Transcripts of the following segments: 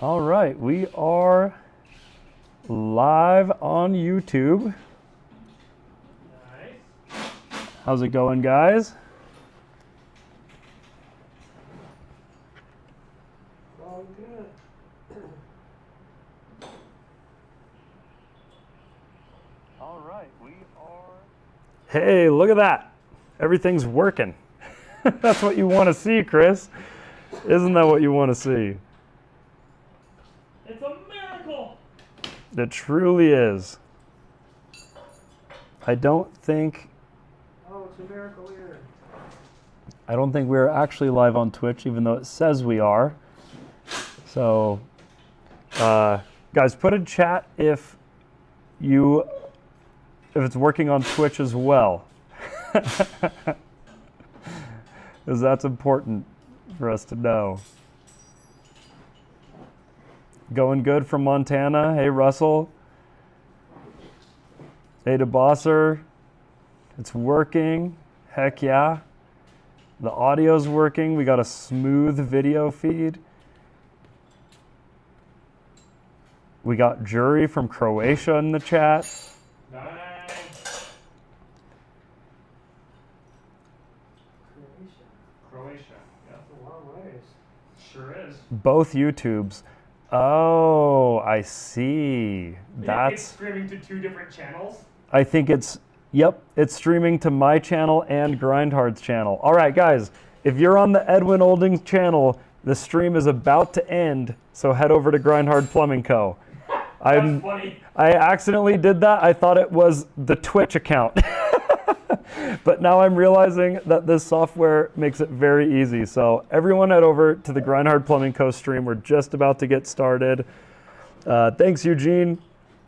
All right, we are live on YouTube. Nice. How's it going, guys? All good. All right, we are... Hey, look at that. Everything's working. That's what you want to see, Chris. Isn't that what you want to see? It's a miracle. It truly is. I don't think Oh, it's a miracle here. we're actually live on Twitch, even though it says we are. So, guys, put in chat if it's working on Twitch as well. Because that's important for us to know. Going good from Montana. Hey, Russell. Hey, DeBosser. It's working. Heck yeah. The audio's working. We got a smooth video feed. We got Jury from Croatia in the chat. Nice. Croatia. Yeah, that's a long ways. Sure is. Both YouTubes. Oh, I see. It's streaming to two different channels. I think it's streaming to my channel and Grindhard's channel. All right, guys, if you're on the Edwin Oldings channel, the stream is about to end, so head over to Grindhard Plumbing Co. That's funny. I accidentally did that. I thought it was the Twitch account. But now I'm realizing that this software makes it very easy. So everyone head over to the Grindhard Plumbing Co. stream. We're just about to get started. Thanks, Eugene.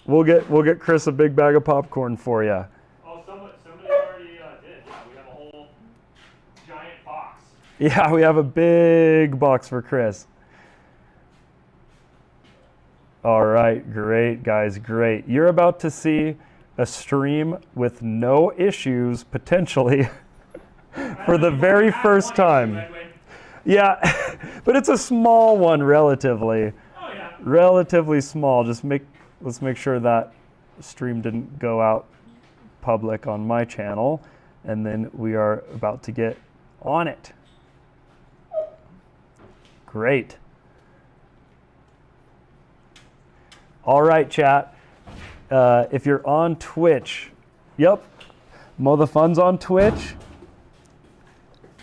We'll get Chris a big bag of popcorn for you. Oh, somebody already did. Yeah, we have a whole giant box. Yeah, we have a big box for Chris. All right, great, guys, great. You're about to see a stream with no issues, potentially, for the very first time. Yeah, but it's a small one, relatively. Oh, yeah. Relatively small. Let's make sure that stream didn't go out public on my channel, and then we are about to get on it. Great. All right, chat. If you're on Twitch, yep, Mo the Fun's on Twitch.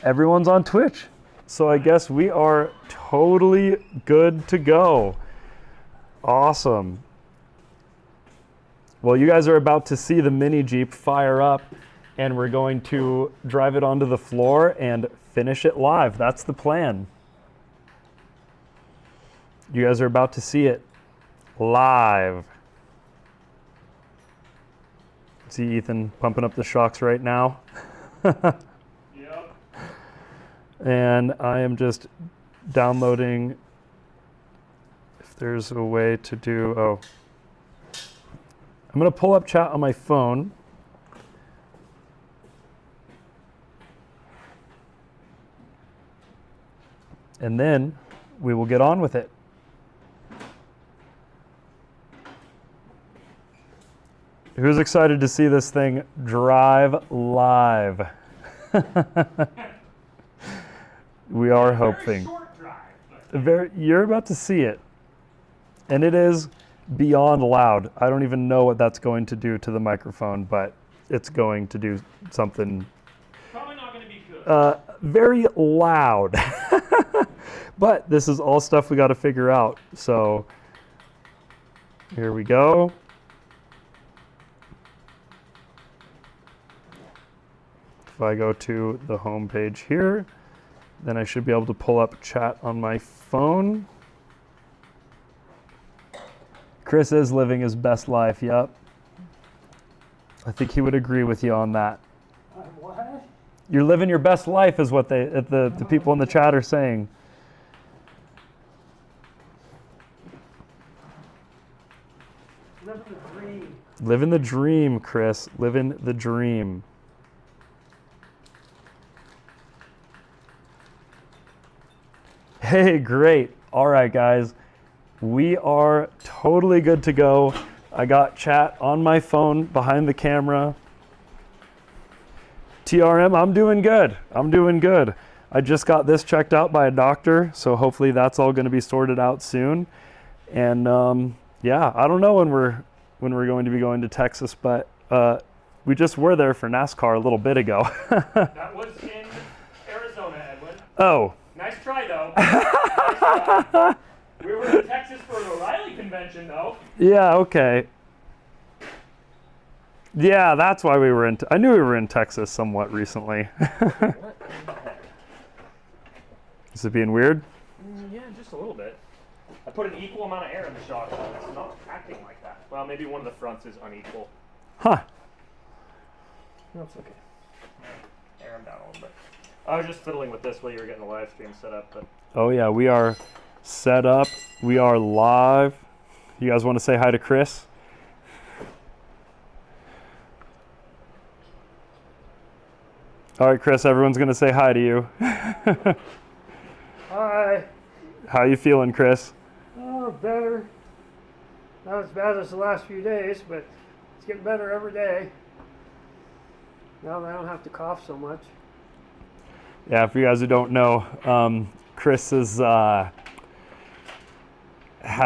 Everyone's on Twitch. So I guess we are totally good to go. Awesome. Well, you guys are about to see the mini Jeep fire up, and we're going to drive it onto the floor and finish it live. That's the plan. You guys are about to see it live. See Ethan pumping up the shocks right now. Yep. And I am just downloading, if there's a way to do, I'm going to pull up chat on my phone. And then we will get on with it. Who's excited to see this thing drive live? We are hoping. Short drive. You're about to see it. And it is beyond loud. I don't even know what that's going to do to the microphone, but it's going to do something. Probably not going to be good. Very loud. But this is all stuff we got to figure out. So here we go. If I go to the home page here, then I should be able to pull up chat on my phone. Chris is living his best life, yep. I think he would agree with you on that. What? You're living your best life is what the people in the chat are saying. Living the dream. Living the dream, Chris. Living the dream. Hey, great. All right, guys. We are totally good to go. I got chat on my phone behind the camera. TRM, I'm doing good. I'm doing good. I just got this checked out by a doctor, so hopefully that's all going to be sorted out soon. And yeah, I don't know when we're going to be going to Texas, but we just were there for NASCAR a little bit ago. That was in Arizona, Edwin. Oh. Nice try, though. Nice try. We were in Texas for the O'Reilly convention, though. Yeah, okay. Yeah, that's why we were in. I knew we were in Texas somewhat recently. Is it being weird? Yeah, just a little bit. I put an equal amount of air in the shock, so it's not acting like that. Well, maybe one of the fronts is unequal. Huh. No, it's okay. Air them down a little bit. I was just fiddling with this while you were getting the live stream set up, but. Oh yeah, we are set up. We are live. You guys want to say hi to Chris? All right, Chris, everyone's going to say hi to you. Hi. How you feeling, Chris? Oh, better. Not as bad as the last few days, but it's getting better every day. Now that I don't have to cough so much. Yeah, for you guys who don't know, Chris has had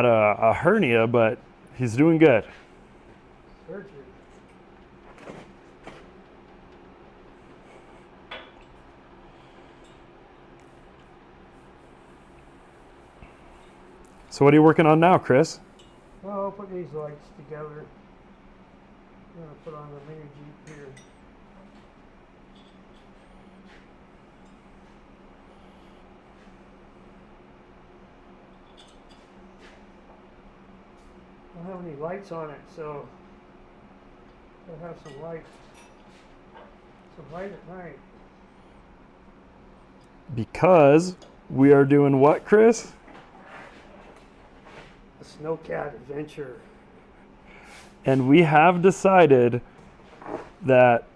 a hernia, but he's doing good. Surgery. So what are you working on now, Chris? Well, I'll put these lights together. I'm going to put on the mini Jeep here. I don't have any lights on it, so I'll have some light. Some light at night. Because we are doing what, Chris? A snowcat adventure. And we have decided that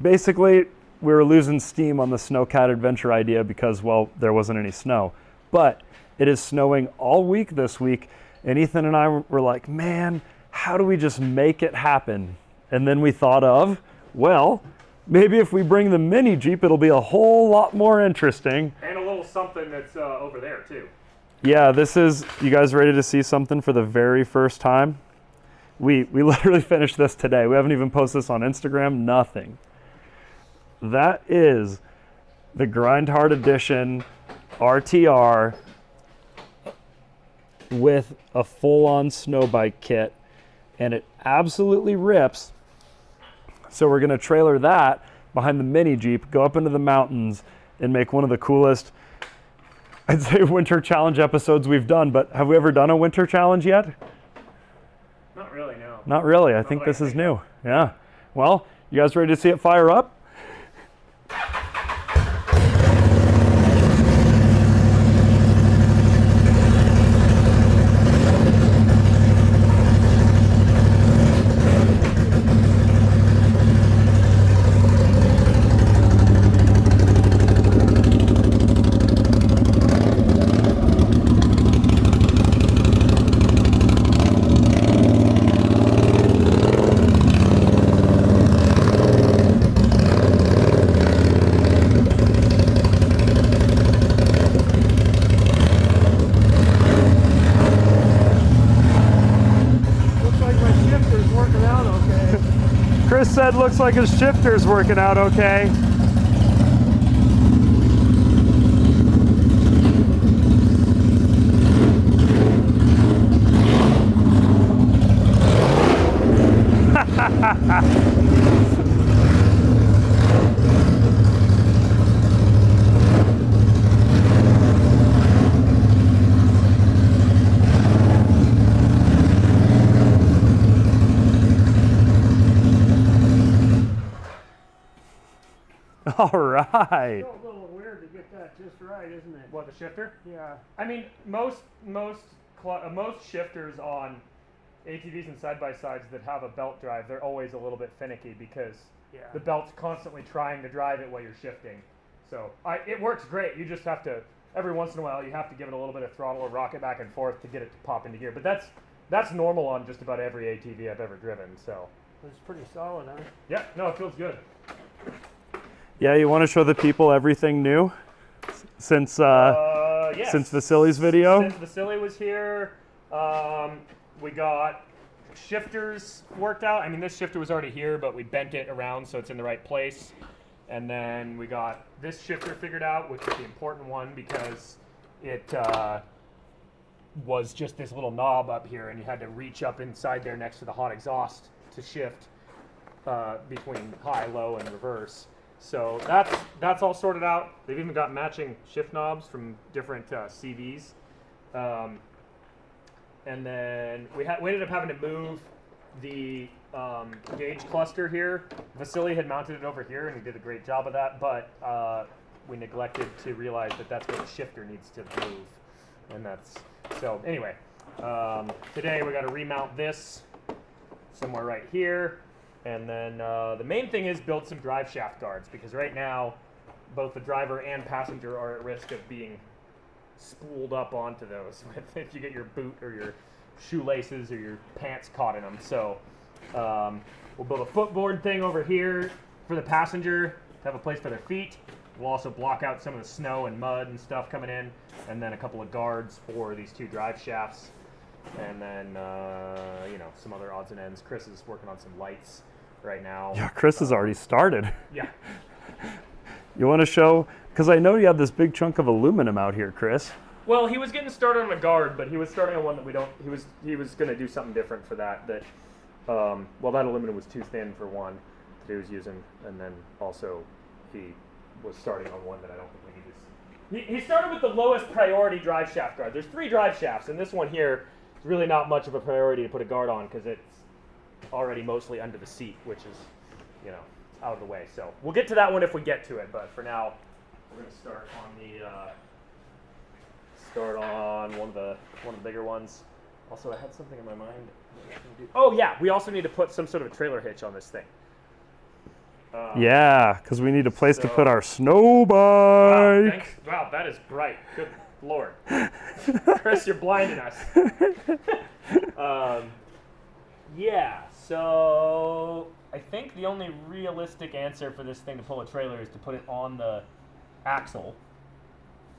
basically we were losing steam on the snowcat adventure idea because, well, there wasn't any snow. But it is snowing all week this week, and Ethan and I were like, man, how do we just make it happen? And then we thought of, well, maybe if we bring the mini Jeep, it'll be a whole lot more interesting. And a little something that's over there, too. Yeah, this is, you guys ready to see something for the very first time? We literally finished this today. We haven't even posted this on Instagram, nothing. That is the Grind Hard Edition RTR with a full-on snow bike kit, and it absolutely rips. So we're gonna trailer that behind the mini Jeep, go up into the mountains, and make one of the coolest, I'd say, winter challenge episodes we've done. But have we ever done a winter challenge yet? Not really, no. Not really. I think this is new. Yeah. Well, you guys ready to see it fire up? Chris said looks like his shifter's working out okay. All right. It's a little weird to get that just right, isn't it? What, the shifter? Yeah. I mean, most shifters on ATVs and side-by-sides that have a belt drive, they're always a little bit finicky because Yeah. the belt's constantly trying to drive it while you're shifting. So it works great. You just have to every once in a while you have to give it a little bit of throttle or rock it back and forth to get it to pop into gear. But that's normal on just about every ATV I've ever driven. So It's pretty solid, huh? yeah, no, it feels good. Yeah, you want to show the people everything new since Yes. since Vasily's video? Since Vasily was here, we got shifters worked out. I mean, this shifter was already here, but we bent it around so it's in the right place. And then we got this shifter figured out, which is the important one because it was just this little knob up here, and you had to reach up inside there next to the hot exhaust to shift between high, low, and reverse. So that's all sorted out. They've even got matching shift knobs from different CVs. And then we ended up having to move the gauge cluster here. Vasily had mounted it over here, and he did a great job of that, but we neglected to realize that that's where the shifter needs to move. And that's, so anyway, today we got to remount this somewhere right here. And then the main thing is build some drive shaft guards, because right now both the driver and passenger are at risk of being spooled up onto those if you get your boot or your shoelaces or your pants caught in them. So we'll build a footboard thing over here for the passenger to have a place for their feet. We'll also block out some of the snow and mud and stuff coming in, and then a couple of guards for these two drive shafts. And then, you know, some other odds and ends. Chris is working on some lights right now. Yeah, Chris has already started. Yeah. You want to show, because I know you have this big chunk of aluminum out here, Chris. Well, he was getting started on a guard, but he was starting on one that we don't. He was going to do something different for that. Well, that aluminum was too thin for one that he was using, and then also he was starting on one that I don't think we need to. He started with the lowest priority drive shaft guard. There's 3 drive shafts, and this one here is really not much of a priority to put a guard on because it's already mostly under the seat, which is, you know, out of the way. So we'll get to that one if we get to it, but for now, we're going to start on one of the bigger ones. Also, I had something in my mind. Oh yeah, we also need to put some sort of a trailer hitch on this thing. Yeah, because we need a place to put our snow Wow, bike. thanks. Wow, that is bright. Good Lord. Chris, you're blinding us. Yeah, so I think the only realistic answer for this thing to pull a trailer is to put it on the axle,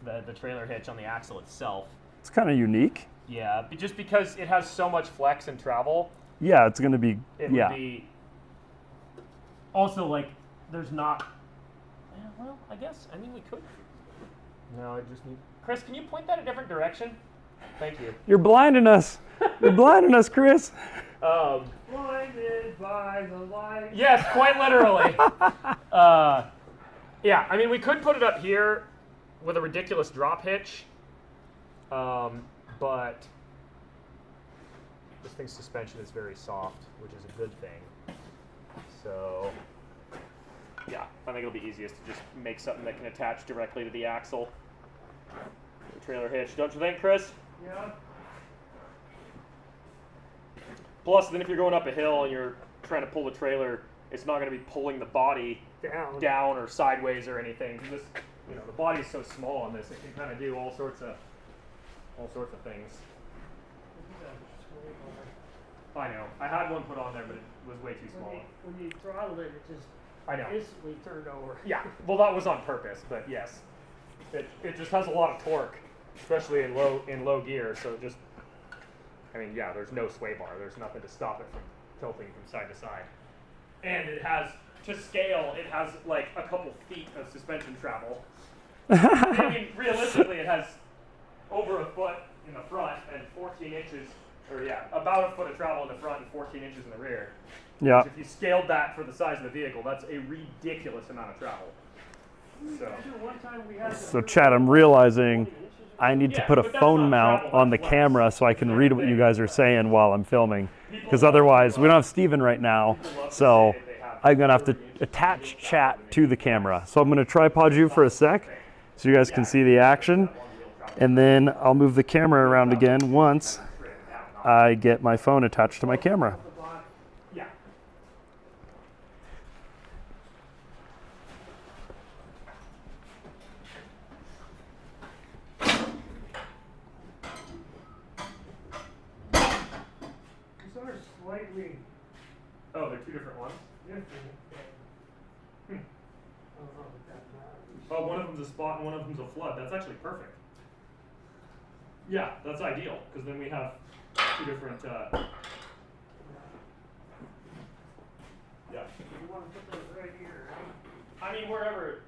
the trailer hitch on the axle itself. It's kind of unique. Yeah, just because it has so much flex and travel. Yeah, it's going to be, It yeah. would be. Also, like, there's not. Yeah, well, I guess. I mean, we could. No, I just need. Chris, can you point that a different direction? Thank you. You're blinding us. You're blinding us, Chris. Blinded by the light. Yes, quite literally. Yeah, I mean, we could put it up here with a ridiculous drop hitch, but this thing's suspension is very soft, which is a good thing. So, yeah, I think it'll be easiest to just make something that can attach directly to the axle. The trailer hitch, don't you think, Chris? Yeah. Plus, then if you're going up a hill and you're trying to pull the trailer, it's not going to be pulling the body down or sideways or anything. This, you know, the body's so small on this, it can kind of do all sorts of things. I know. I had one put on there, but it was way too small. When you throttled it, it just I know. instantly turned over. Yeah. Well, that was on purpose, but yes, it just has a lot of torque, especially in low gear. So it just, I mean, yeah, there's no sway bar. There's nothing to stop it from tilting from side to side. And it has, to scale, it has like a couple feet of suspension travel. I mean, realistically, it has over a foot in the front and 14 inches, or yeah, about a foot of travel in the front and 14 inches in the rear. Yeah. Which if you scaled that for the size of the vehicle, that's a ridiculous amount of travel. So, One time we had So, Chad, I'm realizing I need to Yeah, put a but that's phone not mount travel, on the that's camera so I can read what you guys are saying while I'm filming. Because otherwise, we don't have Steven right now, so I'm going to have to attach chat to the camera. So I'm going to tripod you for a sec so you guys can see the action. And then I'll move the camera around again once I get my phone attached to my camera. yeah. different ones. I don't know if that matters. Oh, one of them's a spot and one of them's a flood. That's actually perfect. Yeah, that's ideal because then we have two different. Yeah. You want to put those right here, right? I mean, wherever's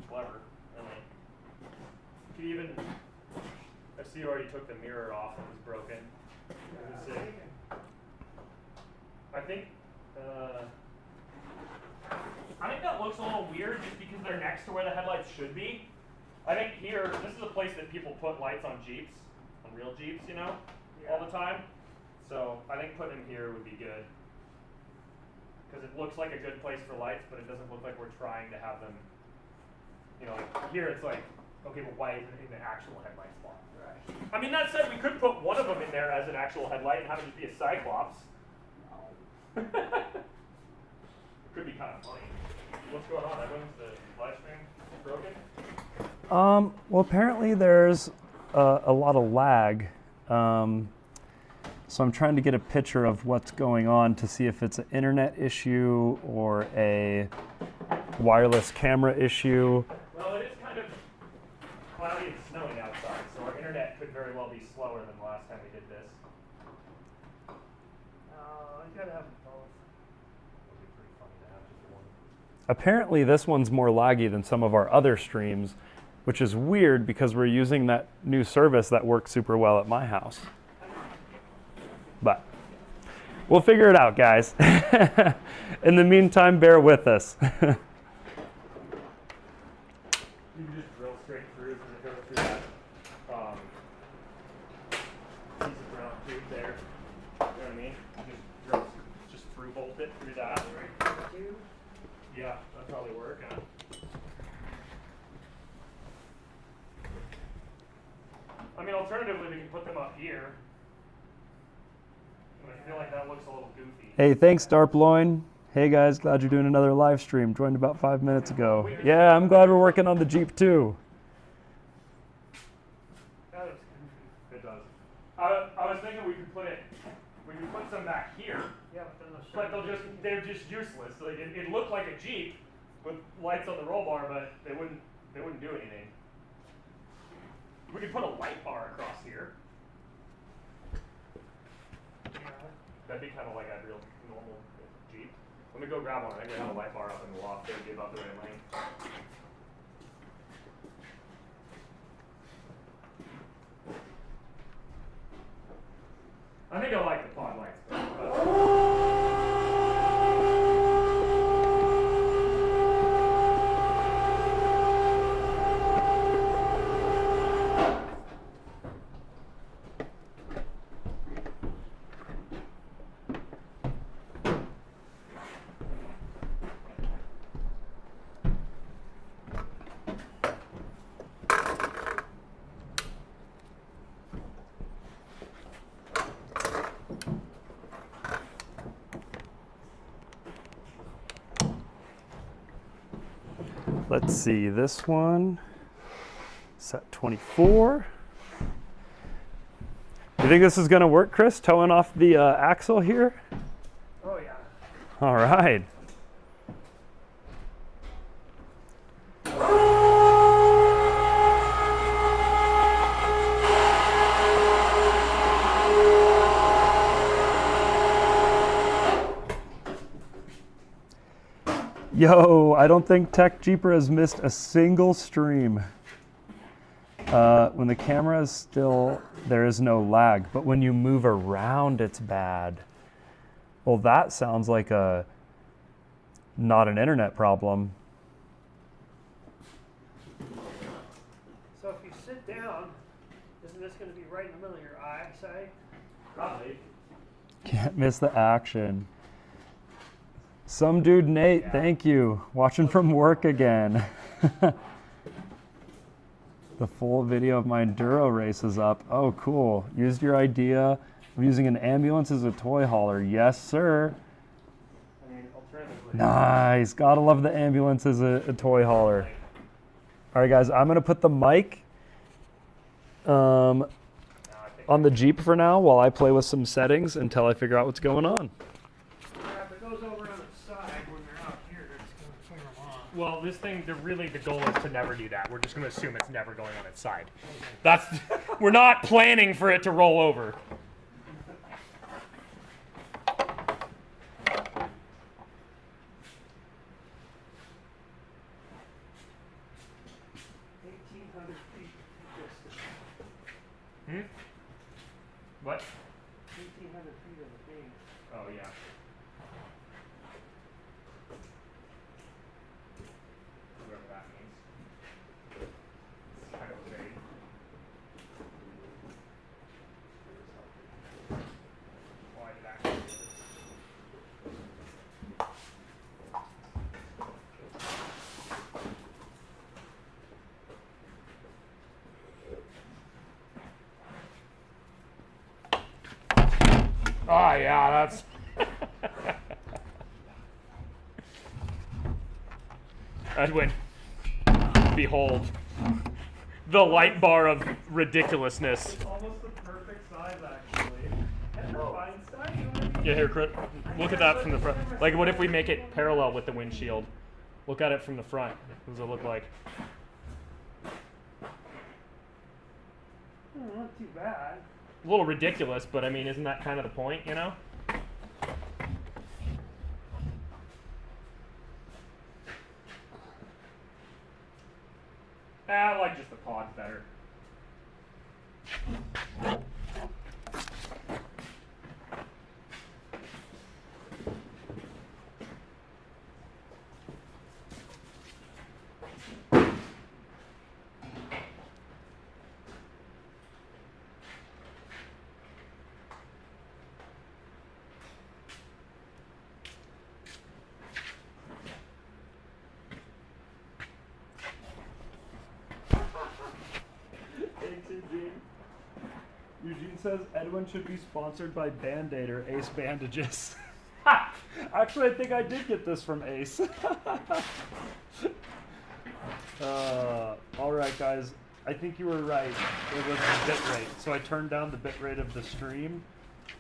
clever. I mean, you even. I see you already took the mirror off and it was broken. Let me see. I think that looks a little weird just because they're next to where the headlights should be. I think here, this is a place that people put lights on Jeeps, on real Jeeps, you know, all the time. So I think putting them here would be good. Because it looks like a good place for lights, but it doesn't look like we're trying to have them, you know, like here it's like, okay, but why isn't it in the actual headlight spot? Right. I mean, that said, we could put one of them in there as an actual headlight and have it just be a Cyclops. No. It could be kind of funny. What's going on? Everyone's the live stream broken? Well, apparently there's a lot of lag. So I'm trying to get a picture of what's going on to see if it's an internet issue or a wireless camera issue. Well, it is kind of cloudy and snowing outside, so our internet could very well be slower than the last time we did this. You gotta have them both. It would be pretty funny to have just one. Apparently this one's more laggy than some of our other streams, which is weird because we're using that new service that works super well at my house. But we'll figure it out, guys. In the meantime, bear with us. You can just drill straight through because it goes through that piece of brown tube there. You know what I mean? You just through bolt it through that. Two. Yeah, that'd probably work. Huh? I mean, alternatively, we can put them up here. But I feel like that looks a little goofy. Hey, thanks, Darploin. Hey guys, glad you're doing another live stream. Joined about 5 minutes ago. Yeah, I'm glad we're working on the Jeep too. That looks goofy. It does. I was thinking we could put some back here, Yeah, but then but they're just useless. Like it looked like a Jeep with lights on the roll bar, but they wouldn't do anything. We could put a light bar across here. Yeah. That'd be kind of like a real normal Jeep. Let me go grab one. I think we have a light bar up in the loft. They'd be about the right length. I think I like the pod lights better. Let's see, this one, set 24. You think this is gonna work, Chris? Towing off the axle here? Oh yeah. All right. Yo, I don't think Tech Jeeper has missed a single stream. When the camera is still, there is no lag, but when you move around, it's bad. Well, that sounds like not an internet problem. So if you sit down, isn't this going to be right in the middle of your eyesight? Probably. Can't miss the action. Some dude, Nate, thank you. Watching from work again. The full video of my enduro race is up. Oh, cool. Used your idea of using an ambulance as a toy hauler. Yes, sir. I mean, alternatively. Nice. Gotta love the ambulance as a toy hauler. All right, guys, I'm gonna put the mic on the Jeep for now while I play with some settings until I figure out what's going on. Well, this thing, the goal is to never do that. We're just going to assume it's never going on its side. We're not planning for it to roll over. What? 1,800 feet of the thing. Oh, yeah. Whatever that means. It's kind of vague. Why did that do this? Oh, yeah, that's... Edwin, behold, the light bar of ridiculousness. It's almost the perfect size, actually. Feinstein, you know what I mean? Yeah, here, look at that from the front. Like, what if we make it parallel with the windshield? Look at it from the front. What does it look like? Not too bad. A little ridiculous, but I mean, isn't that kind of the point, you know? I like just the pods better. Eugene says Edwin should be sponsored by Band-Aid or Ace Bandages. Actually, I think I did get this from Ace. All right, guys. I think you were right. It was the bit rate. So I turned down the bit rate of the stream,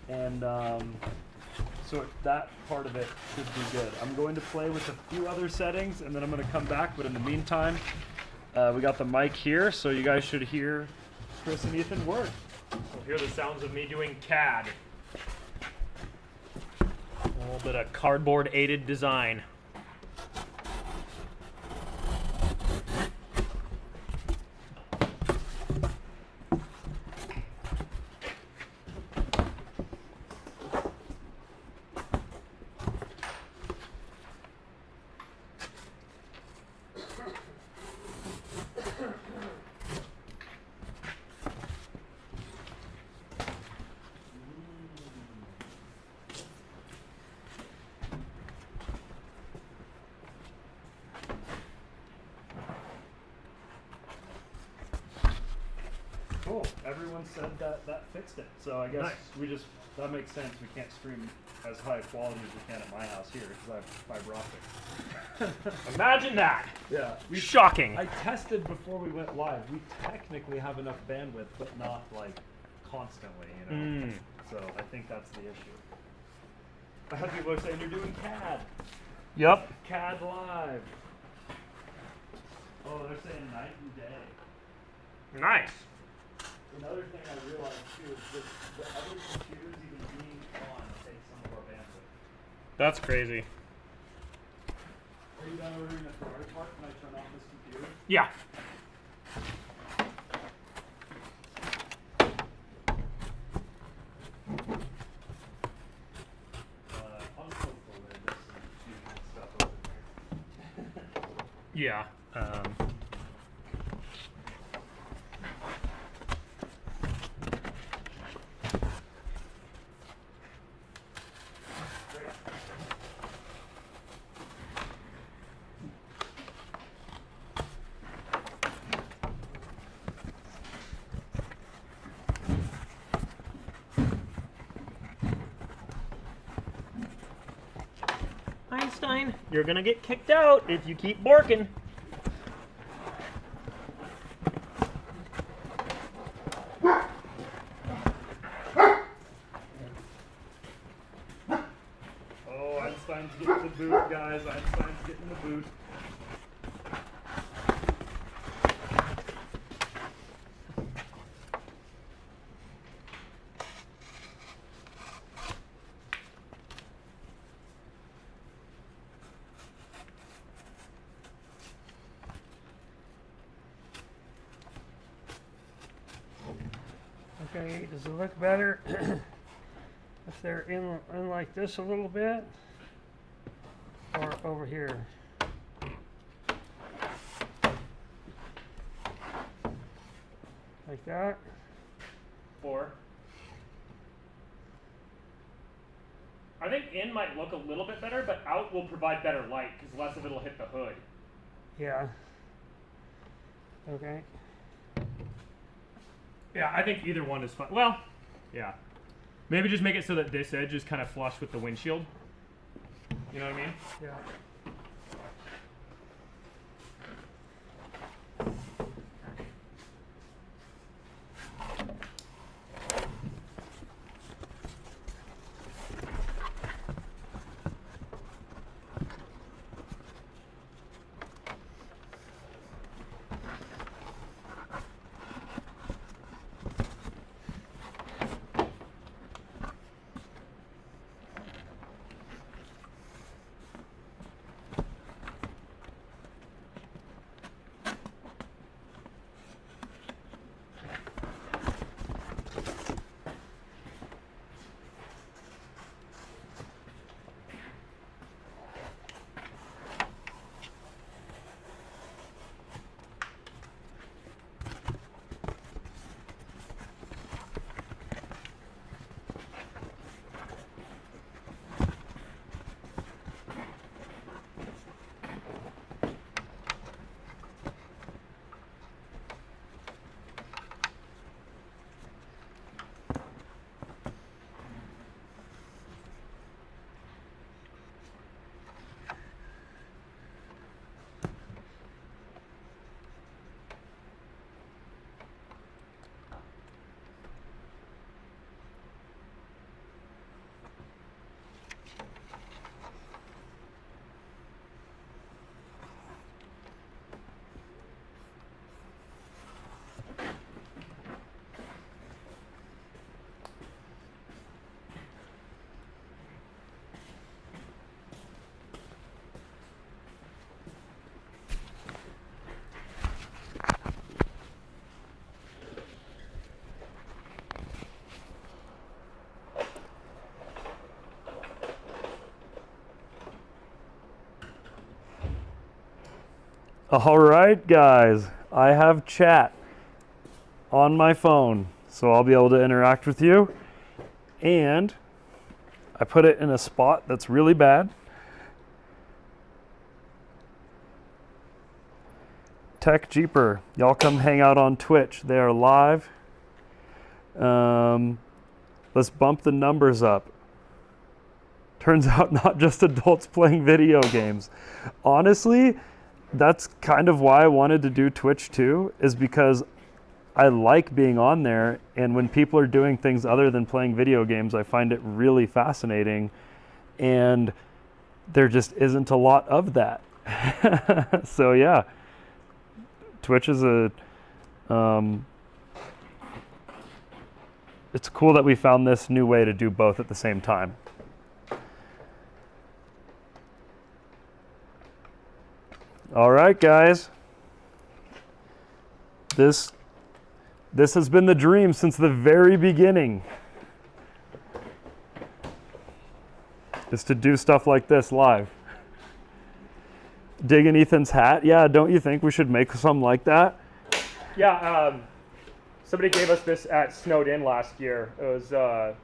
and so that part of it should be good. I'm going to play with a few other settings, and then I'm going to come back. But in the meantime, we got the mic here, so you guys should hear Chris and Ethan work. You'll hear the sounds of me doing CAD. A little bit of cardboard-aided design. Cool. Everyone said that fixed it. So I guess Nice. that makes sense. We can't stream as high quality as we can at my house here because I have fiber optic. Imagine that. Yeah. Shocking. I tested before we went live. We technically have enough bandwidth, but not like constantly, you know. So I think that's the issue. I have people saying you're doing CAD. Yep. CAD live. Oh, they're saying night and day. Nice. Another thing I realized too is that the other computers even being on take some of our bandwidth. That's crazy. Are you done ordering the Ferrari part? Can I turn off this computer? Yeah. I'm so full of this and stuff over there. Yeah. Einstein, you're gonna get kicked out if you keep borking. Oh, Einstein's getting the boot, guys. Einstein's getting the boot. Okay, does it look better if they're in like this a little bit, or over here? Like that? 4. I think in might look a little bit better, but out will provide better light because less of it will hit the hood. Yeah. Okay. Yeah, I think either one is fine. Well, yeah. Maybe just make it so that this edge is kind of flush with the windshield. You know what I mean? Yeah. All right, guys, I have chat on my phone, so I'll be able to interact with you. And I put it in a spot that's really bad. Tech Jeeper, y'all come hang out on Twitch. They are live. Let's bump the numbers up. Turns out not just adults playing video games. Honestly, that's kind of why I wanted to do Twitch too, is because I like being on there, and when people are doing things other than playing video games, I find it really fascinating, and there just isn't a lot of that. So yeah, Twitch is it's cool that we found this new way to do both at the same time. All right, guys. This has been the dream since the very beginning, is to do stuff like this live. Digging Ethan's hat. Yeah, don't you think we should make some like that? Yeah, somebody gave us this at Snowed In last year. It was a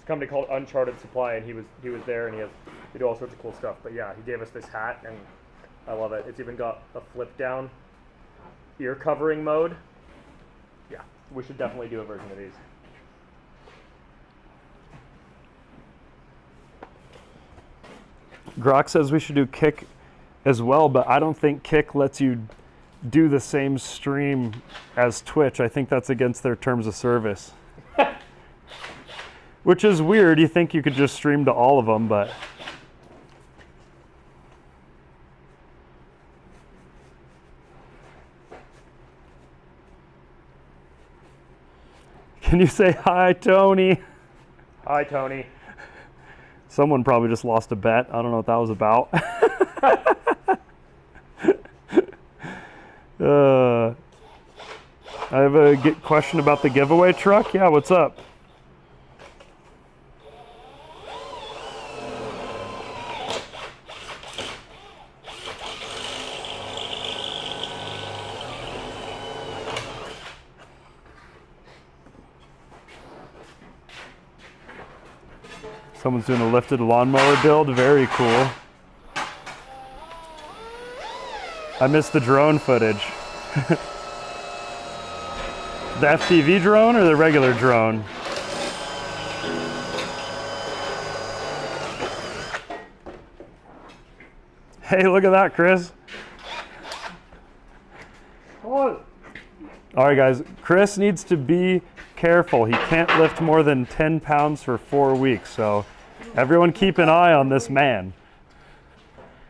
company called Uncharted Supply, and he was there, and he did all sorts of cool stuff. But yeah, he gave us this hat, and I love it. It's even got a flip down ear covering mode. Yeah, we should definitely do a version of these. Grok says we should do Kick as well, but I don't think Kick lets you do the same stream as Twitch. I think that's against their terms of service. Which is weird. You think you could just stream to all of them, but can you say hi, Tony? Hi, Tony. Someone probably just lost a bet. I don't know what that was about. I have a question about the giveaway truck. Yeah, what's up? Someone's doing a lifted lawnmower build. Very cool. I missed the drone footage. The FPV drone or the regular drone? Hey, look at that, Chris. Oh, All right, guys. Chris needs to be careful. He can't lift more than 10 pounds for 4 weeks. So everyone keep an eye on this man.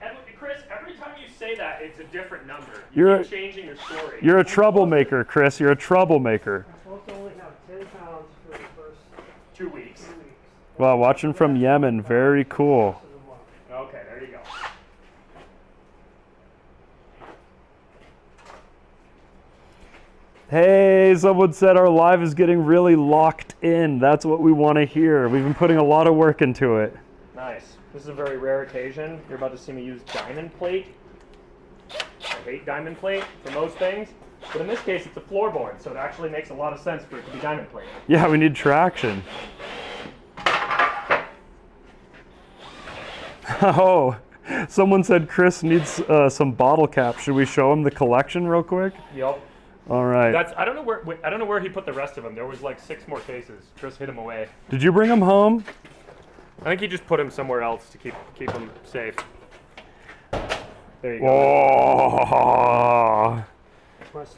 And Chris, every time you say that, it's a different number. You're keep changing your story. You're a troublemaker, Chris. You're a troublemaker. I'm supposed to only have 10 pounds for the first 2 weeks. 2 weeks. Wow, watching from Yemen. Very cool. Okay, there you go. Hey, someone said our live is getting really locked in. That's what we want to hear. We've been putting a lot of work into it. Nice. This is a very rare occasion. You're about to see me use diamond plate. I hate diamond plate for most things, but in this case it's a floorboard, so it actually makes a lot of sense for it to be diamond plate. Yeah, we need traction. Oh, someone said Chris needs some bottle caps. Should we show him the collection real quick? Yep. All right. I don't know where he put the rest of them. There was like 6 more cases. Chris hid them away. Did you bring them home? I think he just put them somewhere else to keep them safe. There you go. Oh.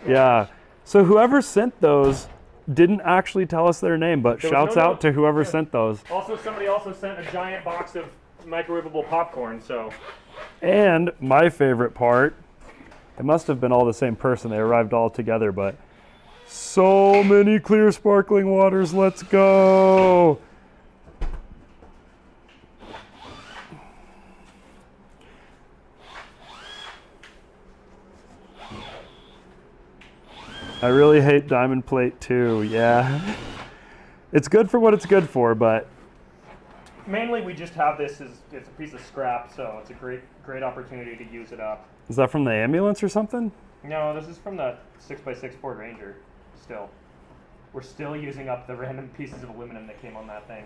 Yeah. So whoever sent those didn't actually tell us their name, but There was shouts no out note. to whoever Yeah. sent those. Also, somebody also sent a giant box of microwavable popcorn, so And my favorite part, it must have been all the same person. They arrived all together, but so many clear sparkling waters. Let's go. I really hate diamond plate too. Yeah. It's good for what it's good for, but mainly we just have this as it's a piece of scrap, so it's a great opportunity to use it up. is that from the ambulance or something? No, this is from the 6x6 Ford Ranger. Still, we're still using up the random pieces of aluminum that came on that thing.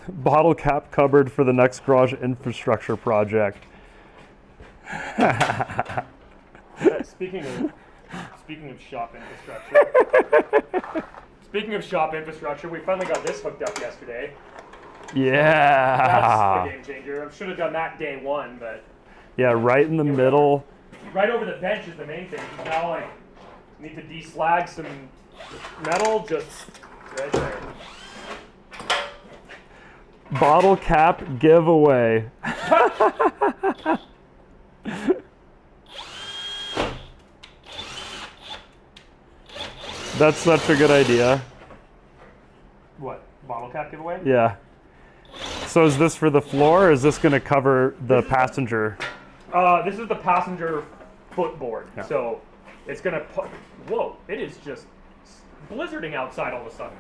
Bottle cap cupboard for the next garage infrastructure project. Speaking of shop infrastructure. Speaking of shop infrastructure, we finally got this hooked up yesterday. Yeah. That's a game changer. I should have done that day one, but Yeah, right in the middle. right over the bench is the main thing. Now I need to deslag some metal just right there. Bottle cap giveaway. That's such a good idea. What? Bottle cap giveaway? Yeah. So is this for the floor or is this going to cover the passenger? This is the passenger footboard. Yeah. So it's gonna whoa, it is just blizzarding outside all of a sudden.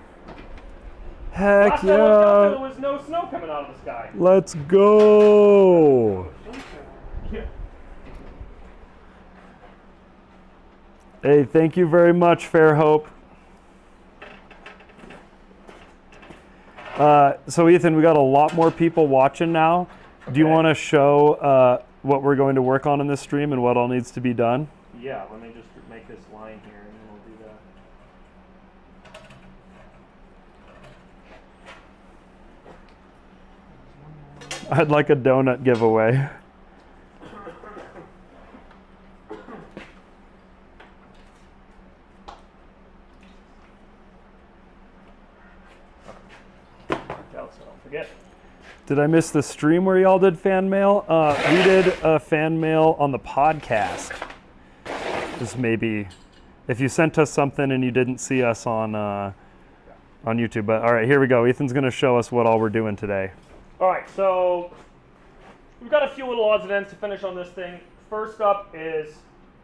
Heck Last time I looked out, there yeah. was no snow coming out of the sky. Let's go. Yeah. Hey, thank you very much, Fairhope. So Ethan, we got a lot more people watching now. Do you Okay. want to show what we're going to work on in this stream and what all needs to be done? Yeah, let me just make this line here and then we'll do that. I'd like a donut giveaway. forget. Did I miss the stream where y'all did fan mail? We did a fan mail on the podcast. Just maybe if you sent us something and you didn't see us on YouTube. But all right, here we go. Ethan's going to show us what all we're doing today. All right, so we've got a few little odds and ends to finish on this thing. First up is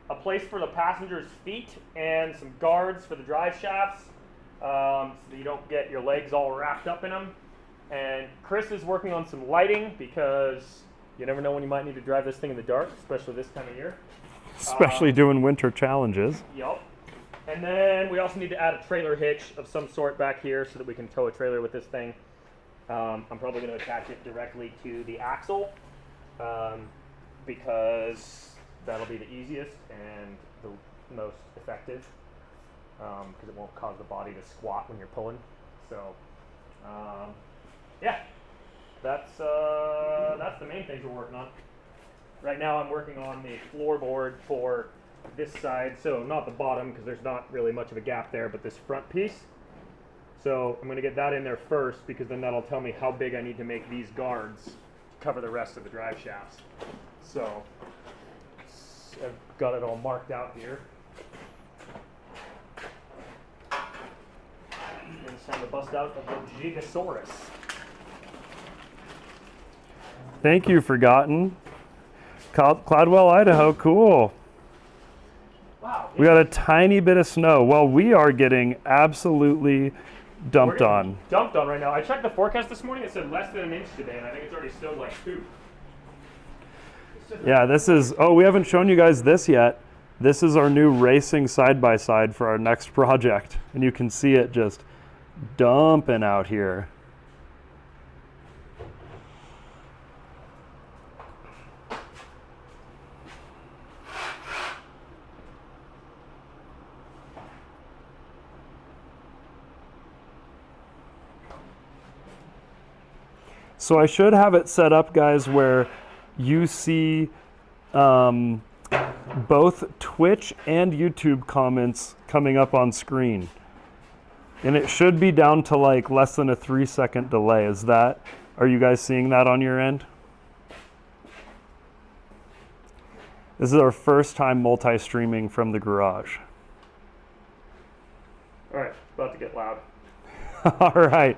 a place for the passenger's feet and some guards for the drive shafts, so that you don't get your legs all wrapped up in them. And Chris is working on some lighting because you never know when you might need to drive this thing in the dark, especially this time of year. Especially doing winter challenges. Yup. And then we also need to add a trailer hitch of some sort back here so that we can tow a trailer with this thing. I'm probably going to attach it directly to the axle because that'll be the easiest and the most effective because it won't cause the body to squat when you're pulling. So, yeah, that's the main things we're working on. Right now I'm working on the floorboard for this side, so not the bottom because there's not really much of a gap there, but this front piece. So I'm going to get that in there first because then that'll tell me how big I need to make these guards to cover the rest of the drive shafts. So I've got it all marked out here. And it's time to bust out the Gigasaurus. Thank you, Forgotten. Cloudwell, Idaho, cool. Wow. We got a tiny bit of snow. Well, we are getting absolutely dumped on. Dumped on right now. I checked the forecast this morning. It said less than an inch today, and I think it's already snowed like 2. Yeah, this is, oh, we haven't shown you guys this yet. This is our new racing side-by-side for our next project. And you can see it just dumping out here. So I should have it set up, guys, where you see both Twitch and YouTube comments coming up on screen. And it should be down to like less than a 3-second delay. Are you guys seeing that on your end? This is our first time multi-streaming from the garage. All right, about to get loud. All right.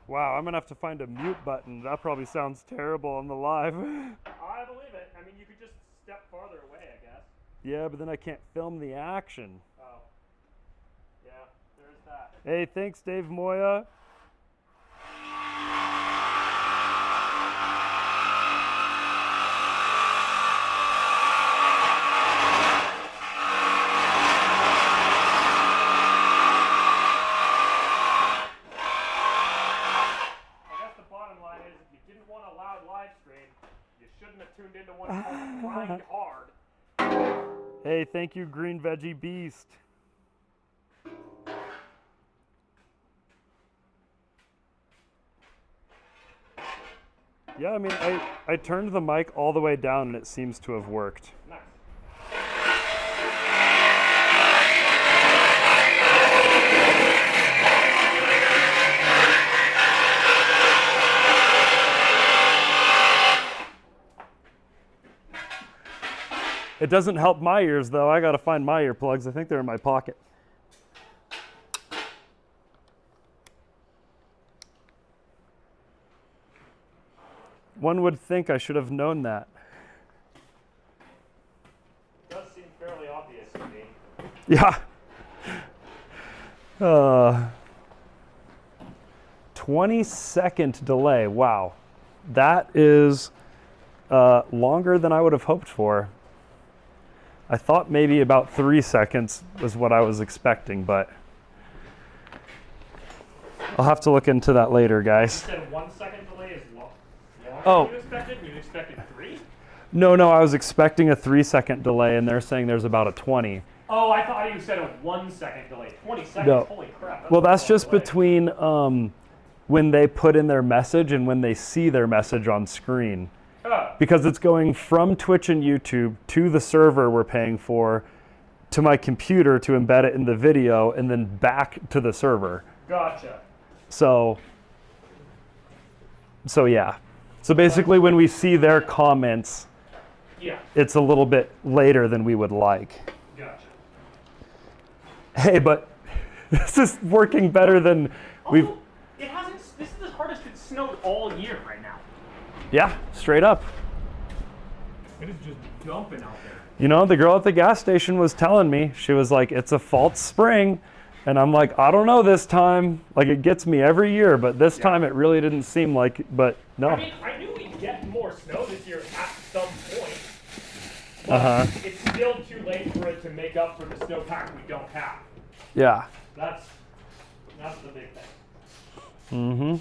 Wow, I'm gonna have to find a mute button. That probably sounds terrible on the live. I believe it. I mean, you could just step farther away, I guess. Yeah, but then I can't film the action. Oh. Yeah, there's that. Hey, thanks, Dave Moya. Tuned into one called Grind Hard. Hey, thank you, Green Veggie Beast. Yeah, I mean, I turned the mic all the way down and it seems to have worked. Nice. It doesn't help my ears, though. I gotta find my earplugs. I think they're in my pocket. One would think I should have known that. It does seem fairly obvious to me. Yeah. 20-second delay. Wow. That is longer than I would have hoped for. I thought maybe about 3 seconds was what I was expecting, but I'll have to look into that later, guys. You said 1 second delay is longer Oh. than you expected? You expected 3? No, I was expecting a 3 second delay, and they're saying there's about a 20. Oh, I thought you said a 1 second delay. 20 seconds? No. Holy crap. Well, that's a long just delay. between when they put in their message and when they see their message on screen. Oh, Because it's going from Twitch and YouTube to the server we're paying for, to my computer to embed it in the video, and then back to the server. gotcha. So yeah. So basically when we see their comments, Yeah, it's a little bit later than we would like. gotcha. Hey, but this is working better than we've... Also, it hasn't. This is the hardest it's snowed all year right now. Yeah, straight up. It is just dumping out there. You know, the girl at the gas station was telling me, she was like, it's a false spring. And I'm like, I don't know this time. Like, it gets me every year, but this time it really didn't seem like, but no. I mean, I knew we'd get more snow this year at some point. But it's still too late for it to make up for the snowpack we don't have. Yeah. That's the big thing. Mm-hmm.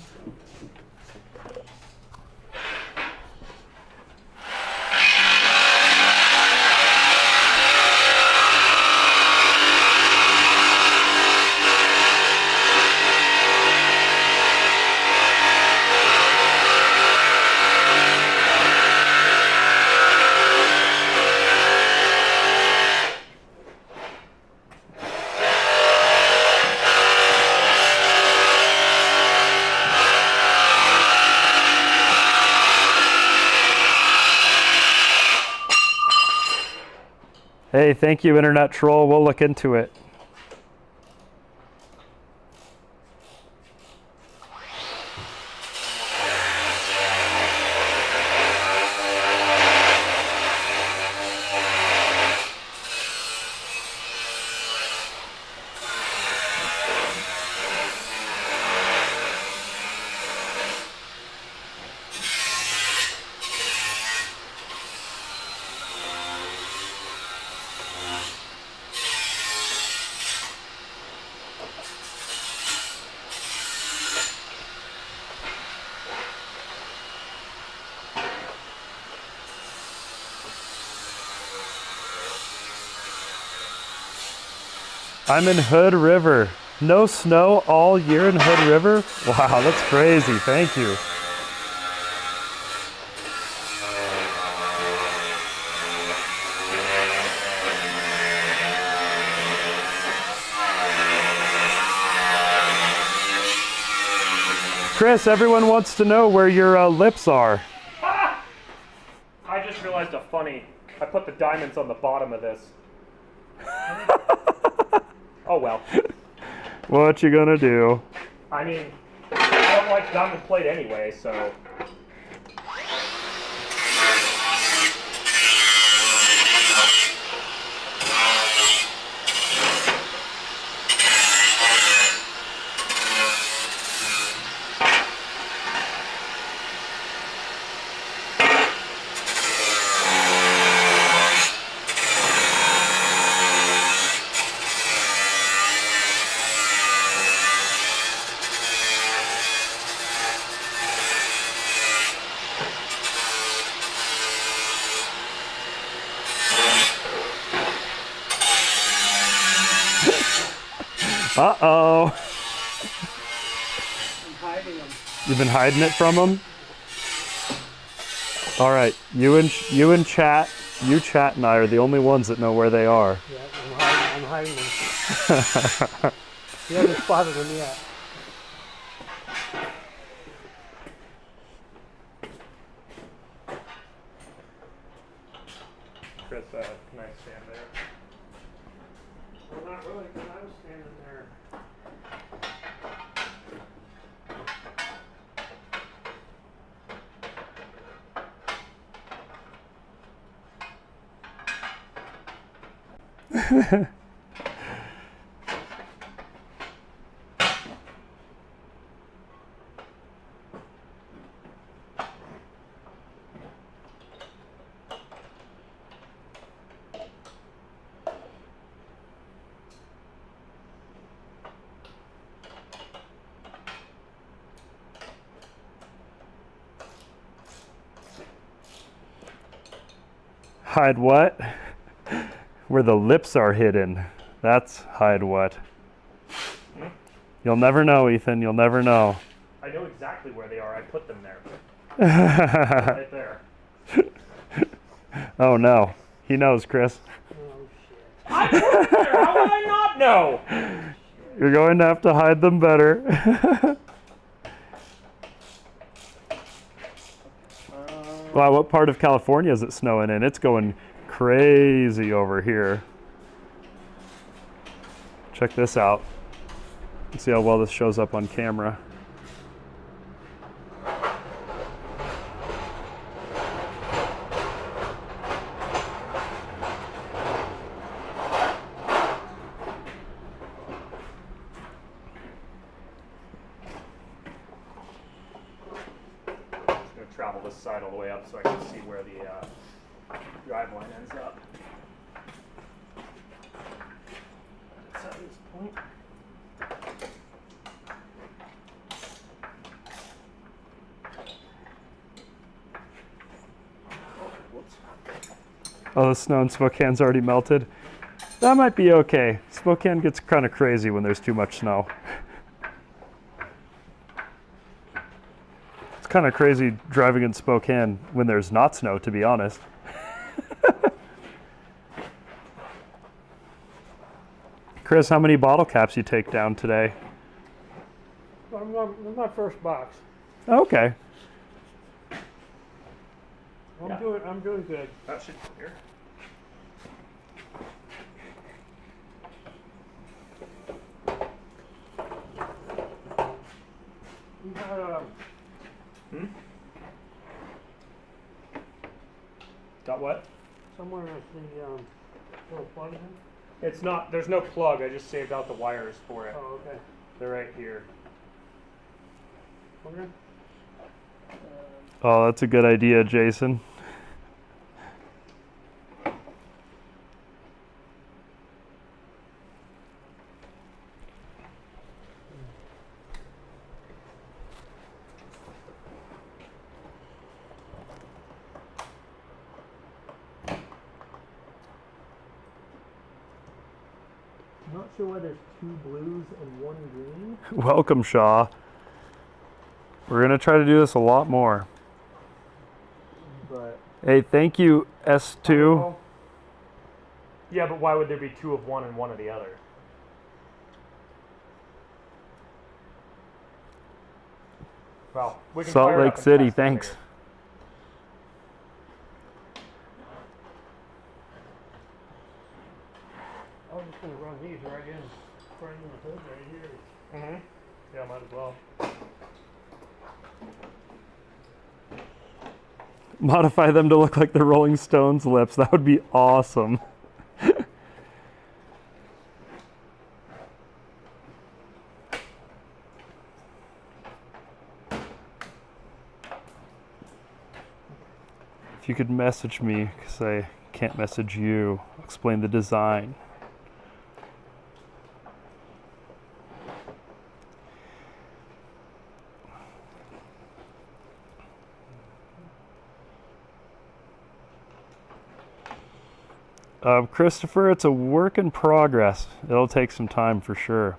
Hey, thank you, Internet Troll. We'll look into it. I'm in Hood River. No snow all year in Hood River? Wow, that's crazy. Thank you. Chris, everyone wants to know where your lips are. I just realized I put the diamonds on the bottom of this. Oh well. What you gonna do? I mean, I don't like diamond plate anyway, so. Uh-oh. I'm hiding them. You've been hiding it from them? All right, you and chat, chat and I are the only ones that know where they are. Yeah, I'm hiding them. He hasn't spotted them yet. Chris, can I stand there? Well, not really, because I was standing there. Hide what? Where the lips are hidden. That's hide what. You'll never know, Ethan. You'll never know. I know exactly where they are. I put them there. Right there. Oh no. He knows, Chris. Oh shit. I put them there. How would I not know? You're going to have to hide them better. Wow, what part of California is it snowing in? It's going crazy over here. Check this out. Let's see how well this shows up on camera. Travel this side all the way up so I can see where the drive line ends up. That's at this point. Whoops. Oh, the snow in Spokane's already melted. That might be okay. Spokane gets kind of crazy when there's too much snow. Kind of crazy driving in Spokane when there's not snow, to be honest. Chris, how many bottle caps you take down today? I'm my first box. Okay. I'm doing good. That should here. You got Got what? somewhere at the little plug in? It's not, there's no plug. I just saved out the wires for it. Oh, okay. They're right here. Okay. Oh, that's a good idea, Jason. I'm not sure why there's 2 blues and 1 green. Welcome, Shaw. We're going to try to do this a lot more. But Hey, thank you, S2. Yeah, but why would there be 2 of one and 1 of the other? Well, we can Salt fire it Lake up and City, test it thanks. later. I was just gonna run these right in front of the hood right here. Mm-hmm. Yeah, might as well. Modify them to look like the Rolling Stones lips. That would be awesome. If you could message me, because I can't message you, explain the design. Christopher, it's a work in progress. It'll take some time for sure.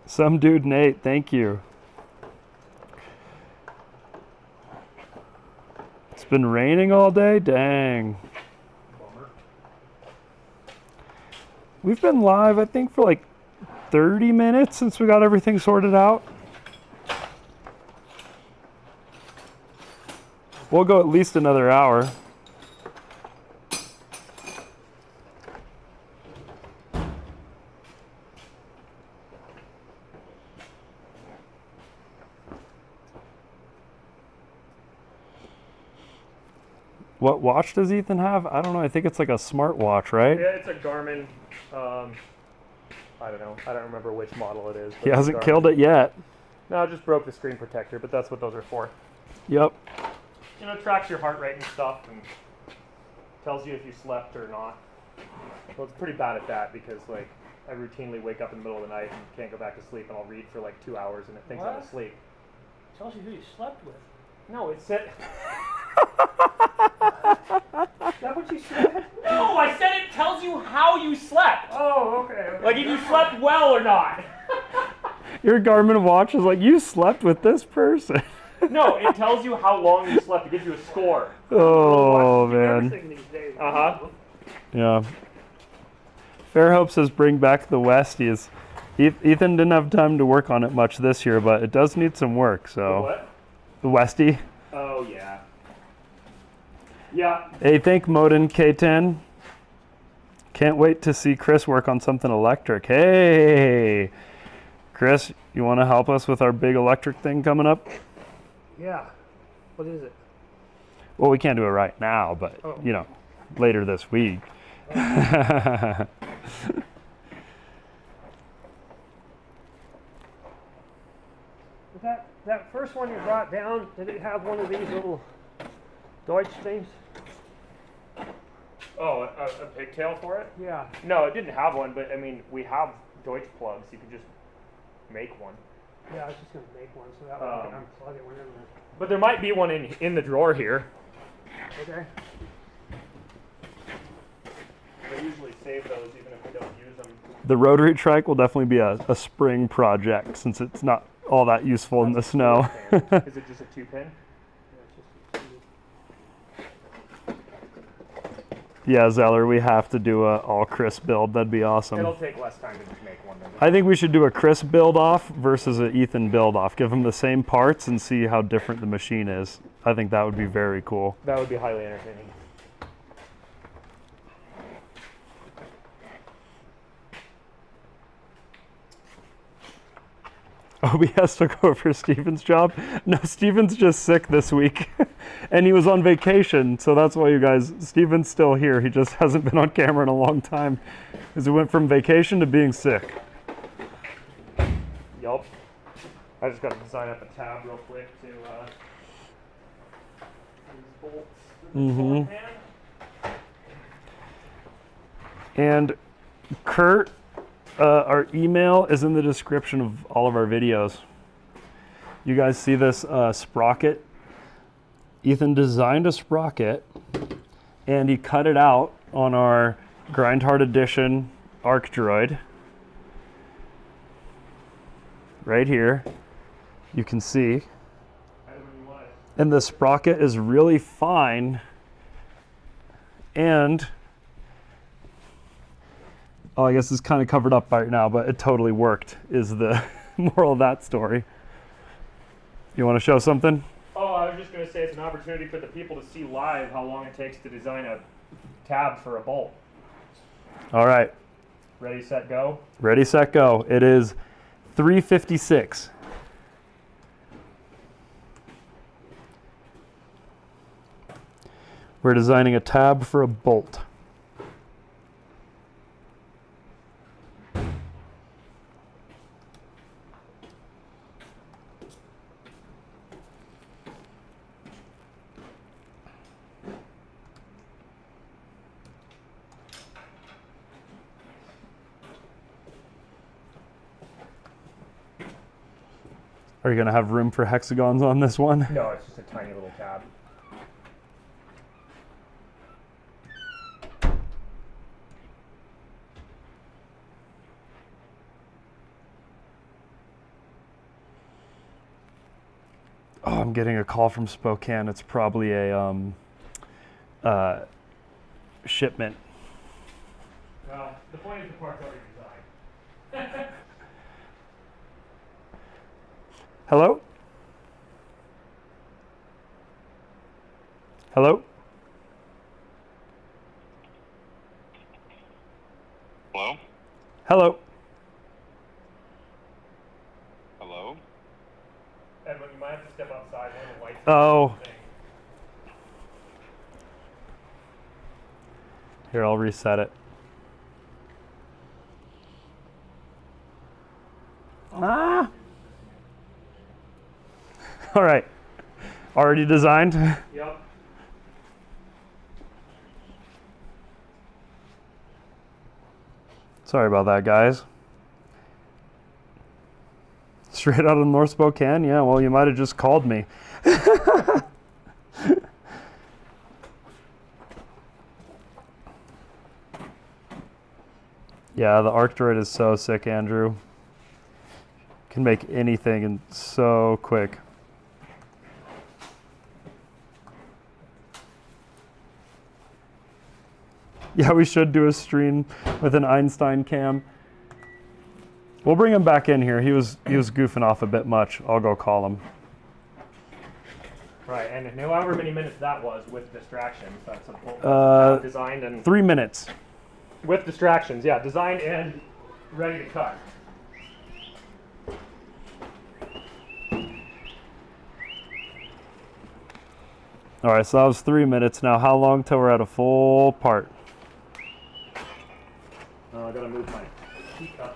Some dude Nate, thank you. It's been raining all day? Dang. Bummer. We've been live, I think, for like 30 minutes since we got everything sorted out. We'll go at least another hour. What watch does Ethan have? I don't know. I think it's like a smart watch, right? Yeah, it's a Garmin. I don't know. I don't remember which model it is. He hasn't killed it yet. No, I just broke the screen protector, but that's what those are for. Yep. You know, it tracks your heart rate and stuff and tells you if you slept or not. Well, it's pretty bad at that because, like, I routinely wake up in the middle of the night and can't go back to sleep, and I'll read for like 2 hours and it thinks I'm What? asleep. Tells you who you slept with. No, it said. that what you said? No, I said it tells you how you slept. Oh, okay. Like if you slept well or not. Your Garmin watch is like, you slept with this person. No, it tells you how long you slept. It gives you a score. Oh, Do man. everything these days. Uh-huh. Yeah. Fairhope says bring back the Westies. Ethan didn't have time to work on it much this year, but it does need some work, so. What? The Westie. Oh, yeah. Yeah. Hey, thank Modin K10. Can't wait to see Chris work on something electric. Hey, Chris, you want to help us with our big electric thing coming up? Yeah. What is it? Well, we can't do it right now, but, Oh. you know, later this week. That first one you brought down, did it have one of these little Deutsch things? Oh, a pigtail for it? Yeah. No, it didn't have one, but I mean, we have Deutsch plugs. You could just make one. Yeah, I was just gonna make one so that way I can unplug it whenever. But there might be one in the drawer here. Okay. I usually save those even if we don't use them. The rotary trike will definitely be a spring project since it's not all that useful in the snow. Is it just a 2-pin? Yeah, Zeller, we have to do a all Chris build. That'd be awesome. It'll take less time to just make one. I think we should do a Chris build off versus an Ethan build off. Give them the same parts and see how different the machine is. I think that would be very cool. That would be highly entertaining. OBS took over Steven's job. No, Steven's just sick this week. And he was on vacation, so that's why you guys, Steven's still here. He just hasn't been on camera in a long time. Because he went from vacation to being sick. Yup. I just got to design up a tab real quick to these bolts. Mm-hmm. And Kurt, our email is in the description of all of our videos. You guys see this sprocket? Ethan designed a sprocket and he cut it out on our Grindhard Edition Arc Droid. Right here, you can see. And the sprocket is really fine. And oh, I guess it's kind of covered up right now, but it totally worked, is the moral of that story. You want to show something? Oh, I was just going to say it's an opportunity for the people to see live how long it takes to design a tab for a bolt. All right. Ready, set, go? Ready, set, go. It is 3:56. We're designing a tab for a bolt. Are you going to have room for hexagons on this one? No, it's just a tiny little tab. Oh, I'm getting a call from Spokane. It's probably a shipment. Well, the point is the part's already designed. Hello? Hello? Hello? Hello? Hello? Edwin, you might have to step outside. One of the lights. Oh. Here, I'll reset it. Ah! All right. Already designed? Yep. Sorry about that, guys. Straight out of North Spokane? Yeah, well, you might have just called me. Yeah, the Arc Droid is so sick, Andrew. Can make anything and so quick. Yeah, we should do a stream with an Einstein cam. We'll bring him back in here. He was goofing off a bit much. I'll go call him. Right, and however many minutes that was with distractions, that's designed and 3 minutes. with distractions, yeah, designed and ready to cut. All right, so that was 3 minutes. Now, how long till we're at a full part? I gotta move my.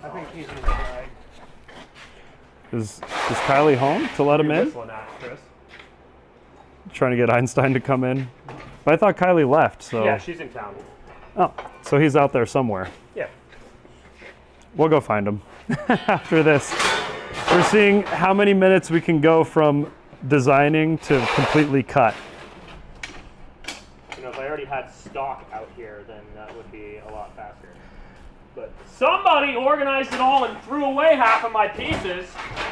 I think he's gonna die. Is Kylie home to let him in? Whistling at, Chris. Trying to get Einstein to come in. But I thought Kylie left, so. Yeah, she's in town. Oh, so he's out there somewhere. Yeah. We'll go find him after this. We're seeing how many minutes we can go from designing to completely cut. You know, if I already had stock out here, then that would be a lot faster. But somebody organized it all and threw away half of my pieces.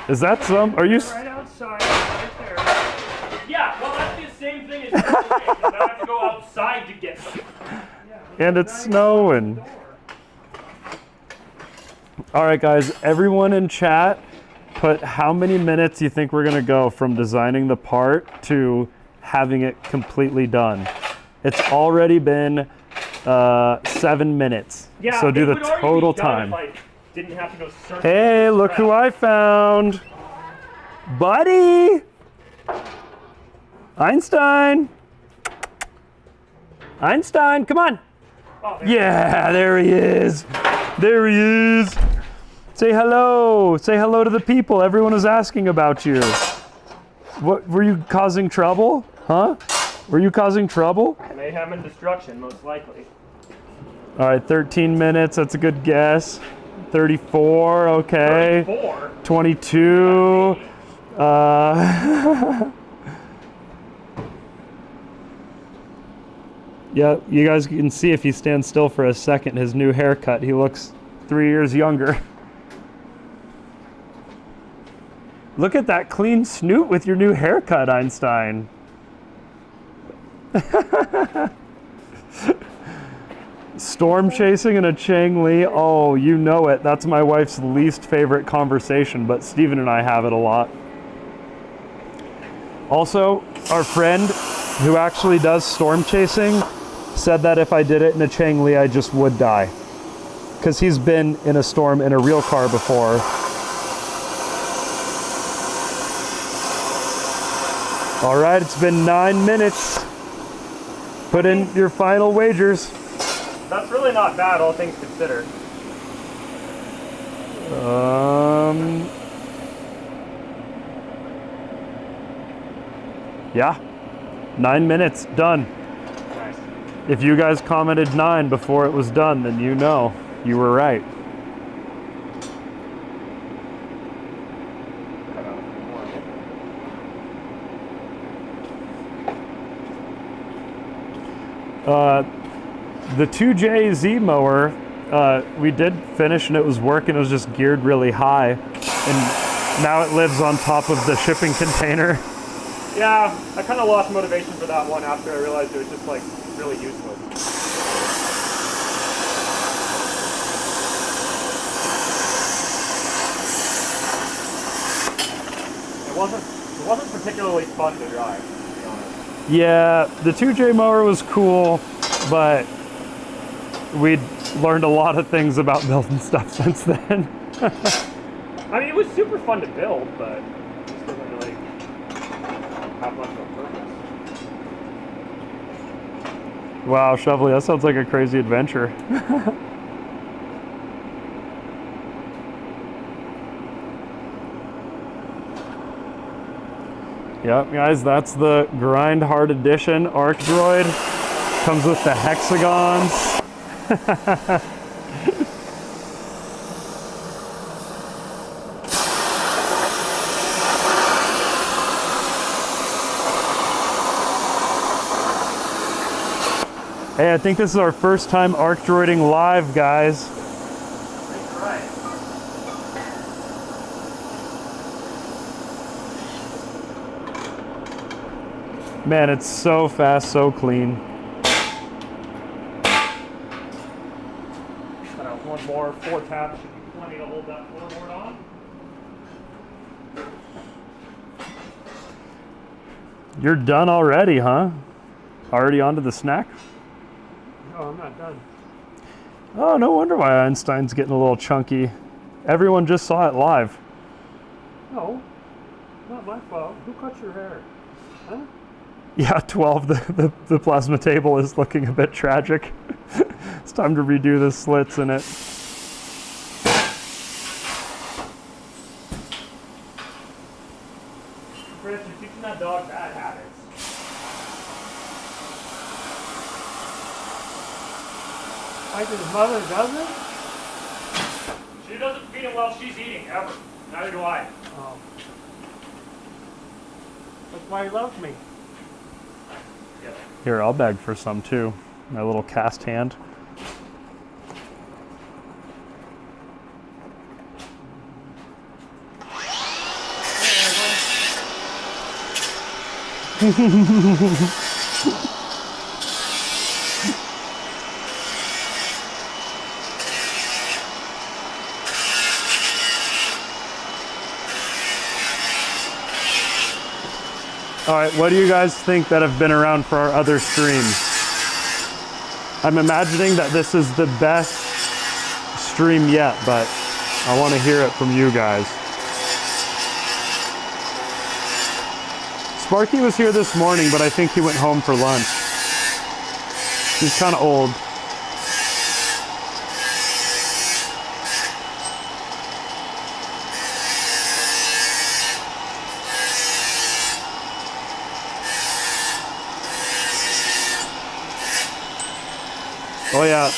Is that some? Are you? Right outside, right there. Yeah, well, that's the same thing as I have to go outside to get them. And it's snowing. All right, guys, everyone in chat, put how many minutes you think we're gonna go from designing the part to having it completely done. It's already been 7 minutes. Yeah, so do it the would already total be done time. if I didn't have to go searching. Hey, look who I found. Buddy! Einstein! Einstein, come on! Oh, there Yeah, there he is. There he is. Say hello. Say hello to the people. Everyone was asking about you. What, were you causing trouble? Huh? Were you causing trouble? Mayhem and destruction, most likely. All right, 13 minutes. That's a good guess. 34, okay. 34? 22. Yeah, you guys can see if he stands still for a second, his new haircut. He looks 3 years younger. Look at that clean snoot with your new haircut, Einstein. Storm chasing and a Chang Li. Oh, you know it. That's my wife's least favorite conversation, but Steven and I have it a lot. Also, our friend who actually does storm chasing said that if I did it in a Chang Li, I just would die. Because he's been in a storm in a real car before. All right, it's been 9 minutes. Put in your final wagers. That's really not bad, all things considered. Yeah, 9 minutes, done. Nice. If you guys commented 9 before it was done, then you know you were right. The 2JZ mower, we did finish and it was working. It was just geared really high, and now it lives on top of the shipping container. Yeah, I kind of lost motivation for that one after I realized it was just like really useless. It wasn't particularly fun to drive, to be honest. Yeah, the 2J mower was cool, but we'd learned a lot of things about building stuff since then. I mean, it was super fun to build, but it just doesn't really have much of a purpose. Wow, Shovelly, that sounds like a crazy adventure. Yep, guys, that's the Grind Hard Edition Arc Droid. Comes with the hexagons. Hey, I think this is our first time Arc Droiding live, guys. Right. Man, it's so fast, so clean. One more 4 taps should be plenty to hold that floorboard on. You're done already, huh? Already onto the snack? No, I'm not done. Oh, no wonder why Einstein's getting a little chunky. Everyone just saw it live. No, not my fault. Who cut your hair? Huh? Yeah, 12, the plasma table is looking a bit tragic. It's time to redo the slits in it. Chris, you're teaching that dog bad habits. Like his mother doesn't? She doesn't feed him while she's eating, ever. Neither do I. Oh. That's why he loves me. Yeah. Here, I'll beg for some too. My little cast hand. All right, what do you guys think that have been around for our other streams? I'm imagining that this is the best stream yet, but I want to hear it from you guys. Sparky was here this morning, but I think he went home for lunch. He's kind of old. Oh yeah,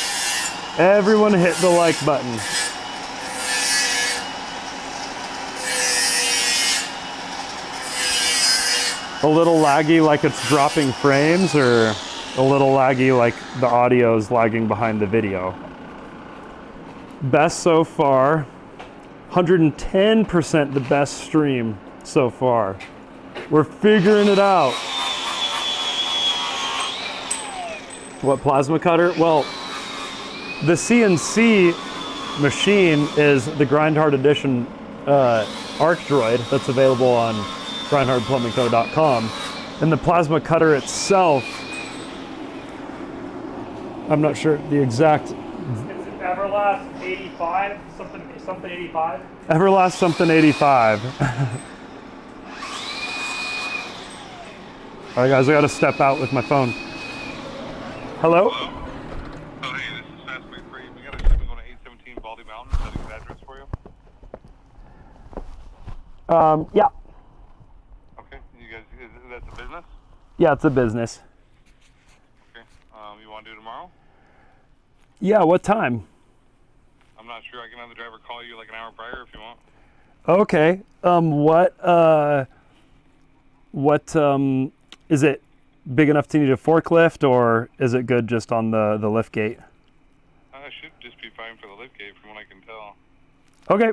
everyone hit the like button. A little laggy like it's dropping frames, or a little laggy like the audio is lagging behind the video? Best so far, 110% the best stream so far. We're figuring it out. What plasma cutter? Well, the CNC machine is the Grindhard Edition Arc Droid that's available on grindhardplumbingco.com. And the plasma cutter itself, I'm not sure the exact. It's an Everlast 85, something 85. Everlast something 85. All right, guys, I got to step out with my phone. Hello? Hello? Oh, hey, this is Sandpoint ID. We got a shipment going to 817 Baldy Mountain. Is that a good address for you? Yeah. Okay. You guys, that's a business? Yeah, it's a business. Okay. You want to do it tomorrow? Yeah, what time? I'm not sure. I can have the driver call you like an hour prior if you want. Okay. What is it big enough to need a forklift, or is it good just on the lift gate? It should just be fine for the lift gate from what I can tell. Okay.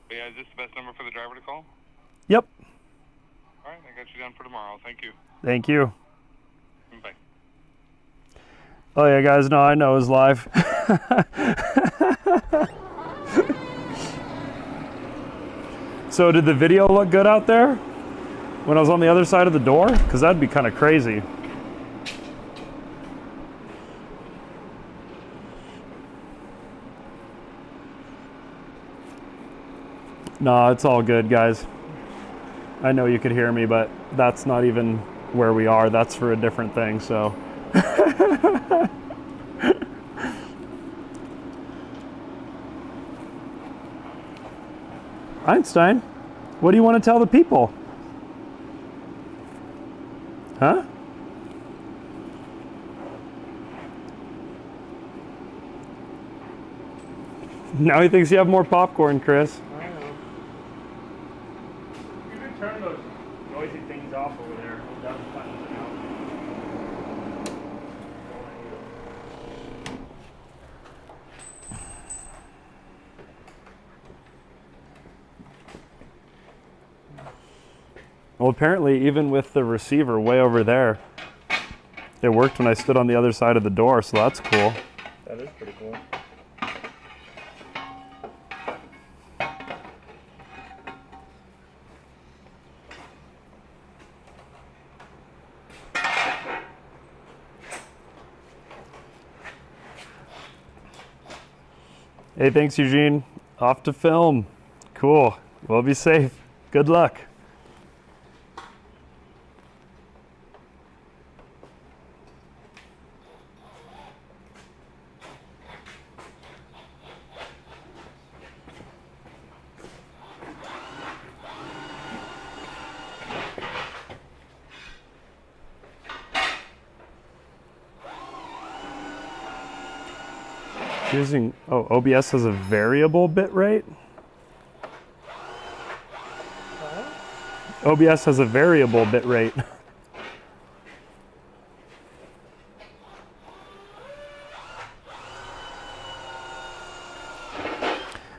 But yeah, is this the best number for the driver to call? Yep. All right, I got you down for tomorrow. Thank you. Thank you. Bye. Oh yeah, guys, no, I know it's live. So did the video look good out there when I was on the other side of the door? Because that'd be kind of crazy. No, it's all good, guys. I know you could hear me, but that's not even where we are. That's for a different thing, so. Einstein, what do you want to tell the people? Huh? Now he thinks you have more popcorn, Chris. I know. You can turn those noisy things off over there. Hold down the buttons and out. Well, apparently, even with the receiver way over there, it worked when I stood on the other side of the door, so that's cool. That is pretty cool. Hey, thanks, Eugene. Off to film. Cool. Well, be safe. Good luck. Using, oh, OBS has a variable bit rate? OBS has a variable bit rate.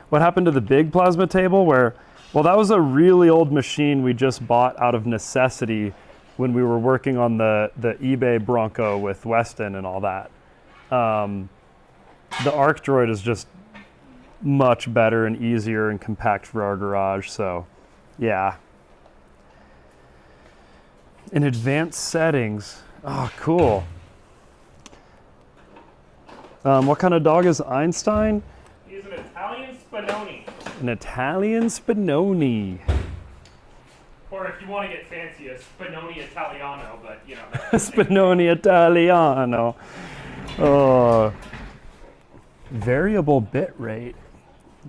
What happened to the big plasma table where, well, that was a really old machine we just bought out of necessity when we were working on the eBay Bronco with Weston and all that. The Arc Droid is just much better and easier and compact for our garage, so yeah. In advanced settings, oh, cool. What kind of dog is Einstein? He's an Italian Spinoni. An Italian Spinoni. Or if you want to get fancy, a Spinoni Italiano, but you know. Spinoni Italiano. Oh. Variable bit rate.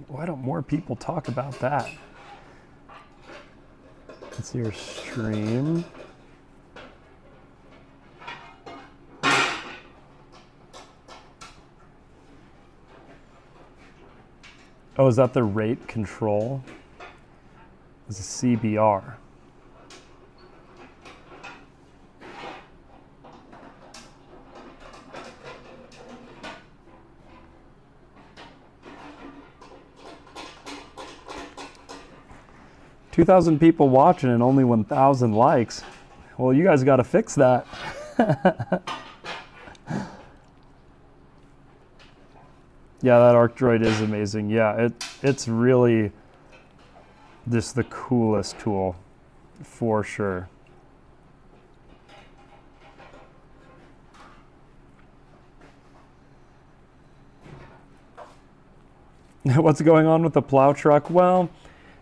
Why don't more people talk about that? Let's see your stream. Oh, is that the rate control? It's a CBR. $2,000 people watching and only 1,000 likes. Well, you guys got to fix that. Yeah, that Arc Droid is amazing. Yeah, it's really just the coolest tool, for sure. What's going on with the plow truck? Well,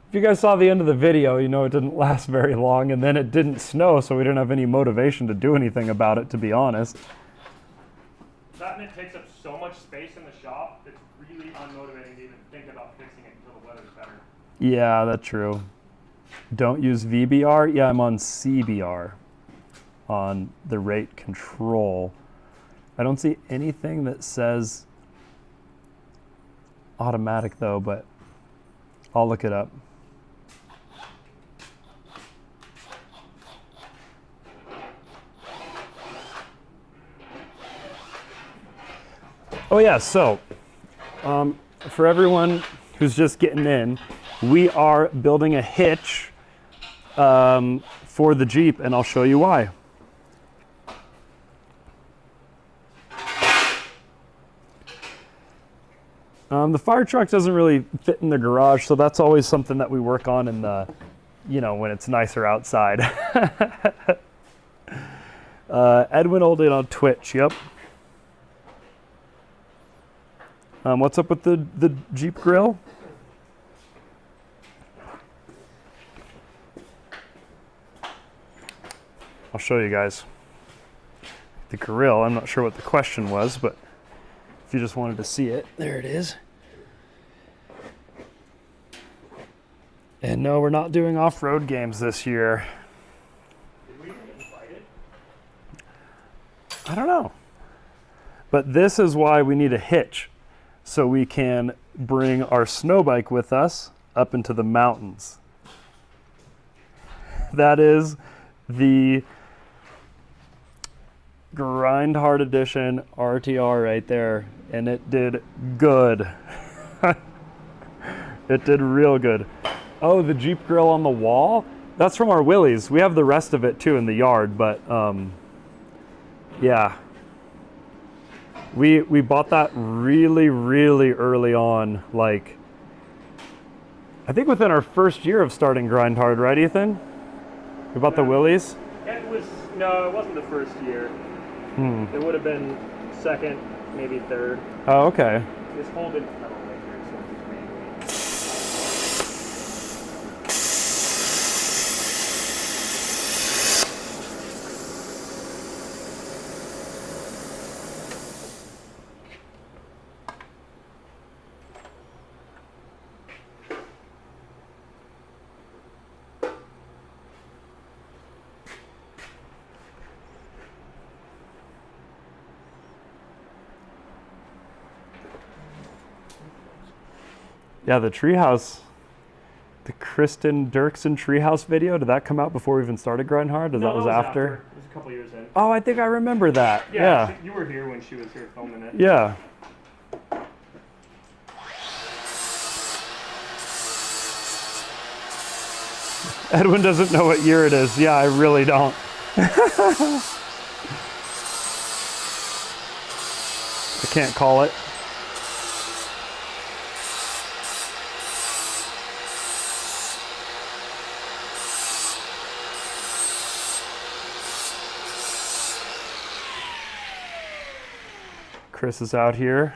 if you guys saw the end of the video, you know it didn't last very long, and then it didn't snow, so we didn't have any motivation to do anything about it, to be honest. That and it takes up so much space in the shop, it's really unmotivating to even think about fixing it until the weather's better. Yeah, that's true. Don't use VBR? Yeah, I'm on CBR on the rate control. I don't see anything that says automatic though, but I'll look it up. Oh yeah, so for everyone who's just getting in, we are building a hitch for the Jeep, and I'll show you why. The fire truck doesn't really fit in the garage, so that's always something that we work on in the, you know, when it's nicer outside. Edwin Olden on Twitch, yep. What's up with the Jeep grill? I'll show you guys. The grill, I'm not sure what the question was, but if you just wanted to see it, there it is. And no, we're not doing off-road games this year. Did we even get invited? I don't know. But this is why we need a hitch, so we can bring our snow bike with us up into the mountains. That is the Grind Hard Edition RTR right there, and it did good. It did real good. Oh, the Jeep grill on the wall? That's from our Willys. We have the rest of it too in the yard, but yeah. We bought that really, really early on, like I think within our first year of starting Grind Hard, right, Ethan? We bought the Willys? No, it wasn't the first year. It would have been second, maybe third. Oh, okay. Just hold it. I don't like here, so it's manually. Yeah, the treehouse, the Kristen Dirksen treehouse video, did that come out before we even started Grind Hard? Or that was after? It was a couple years in. Oh, I think I remember that. Yeah. You were here when she was here filming it. Yeah. Edwin doesn't know what year it is. Yeah, I really don't. I can't call it. Chris is out here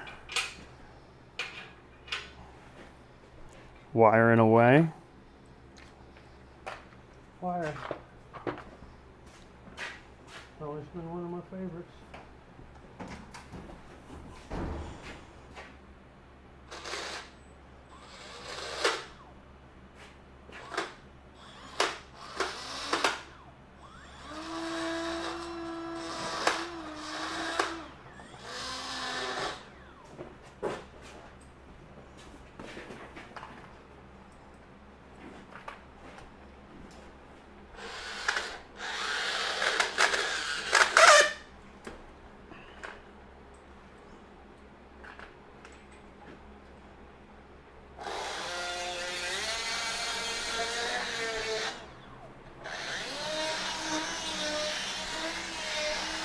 wiring away. Wire. Always been one of my favorites.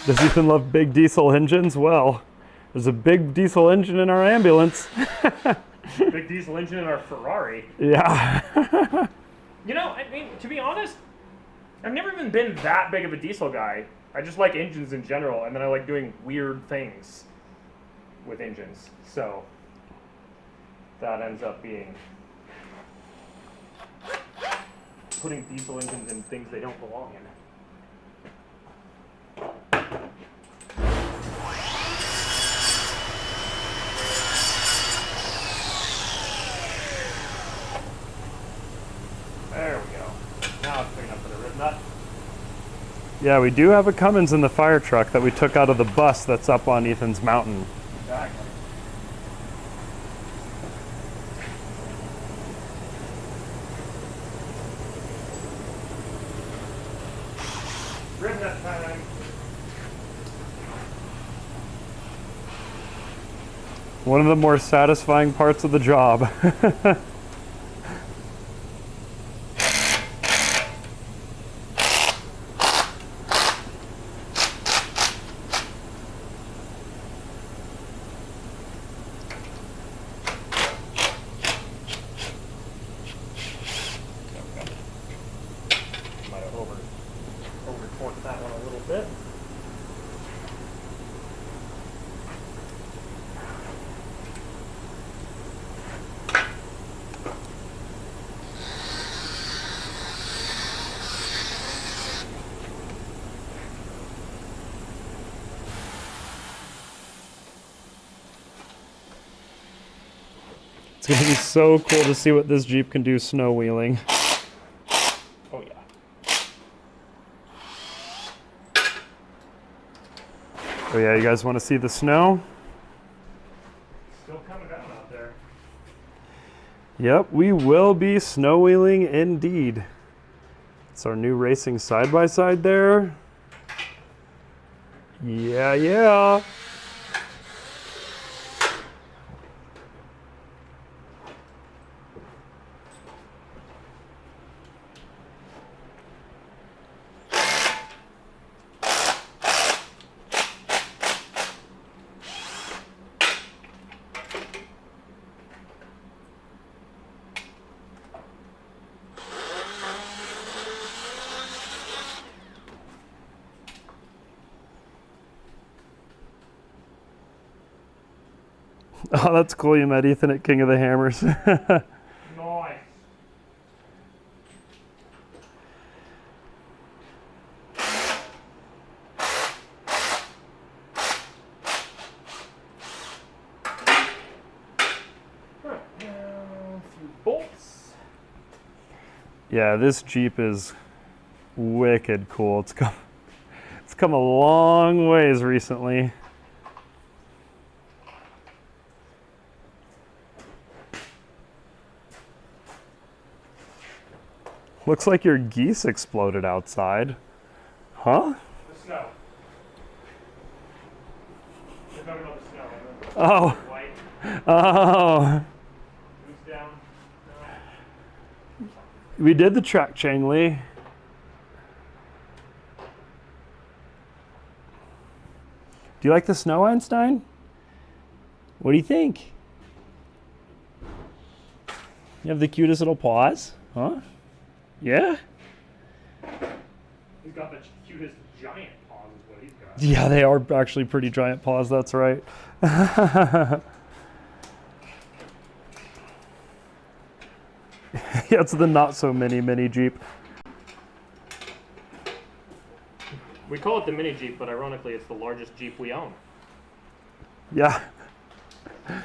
Does Ethan love big diesel engines? Well, there's a big diesel engine in our ambulance. Big diesel engine in our Ferrari. Yeah. You know, I mean, to be honest, I've never even been that big of a diesel guy. I just like engines in general, and then I like doing weird things with engines. So that ends up being putting diesel engines in things they don't belong in. There we go. Now it's big enough for the rib nut. Yeah, we do have a Cummins in the fire truck that we took out of the bus that's up on Ethan's mountain. Exactly. Rib nut time. One of the more satisfying parts of the job. Might have over torqued that one a little bit. It's going to be so cool to see what this Jeep can do snow wheeling. Oh yeah. Oh yeah, you guys want to see the snow? Still coming down out there. Yep, we will be snow wheeling indeed. It's our new racing side-by-side there. Yeah, yeah. Oh, that's cool. You met Ethan at King of the Hammers. Nice. A few bolts. Yeah, this Jeep is wicked cool. It's come a long ways recently. Looks like your geese exploded outside. Huh? The snow. You're talking about the snow. Oh. White. Oh. Moves down. No. We did the track chain, Lee. Do you like the snow, Einstein? What do you think? You have the cutest little paws, huh? Yeah? He's got the cutest giant paws is what he's got. Yeah, they are actually pretty giant paws, that's right. Yeah, it's the not so mini Jeep. We call it the mini Jeep, but ironically it's the largest Jeep we own. Yeah.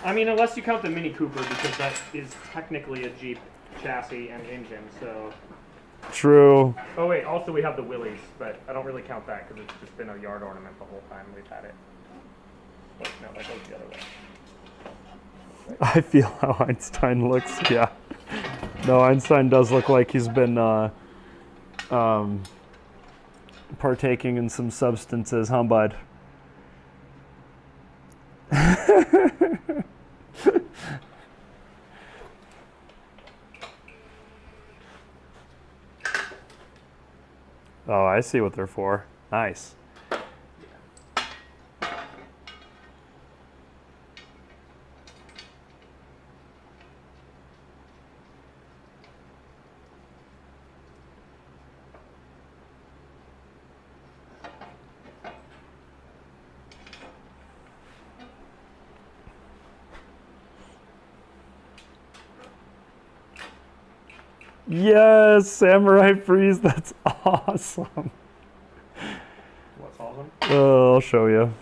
I mean, unless you count the Mini Cooper, because that is technically a Jeep chassis and engine, so... True. Oh wait, also we have the Willys, but I don't really count that because it's just been a yard ornament the whole time we've had it. Wait, no, that goes the other way. I feel how Einstein looks, yeah. No, Einstein does look like he's been partaking in some substances, huh, bud? Oh, I see what they're for. Nice. Yes, Samurai Freeze, that's awesome. What's awesome? I'll show you.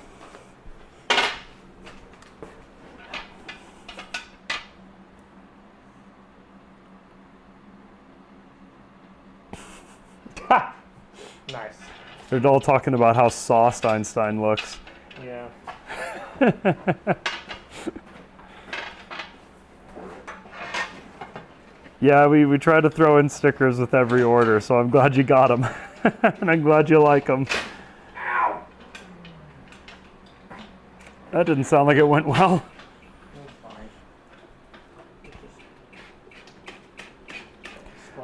Ha! Nice. They're all talking about how sauced Einstein looks. Yeah. Yeah, we try to throw in stickers with every order, so I'm glad you got them. And I'm glad you like them. Ow! That didn't sound like it went well. That's fine.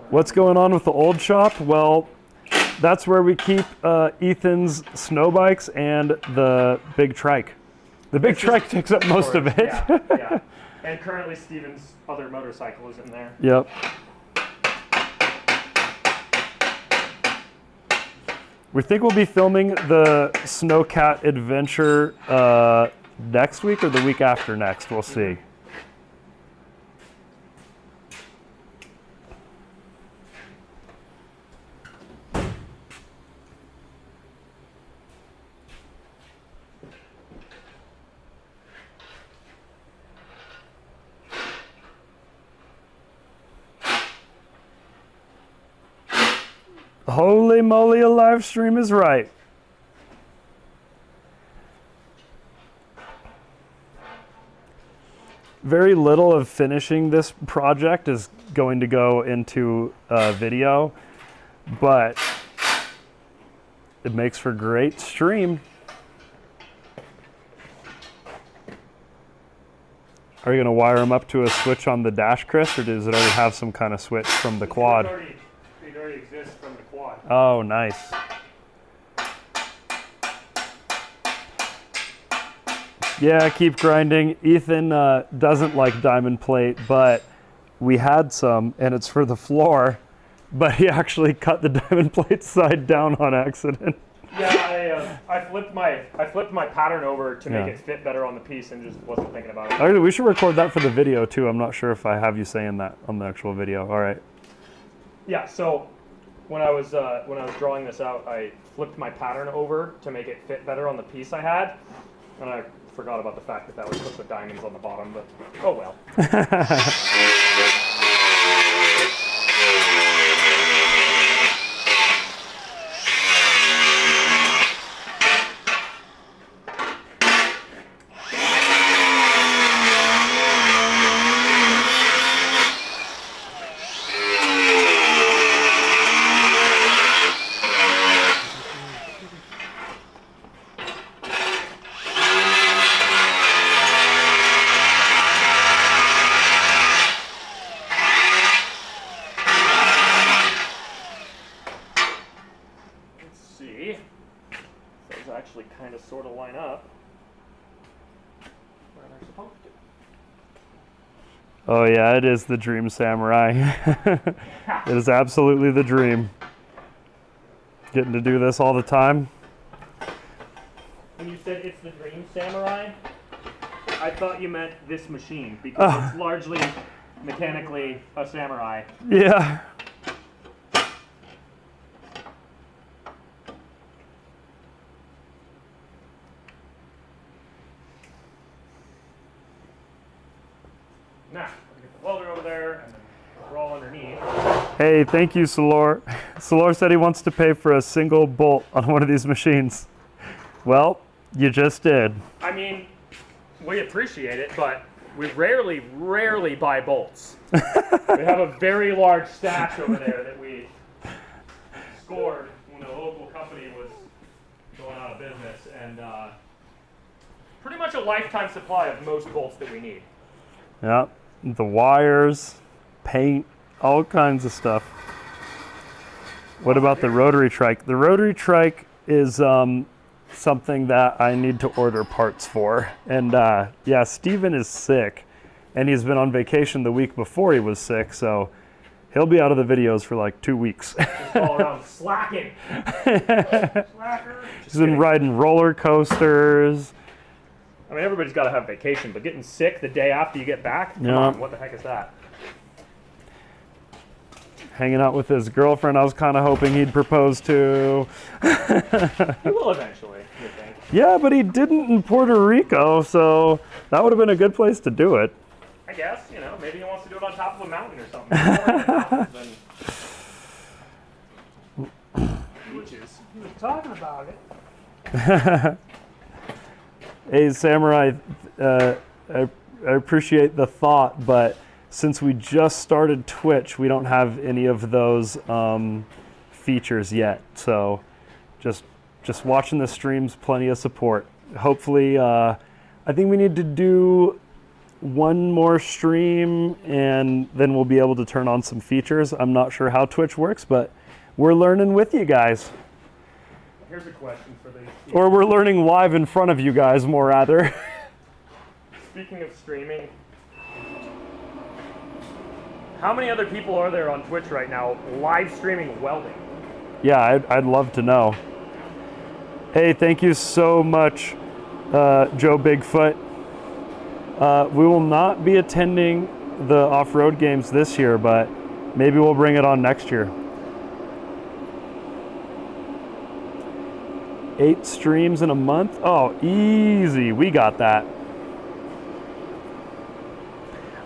What's going on with the old shop? Well, that's where we keep Ethan's snow bikes and the big trike. The big trike takes up most of it. Yeah, yeah. And currently Steven's other motorcycle is in there. Yep. We think we'll be filming the Snowcat Adventure next week or the week after next. We'll see. Holy moly, a live stream is right. Very little of finishing this project is going to go into video, but it makes for great stream. Are you going to wire them up to a switch on the dash, Chris, or does it already have some kind of switch from the quad? It already exists from the quad. Oh, nice. Yeah, keep grinding. Ethan doesn't like diamond plate, but we had some, and it's for the floor, but he actually cut the diamond plate side down on accident. Yeah, I flipped my pattern over to make Yeah. it fit better on the piece and just wasn't thinking about it. Actually, we should record that for the video too. I'm not sure if I have you saying that on the actual video. All right. Yeah. So when I was drawing this out, I flipped my pattern over to make it fit better on the piece I had, and I forgot about the fact that was put the diamonds on the bottom. But oh well. See, those actually kind of sort of line up where they're supposed to. Oh yeah, it is the dream, Samurai. It is absolutely the dream. Getting to do this all the time. When you said it's the dream, Samurai, I thought you meant this machine because it's largely mechanically a Samurai. Yeah. Now, get the welder over there and then roll underneath. Hey, thank you, Solor. Solor said he wants to pay for a single bolt on one of these machines. Well, you just did. I mean, we appreciate it, but we rarely buy bolts. We have a very large stash over there that we scored when a local company was going out of business, and pretty much a lifetime supply of most bolts that we need. Yeah, the wires, paint, all kinds of stuff. What about the rotary trike? The rotary trike is something that I need to order parts for. And yeah, Steven is sick, and he's been on vacation the week before he was sick, so he'll be out of the videos for like 2 weeks. Just all around slacking. Slacker. He's been riding roller coasters. I mean, everybody's got to have vacation, but getting sick the day after you get back? Come on, what the heck is that? Hanging out with his girlfriend I was kind of hoping he'd propose to. He will eventually, you think. Yeah, but he didn't in Puerto Rico, so that would have been a good place to do it. I guess, you know, maybe he wants to do it on top of a mountain or something. Beaches. He was talking about it. Hey, Samurai, I appreciate the thought, but since we just started Twitch, we don't have any of those features yet. So just watching the streams, plenty of support. Hopefully, I think we need to do one more stream, and then we'll be able to turn on some features. I'm not sure how Twitch works, but we're learning with you guys. Here's a question for the... Or we're learning live in front of you guys, more rather. Speaking of streaming, how many other people are there on Twitch right now live streaming welding? Yeah, I'd love to know. Hey, thank you so much, Joe Bigfoot. We will not be attending the off-road games this year, but maybe we'll bring it on next year. 8 streams in a month? Oh, easy. We got that.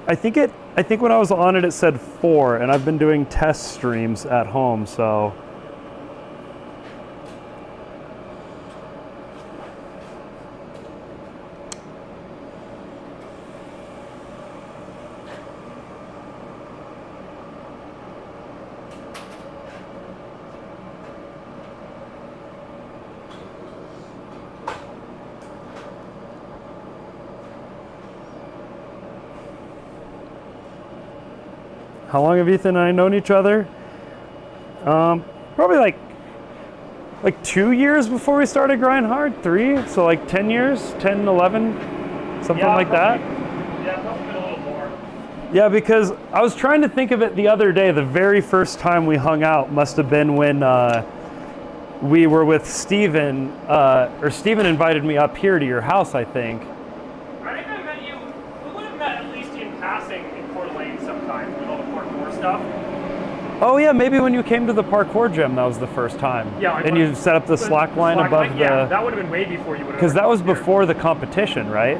I think when I was on it, it said 4, and I've been doing test streams at home, so. How long have Ethan and I known each other? Probably like 2 years before we started Grind Hard, 3, so like 10 years, 10, 11, something like that. Yeah, probably been a little more. Yeah, because I was trying to think of it the other day. The very first time we hung out must have been when we were with Steven, or Steven invited me up here to your house, I think. I think I met you. We would have met at least in passing in Coeur d'Alene sometime with all the parkour stuff. Oh yeah, maybe when you came to the parkour gym, that was the first time. Yeah, and you set up the slack line above Yeah, the. that would have been way before you would have. Because that was before the competition, right?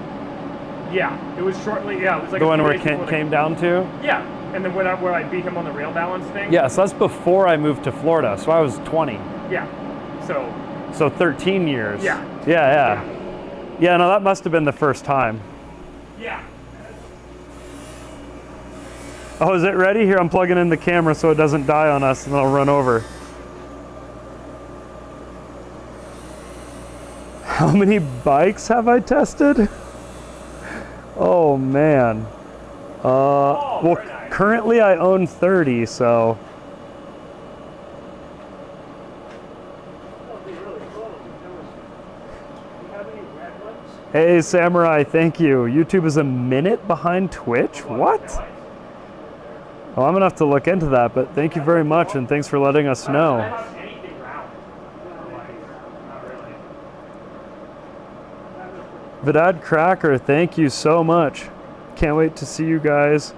Yeah, it was shortly. Yeah, it was like The a one few where days Kent before the- came down to. Yeah, and then where I beat him on the rail balance thing. Yeah, so that's before I moved to Florida. So I was 20. Yeah. So. So 13 years. Yeah. Yeah. Yeah, no, that must have been the first time. Yeah. Oh, is it ready? Here, I'm plugging in the camera so it doesn't die on us and then I'll run over. How many bikes have I tested? Oh, man. Well, very nice. currently I own 30, so. That'll be really cool. Do you have any red ones? Hey, Samurai, thank you. YouTube is a minute behind Twitch? What? Oh, I'm gonna have to look into that, but thank you very much and thanks for letting us know. I don't have anything round. Not really. Vidad Cracker, thank you so much. Can't wait to see you guys.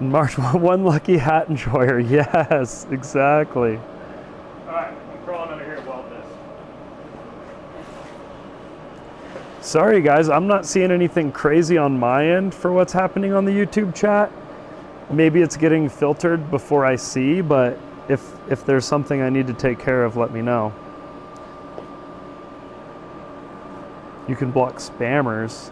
In March, one lucky hat enjoyer. Yes, exactly. All right, I'm crawling under here to weld this. Sorry guys, I'm not seeing anything crazy on my end for what's happening on the YouTube chat. Maybe it's getting filtered before I see, but if there's something I need to take care of, let me know. You can block spammers.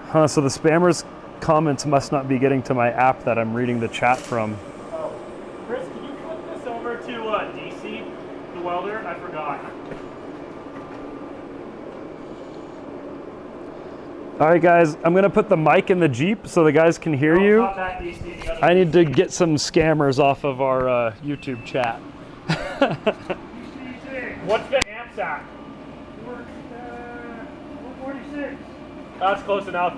Huh, so the spammers comments must not be getting to my app that I'm reading the chat from. Oh, Chris, can you flip this over to DC, the welder? I forgot. All right, guys, I'm gonna put the mic in the Jeep so the guys can hear you. Not that DC, the other I need to get some scammers off of our YouTube chat. What's the amps at? 146. That's close enough.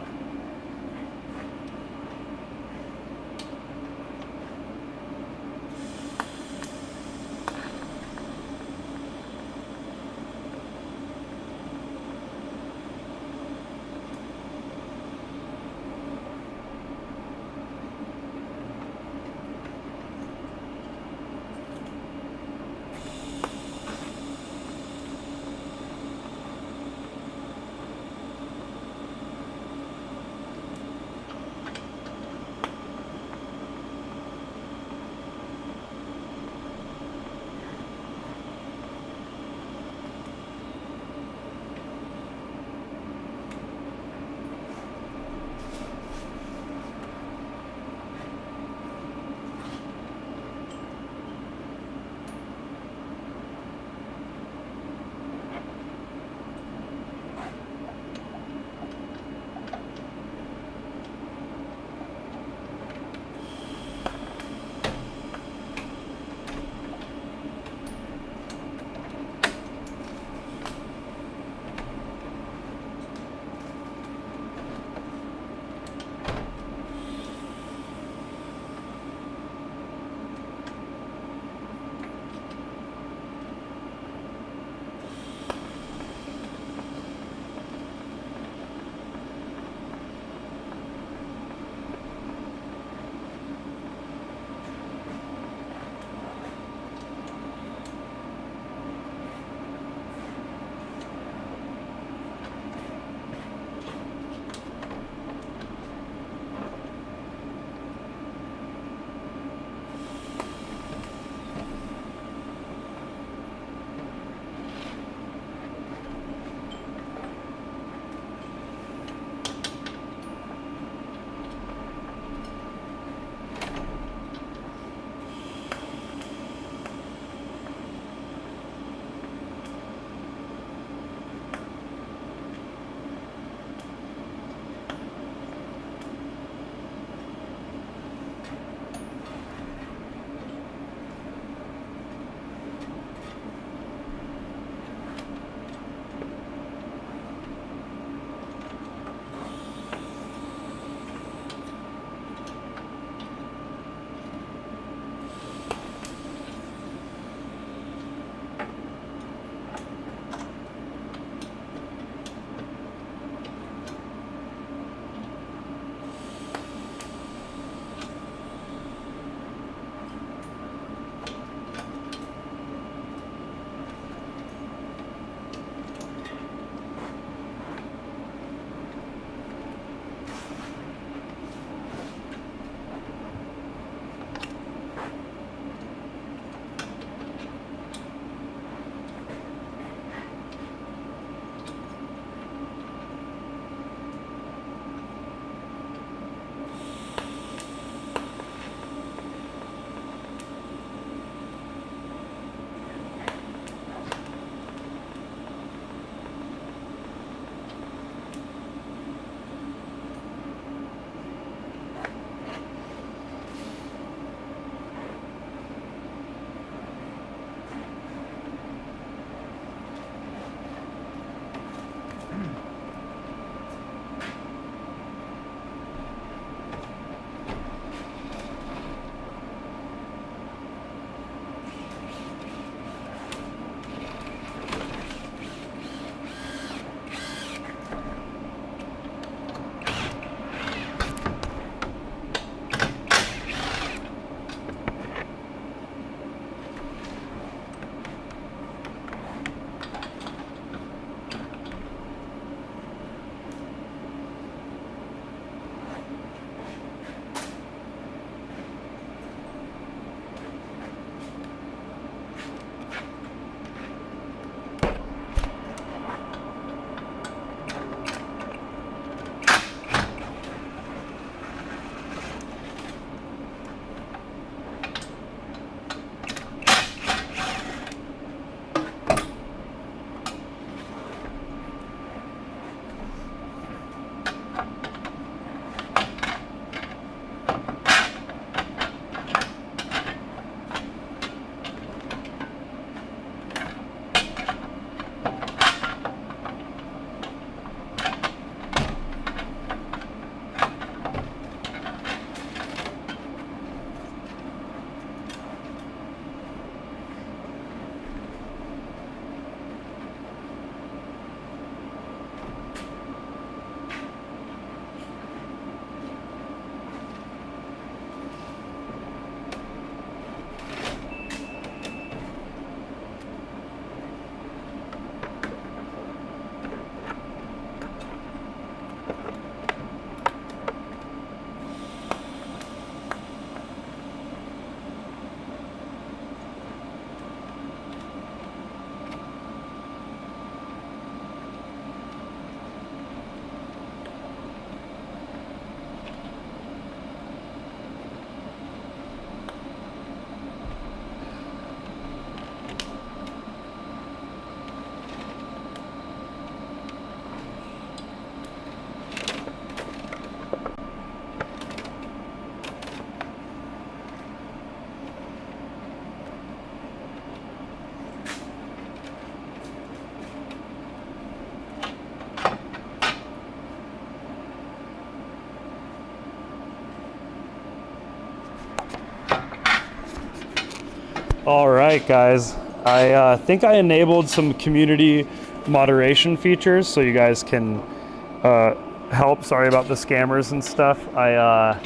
All right, guys. I think I enabled some community moderation features so you guys can help. Sorry about the scammers and stuff. I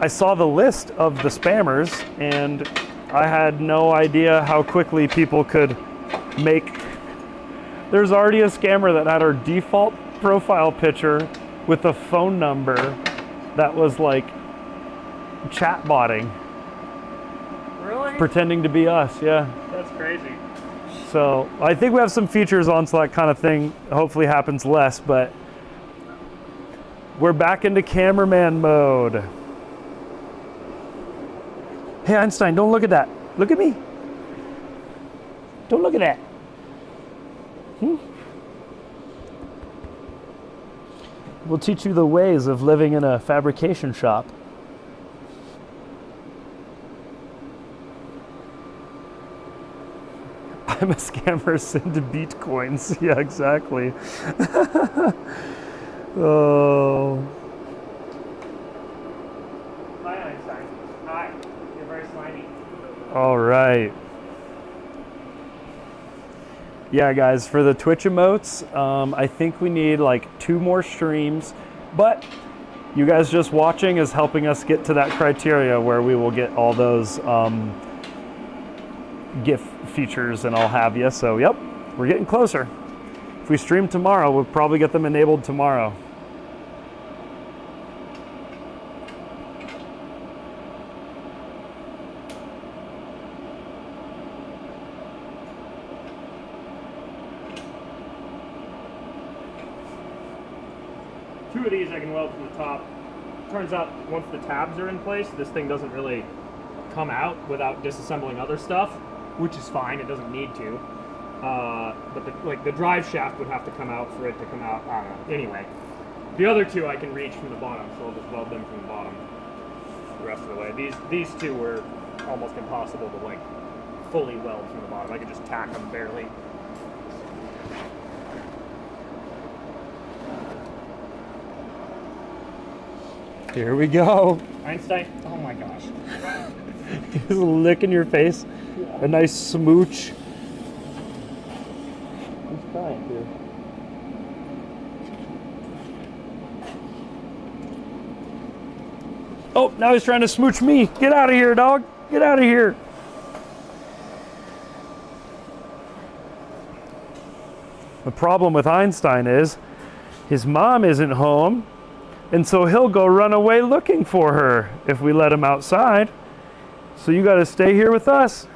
saw the list of the spammers and I had no idea how quickly people could make. There's already a scammer that had our default profile picture with a phone number that was like chatbotting. Really? Pretending to be us, yeah. That's crazy. So I think we have some features on so that kind of thing hopefully happens less, but we're back into cameraman mode. Hey Einstein, don't look at that. Look at me. Don't look at that. We'll teach you the ways of living in a fabrication shop. I'm a scammer, send to Bitcoins. Yeah, exactly. Oh. Hi, Einstein. Hi. You're very slimy. All right. Yeah, guys, for the Twitch emotes, I think we need like 2 more streams, but you guys just watching is helping us get to that criteria where we will get all those GIF features and all have you. So, yep, we're getting closer. If we stream tomorrow, we'll probably get them enabled tomorrow. Two of these I can weld from the top. Turns out once the tabs are in place, this thing doesn't really come out without disassembling other stuff, which is fine. It doesn't need to. But the drive shaft would have to come out for it to come out. I don't know. Anyway, the other 2 I can reach from the bottom, so I'll just weld them from the bottom the rest of the way. These 2 were almost impossible to like fully weld from the bottom. I could just tack them barely. Here we go. Einstein. Oh my gosh. He's licking your face. A nice smooch. He's trying to. Oh, now he's trying to smooch me. Get out of here, dog. Get out of here. The problem with Einstein is his mom isn't home, and so he'll go run away looking for her if we let him outside. So you got to stay here with us.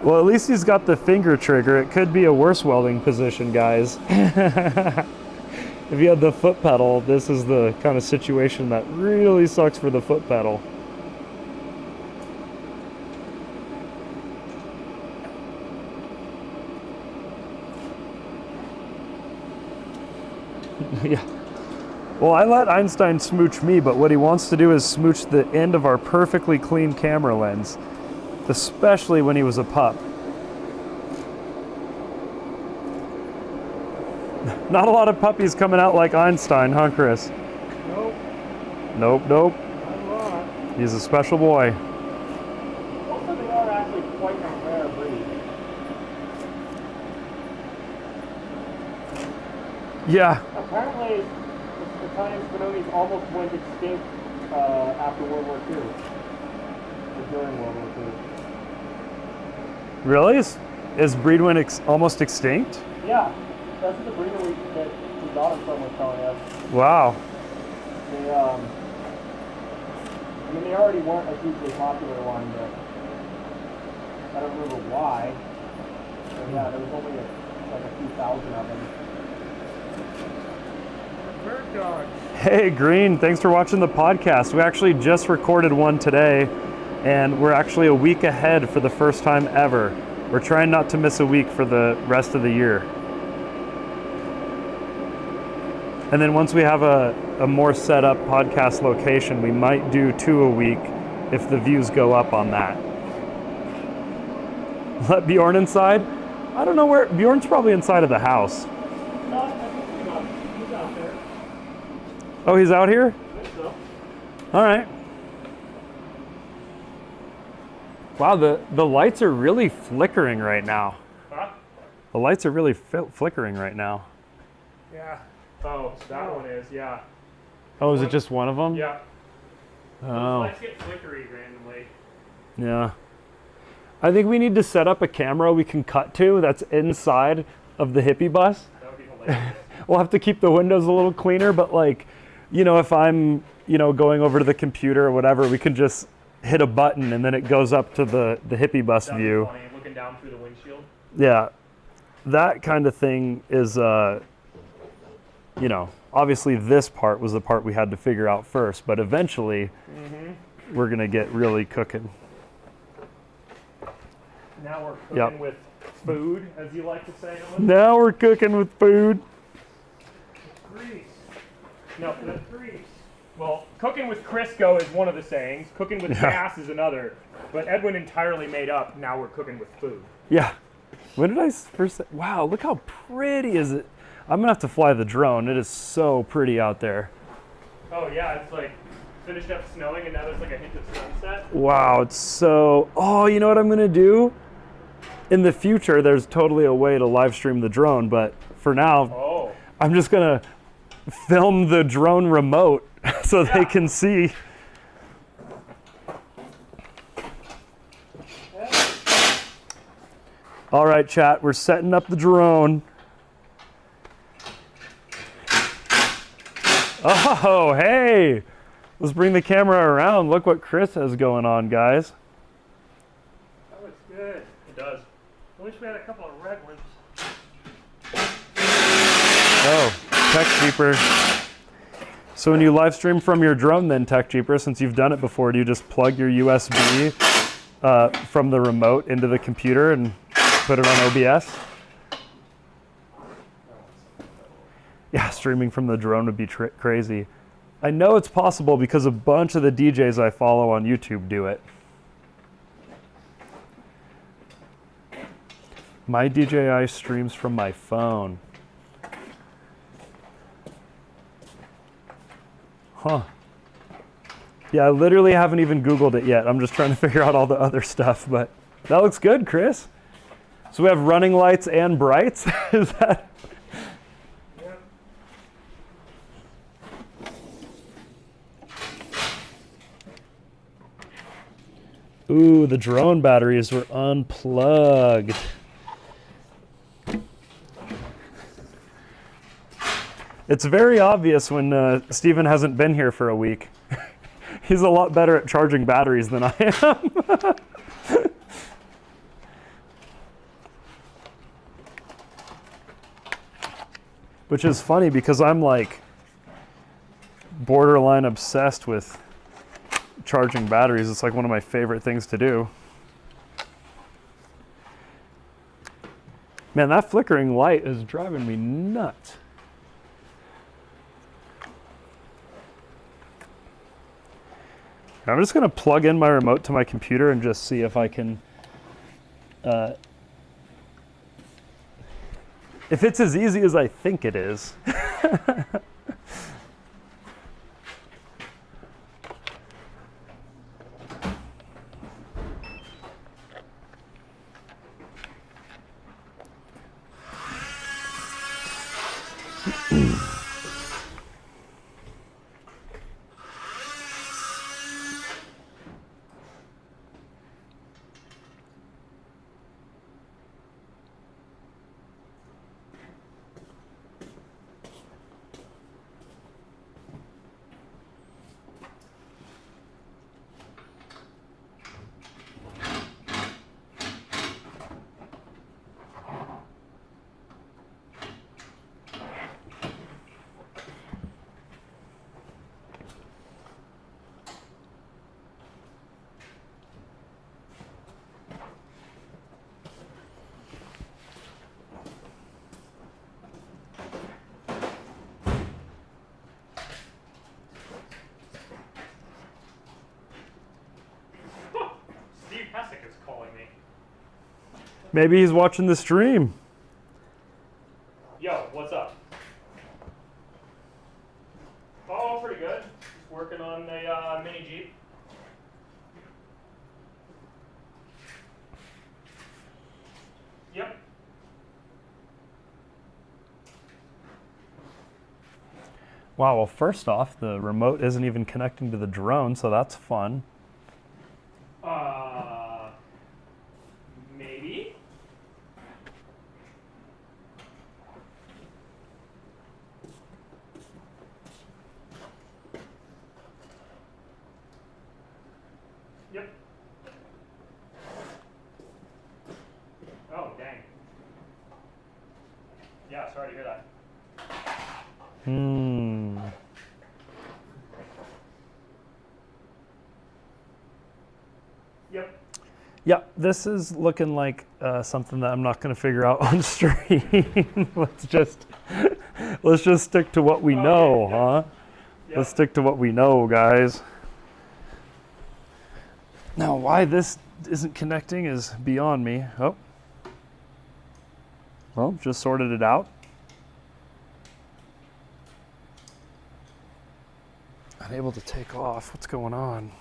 Well, at least he's got the finger trigger. It could be a worse welding position, guys. If you had the foot pedal, this is the kind of situation that really sucks for the foot pedal. Yeah. Well, I let Einstein smooch me, but what he wants to do is smooch the end of our perfectly clean camera lens, especially when he was a pup. Not a lot of puppies coming out like Einstein, huh, Chris? Nope. Nope, nope. I'm not. He's a special boy. Also, they are actually quite a rare breed. Yeah. Apparently, the Italian Spinonis almost went extinct after World War II. Or during World War II. Really? Is breed went almost extinct? Yeah, that's what the breeder that we got him from was telling us. Wow. They, I mean, they already weren't a hugely popular one, but I don't remember why. So yeah, there was only like a few thousand of them. Bird dog. Hey, Green, thanks for watching the podcast. We actually just recorded one today, and we're actually a week ahead for the first time ever. We're trying not to miss a week for the rest of the year. And then once we have a more set up podcast location, we might do 2 a week if the views go up on that. Let Bjorn inside? I don't know where. Bjorn's probably inside of the house. No, I think we got Oh, he's out here? I think so. All right. Wow, the lights are really flickering right now. Huh? The lights are really flickering right now. Yeah. Oh, that one is, yeah. Oh, is it just one of them? Yeah. Those Oh, lights get flickery randomly. yeah. I think we need to set up a camera we can cut to that's inside of the hippie bus. That would be hilarious. We'll have to keep the windows a little cleaner, but like, you know, if I'm, you know, going over to the computer or whatever, we can just hit a button and then it goes up to the hippie bus That'd be view. funny, looking down through the windshield. Yeah, that kind of thing is, you know, obviously this part was the part we had to figure out first, but eventually we're gonna get really cooking. Now we're cooking Yep. with food, as you like to say, Owen. Now we're cooking with food. Grease. No, the grease. Well, cooking with Crisco is one of the sayings. Cooking with Yeah. gas is another. But Edwin entirely made up, now we're cooking with food. Yeah. When did I first say, wow, look how pretty is it. I'm gonna have to fly the drone. It is so pretty out there. Oh yeah, it's like finished up snowing and now there's like a hint of sunset. Wow, it's so, oh, you know what I'm gonna do? In the future, there's totally a way to live stream the drone, but for now, Oh. I'm just gonna film the drone remote so they can see. All right, chat, we're setting up the drone. Oh, hey, let's bring the camera around. Look what Chris has going on, guys. That looks good. It does. I wish we had a couple of red ones. Oh, Tech Jeeper. So when you live stream from your drone then, Tech Jeeper, since you've done it before, do you just plug your USB from the remote into the computer and put it on OBS? Yeah, streaming from the drone would be crazy. I know it's possible because a bunch of the DJs I follow on YouTube do it. My DJI streams from my phone. Huh. Yeah, I literally haven't even Googled it yet. I'm just trying to figure out all the other stuff, but that looks good, Chris. So we have running lights and brights? Is that? Yep. Ooh, the drone batteries were unplugged. It's very obvious when Steven hasn't been here for a week. He's a lot better at charging batteries than I am. Which is funny because I'm like borderline obsessed with charging batteries. It's like one of my favorite things to do. Man, that flickering light is driving me nuts. I'm just going to plug in my remote to my computer and just see if I can, if it's as easy as I think it is. Steve Hessick is calling me. Maybe he's watching the stream. Yo, what's up? Oh, for good. Just working on a mini Jeep. Yep. Wow, well, first off, the remote isn't even connecting to the drone, so that's fun. Maybe. Yep. Oh, dang. Yeah, sorry to hear that. Yep. Yeah, this is looking like something that I'm not going to figure out on stream. let's just stick to what we know, yeah. huh? Yep. Let's stick to what we know, guys. Now, why this isn't connecting is beyond me. Oh. Well, just sorted it out. Unable to take off. What's going on?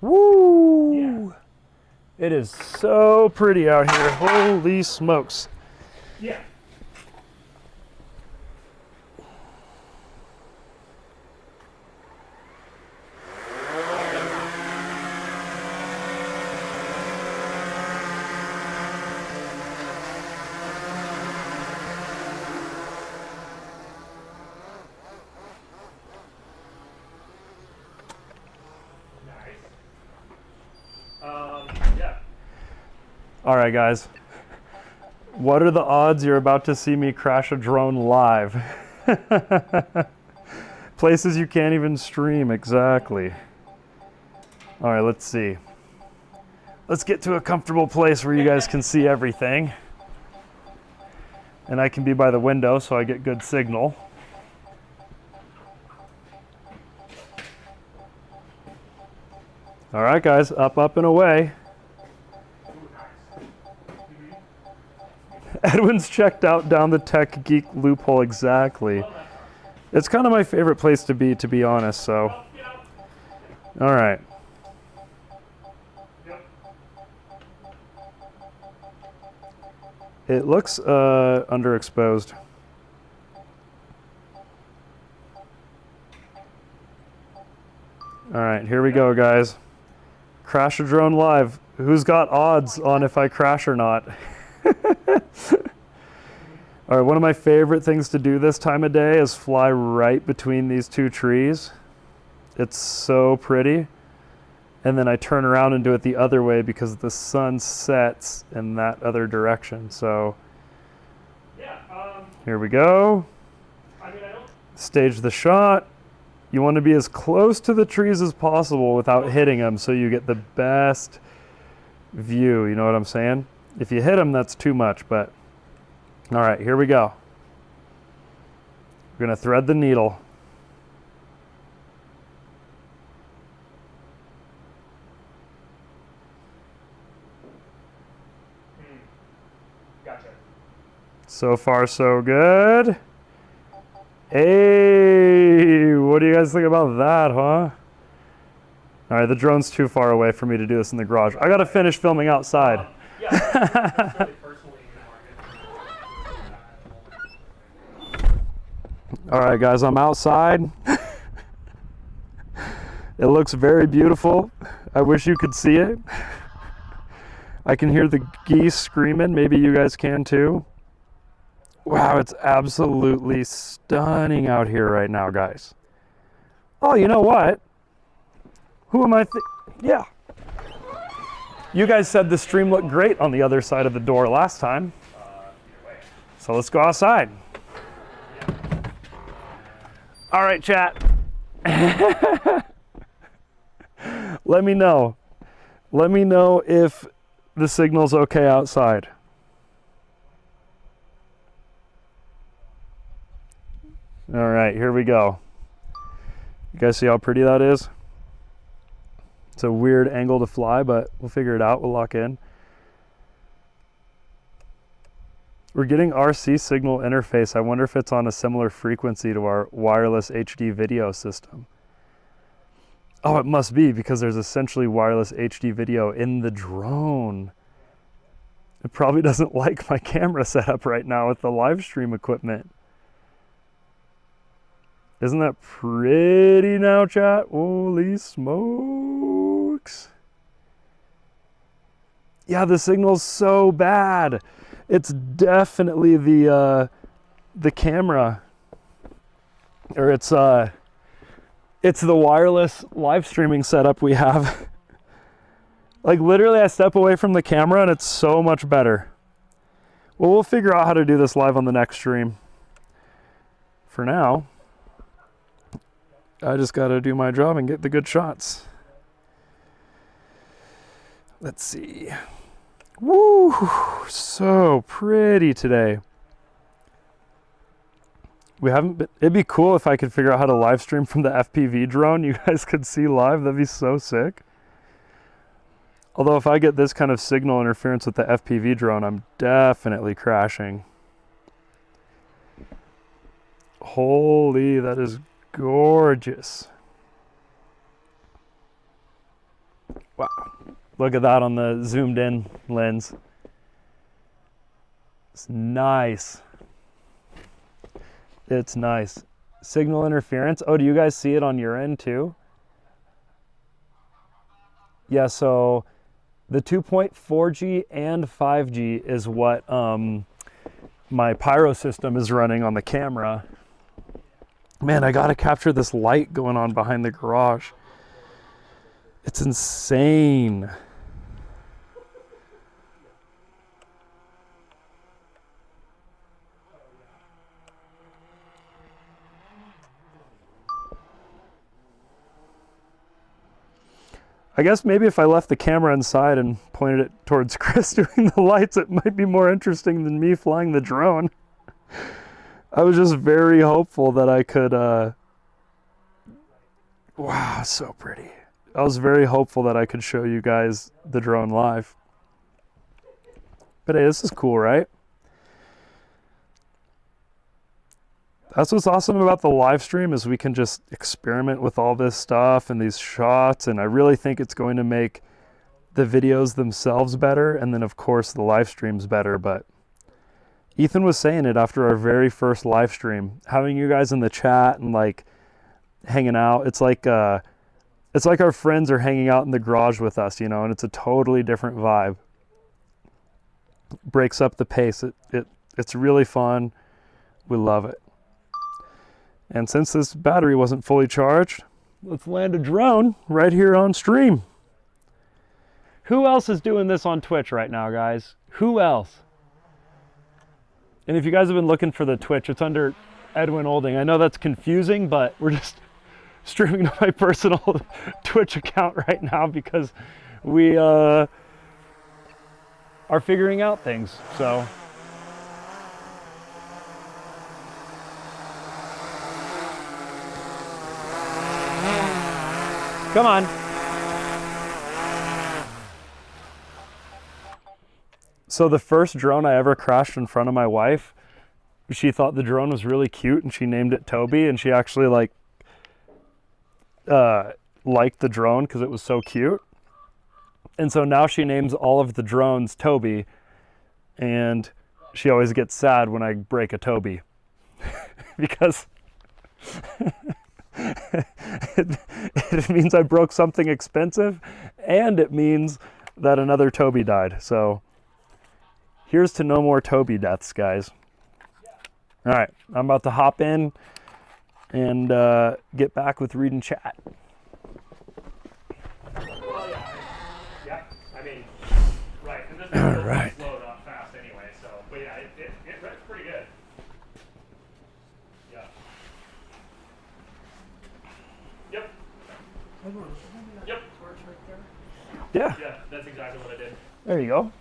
Woo! Yeah. It is so pretty out here. Holy smokes. Yeah. Yeah. All right, guys. What are the odds you're about to see me crash a drone live? Places you can't even stream, exactly. All right, let's see. Let's get to a comfortable place where you guys can see everything. And I can be by the window so I get good signal. All right, guys, up, up, and away. Edwin's checked out down the tech geek loophole, exactly. It's kind of my favorite place to be honest, so. All right. It looks underexposed. All right, here we go, guys. Crash a drone live. Who's got odds on if I crash or not? All right, one of my favorite things to do this time of day is fly right between these two trees. It's so pretty. And then I turn around and do it the other way because the sun sets in that other direction. So here we go. Stage the shot. You want to be as close to the trees as possible without hitting them so you get the best view. You know what I'm saying? If you hit them, that's too much, but all right, here we go. We're going to thread the needle. Gotcha. So far, so good. Hey, what do you guys think about that, huh? All right, the drone's too far away for me to do this in the garage. I got to finish filming outside. All right, guys, I'm outside. It looks very beautiful. I wish you could see it. I can hear the geese screaming. Maybe you guys can too. Wow, it's absolutely stunning out here right now, guys. Oh, you know what? Who am I? Yeah. You guys said the stream looked great on the other side of the door last time. So let's go outside. All right, chat. Let me know. Let me know if the signal's okay outside. All right, here we go. You guys see how pretty that is? It's a weird angle to fly, but we'll figure it out. We'll lock in. We're getting RC signal interface. I wonder if it's on a similar frequency to our wireless HD video system. Oh, it must be, because there's essentially wireless HD video in the drone. It probably doesn't like my camera setup right now with the live stream equipment. Isn't that pretty now, chat? Holy smokes. Yeah, the signal's so bad. It's definitely the camera, or it's the wireless live streaming setup we have. Like literally I step away from the camera and it's so much better. Well, we'll figure out how to do this live on the next stream. For now, I just gotta do my job and get the good shots. Let's see. Woo, so pretty today. It'd be cool if I could figure out how to live stream from the FPV drone. You guys could see live, that'd be so sick. Although if I get this kind of signal interference with the FPV drone, I'm definitely crashing. Holy, that is gorgeous. Wow. Look at that on the zoomed in lens. It's nice. It's nice. Signal interference. Oh, do you guys see it on your end too? Yeah, so the 2.4G and 5G is what my pyro system is running on the camera. Man, I gotta capture this light going on behind the garage. It's insane. I guess maybe if I left the camera inside and pointed it towards Chris doing the lights, it might be more interesting than me flying the drone. I was just very hopeful that I could, wow, so pretty. I was very hopeful that I could show you guys the drone live. But hey, this is cool, right? That's what's awesome about the live stream, is we can just experiment with all this stuff and these shots, and I really think it's going to make the videos themselves better, and then of course the live streams better. But Ethan was saying it after our very first live stream, having you guys in the chat and like hanging out, it's like our friends are hanging out in the garage with us, you know, and it's a totally different vibe. Breaks up the pace. It's really fun. We love it. And since this battery wasn't fully charged, let's land a drone right here on stream. Who else is doing this on Twitch right now, guys? Who else? And if you guys have been looking for the Twitch, it's under Edwin Olding. I know that's confusing, but we're just streaming to my personal Twitch account right now because we are figuring out things. So come on. So the first drone I ever crashed in front of my wife, she thought the drone was really cute and she named it Toby, and she actually liked the drone because it was so cute. And so now she names all of the drones Toby, and she always gets sad when I break a Toby because it means I broke something expensive, and it means that another Toby died. So here's to no more Toby deaths, guys. All right, I'm about to hop in and get back with reading chat. Well, yeah, I mean, right. And this All right. slow, not fast anyway. So, but yeah, it reads pretty good. Yeah. Yep. Yep. Yeah, Yeah, that's exactly what I did. there you go.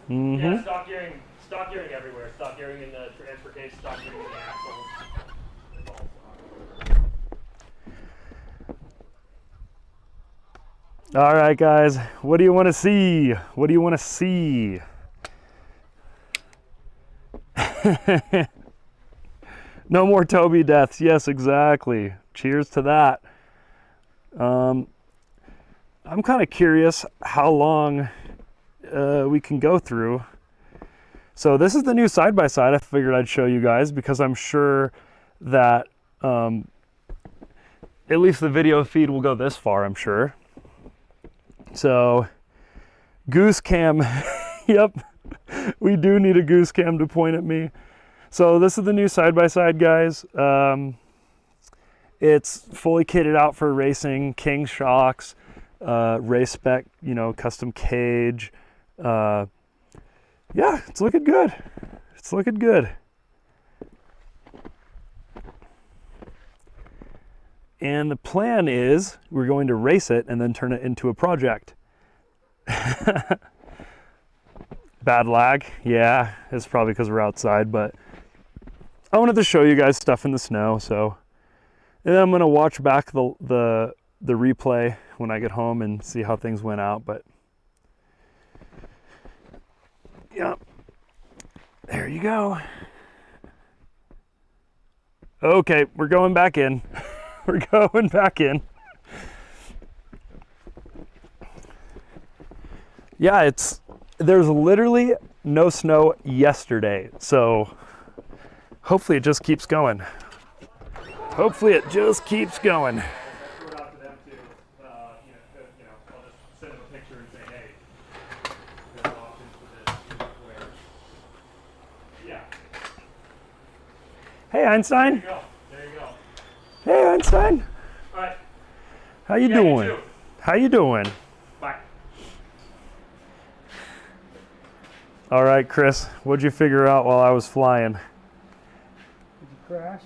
Mm-hmm. Yeah, stock gearing everywhere. Stock gearing in the transfer case, stock gearing in the axles. It's all stock. All right, guys. What do you want to see? What do you want to see? No more Toby deaths. Yes, exactly. Cheers to that. I'm kind of curious how long we can go through. So this is the new side-by-side I figured I'd show you guys because I'm sure that at least the video feed will go this far, I'm sure. So goose cam, yep, we do need a goose cam to point at me. So this is the new side-by-side, guys. It's fully kitted out for racing, king shocks, race spec, you know, custom cage. Yeah, it's looking good. It's looking good. And the plan is we're going to race it and then turn it into a project. Bad lag, yeah, it's probably because we're outside, but I wanted to show you guys stuff in the snow, so. And then I'm gonna watch back the replay when I get home and see how things went out, but yeah, there you go. Okay, we're going back in. We're going back in. Yeah, there's literally no snow yesterday, so hopefully it just keeps going. Hopefully it just keeps going. Throw it out to them too. I'll just send them a picture and say, hey, there's options for this. Where. Yeah. Hey, Einstein. There you go. There you go. Hey, Einstein. All right. How you You doing? too. How you doing? Bye. All right, Chris, what'd you figure out while I was flying? Did you crash?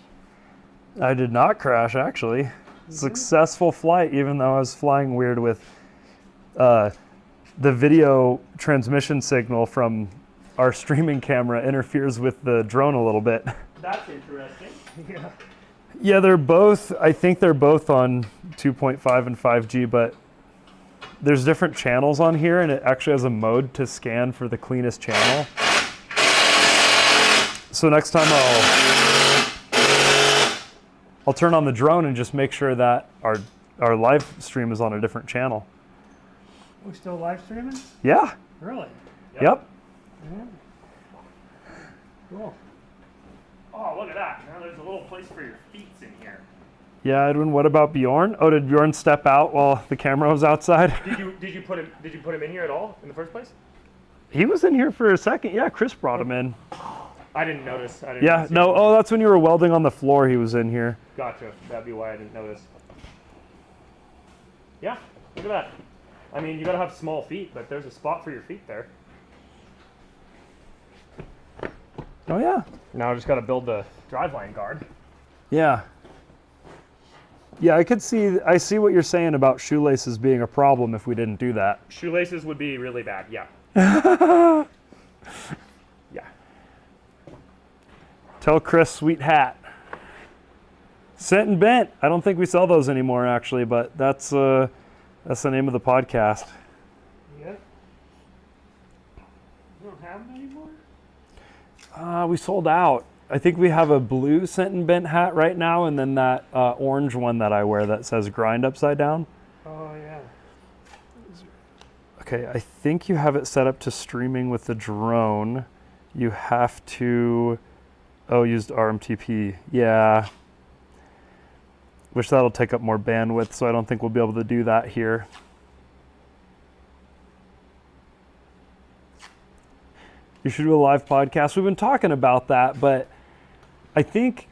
I did not crash, actually. Successful flight, even though I was flying weird with the video transmission signal from our streaming camera interferes with the drone a little bit. That's interesting. Yeah. Yeah, I think they're both on 2.5 and 5G, but there's different channels on here, and it actually has a mode to scan for the cleanest channel. So next time I'll turn on the drone and just make sure that our live stream is on a different channel. We're still live streaming? Yeah. Really? Yep. Yeah. Cool. Oh, look at that. Now there's a little place for your feet in here. Yeah, Edwin, what about Bjorn? Oh, did Bjorn step out while the camera was outside? Did you put him in here at all in the first place? He was in here for a second. Yeah, Chris brought him in. I didn't notice. Yeah, no, oh, that's when you were welding on the floor. He was in here. Gotcha. That'd be why I didn't notice. Yeah, look at that. I mean, you gotta have small feet, but there's a spot for your feet there. Oh, yeah. Now I just gotta build the driveline guard. Yeah. Yeah, I see what you're saying about shoelaces being a problem if we didn't do that. Shoelaces would be really bad, yeah. Yeah. Tell Chris sweet hat. Sent and bent. I don't think we sell those anymore, actually, but that's the name of the podcast. Yeah. You don't have them anymore? We sold out. I think we have a blue Sent and bent hat right now, and then that orange one that I wear that says grind upside down. Oh, yeah. Okay, I think you have it set up to streaming with the drone. You have to, used RMTP. Yeah. Which that'll take up more bandwidth, so I don't think we'll be able to do that here. You should do a live podcast. We've been talking about that, but I think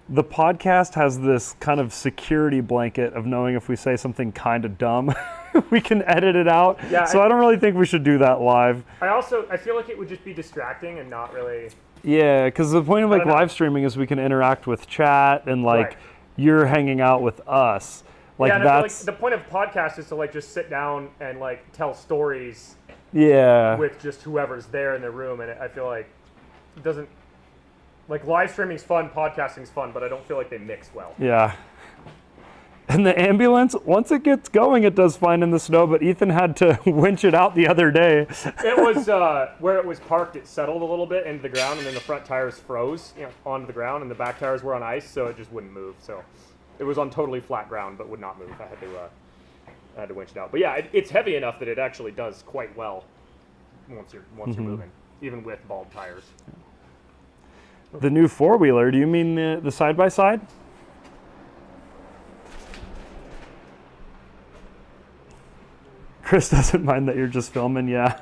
the podcast has this kind of security blanket of knowing if we say something kind of dumb, we can edit it out. Yeah, so I don't really think we should do that live. I feel like it would just be distracting and not really. Yeah, because the point of like I don't know. live streaming is we can interact with chat and like Right. you're hanging out with us. Like Yeah, and I feel that's like the point of podcast is to like just sit down and like tell stories yeah. with just whoever's there in the room, and I feel like it doesn't. Like live streaming's fun, podcasting's fun, but I don't feel like they mix well. Yeah. And the ambulance, once it gets going, it does fine in the snow, but Ethan had to winch it out the other day. It was where it was parked. It settled a little bit into the ground, and then the front tires froze, onto the ground, and the back tires were on ice, so it just wouldn't move. So it was on totally flat ground, but would not move. I had to winch it out. But yeah, it's heavy enough that it actually does quite well once you're moving, even with bald tires. The new four-wheeler, do you mean the side-by-side? Chris doesn't mind that you're just filming, yeah.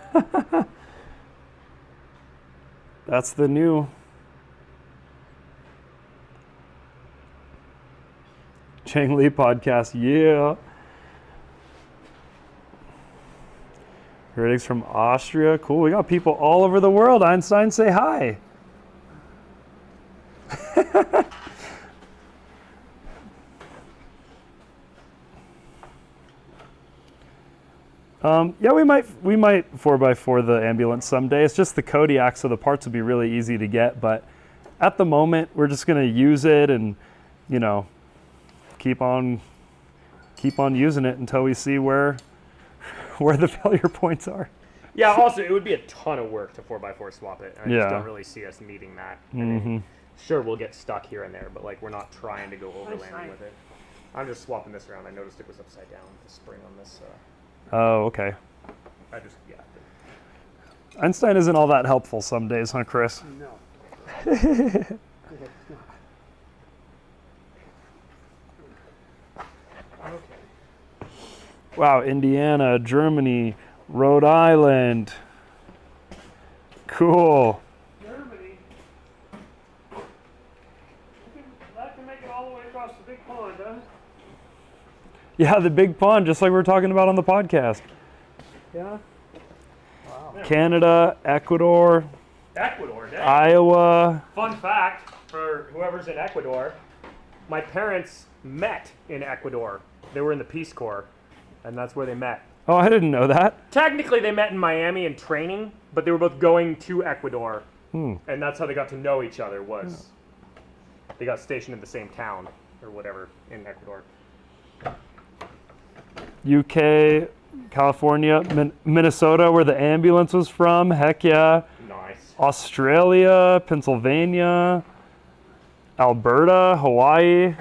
That's the new. Chang Li podcast, yeah. Critics from Austria, cool. We got people all over the world. Einstein, say hi. Yeah, we might 4x4 the ambulance someday. It's just the Kodiak, so the parts would be really easy to get. But at the moment, we're just going to use it and, keep on using it until we see where the failure points are. Yeah. Also, it would be a ton of work to 4x4 swap it. I Yeah. just don't really see us needing that. I mean, sure, we'll get stuck here and there, but we're not trying to go overlanding with it. I'm just swapping this around. I noticed it was upside down. The spring on this. Oh, okay. Yeah. Einstein isn't all that helpful some days, huh, Chris? No. Okay. Wow, Indiana, Germany, Rhode Island. Cool. Germany. That can make it all the way across the big pond, huh? Yeah, the big pond, just like we were talking about on the podcast. Yeah. Wow. Canada, Ecuador, Ecuador, dang. Iowa. Fun fact for whoever's in Ecuador, my parents met in Ecuador. They were in the Peace Corps, and that's where they met. Oh, I didn't know that. Technically, they met in Miami in training, but they were both going to Ecuador, and that's how they got to know each other. They got stationed in the same town or whatever in Ecuador. UK, California, Minnesota, where the ambulance was from. Heck yeah. Nice. Australia, Pennsylvania, Alberta, Hawaii.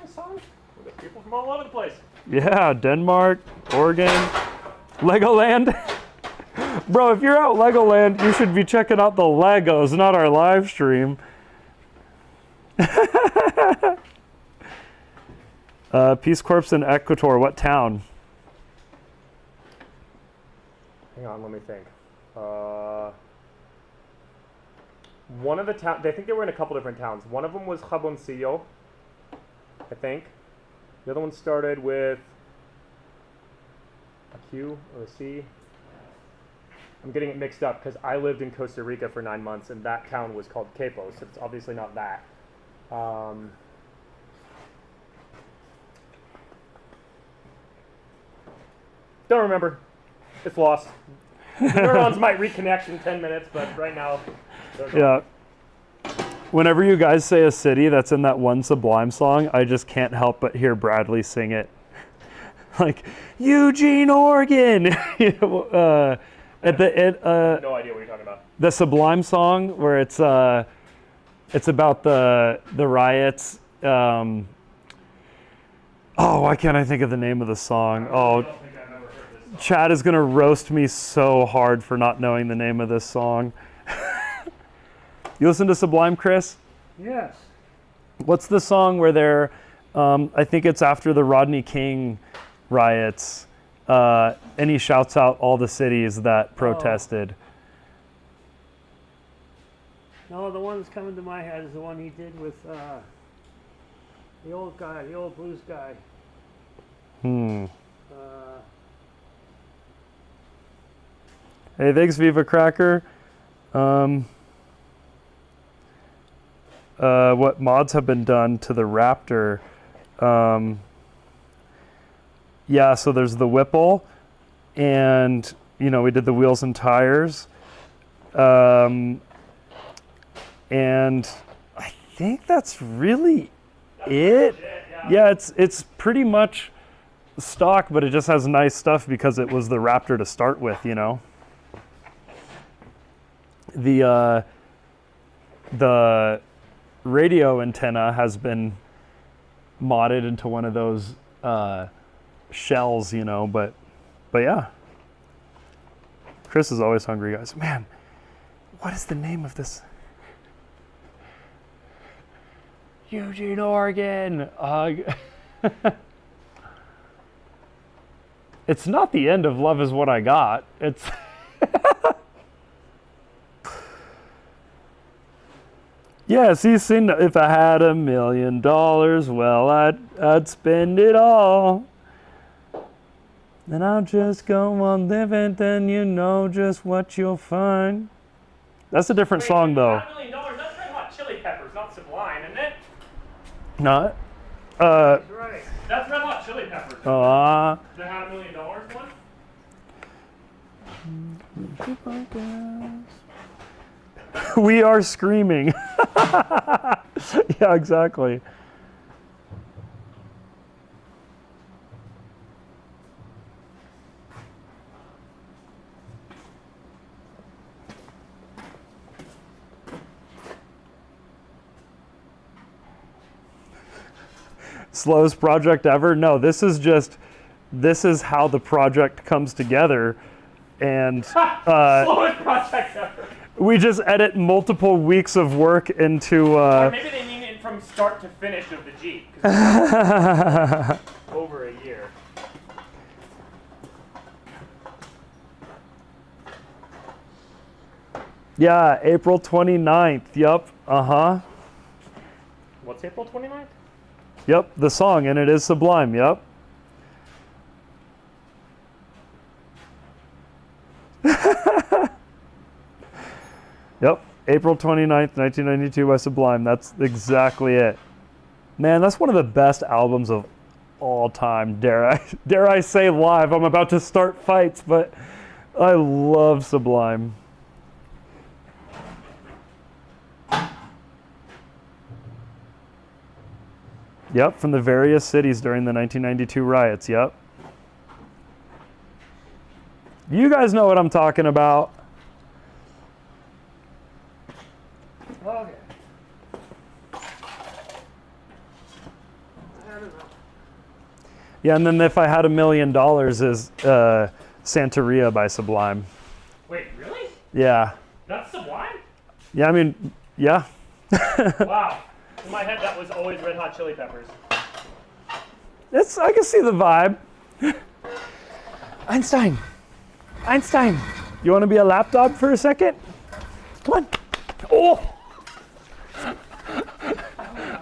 Son. We got people from all over the place. Yeah, Denmark, Oregon, Legoland. Bro, if you're out Legoland, you should be checking out the Legos, not our live stream. Peace Corps in Ecuador, what town? Hang on, let me think. One of the towns, I think they were in a couple different towns. One of them was Jaboncillo, I think. The other one started with a Q or a C. I'm getting it mixed up because I lived in Costa Rica for 9 months and that town was called Quepos, so it's obviously not that. Don't remember. It's lost. Neurons might reconnect in 10 minutes, but right now, they're gone. Yeah. Whenever you guys say a city that's in that one Sublime song, I just can't help but hear Bradley sing it. Like, Eugene, Oregon! No idea what you're talking about. The Sublime song where it's about the riots. Oh, why can't I think of the name of the song? I Oh, don't think I've ever heard this song. Chad is gonna roast me so hard for not knowing the name of this song. You listen to Sublime, Chris? Yes. What's the song where they're, I think it's after the Rodney King riots, and he shouts out all the cities that protested. No, the one that's coming to my head is the one he did with the old guy, the old blues guy. Hey, thanks, Viva Cracker. What mods have been done to the Raptor? Yeah, so there's the Whipple, and we did the wheels and tires, and I think that's really it. Yeah, it's pretty much stock, but it just has nice stuff because it was the Raptor to start with, you know. The radio antenna has been modded into one of those shells, you know, but yeah. Chris is always hungry, guys. Man, what is the name of this? Eugene, Oregon. It's not the end of Love Is What I Got. It's yes, he's seen. If I had $1 million, well, I'd spend it all. Then I'll just go on living, then you know just what you'll find. That's a different song, though. $5 million, that's Red Hot Chili Peppers, not Sublime, isn't it? Not. That's right. That's Red Hot Chili Peppers. The Had $1 Million one? We are screaming. Yeah, exactly. Slowest project ever? No, this is how the project comes together, and Slowest project ever. we just edit multiple weeks of work into. Or maybe they mean it from start to finish of the Jeep. 'Cause it's over a year. Yeah, April 29th. Yup. What's April 29th? Yep, the song, and it is Sublime. Yep. Yep, April 29th, 1992 by Sublime. That's exactly it. Man, that's one of the best albums of all time, dare I say live. I'm about to start fights, but I love Sublime. Yep, from the various cities during the 1992 riots, yep. You guys know what I'm talking about. Okay. I don't know. Yeah, and then If I Had $1 Million is Santeria by Sublime. Wait, really? Yeah. That's Sublime? Yeah, I mean, yeah. Wow. In my head, that was always Red Hot Chili Peppers. I can see the vibe. Einstein. You want to be a lapdog for a second? Come on. Oh!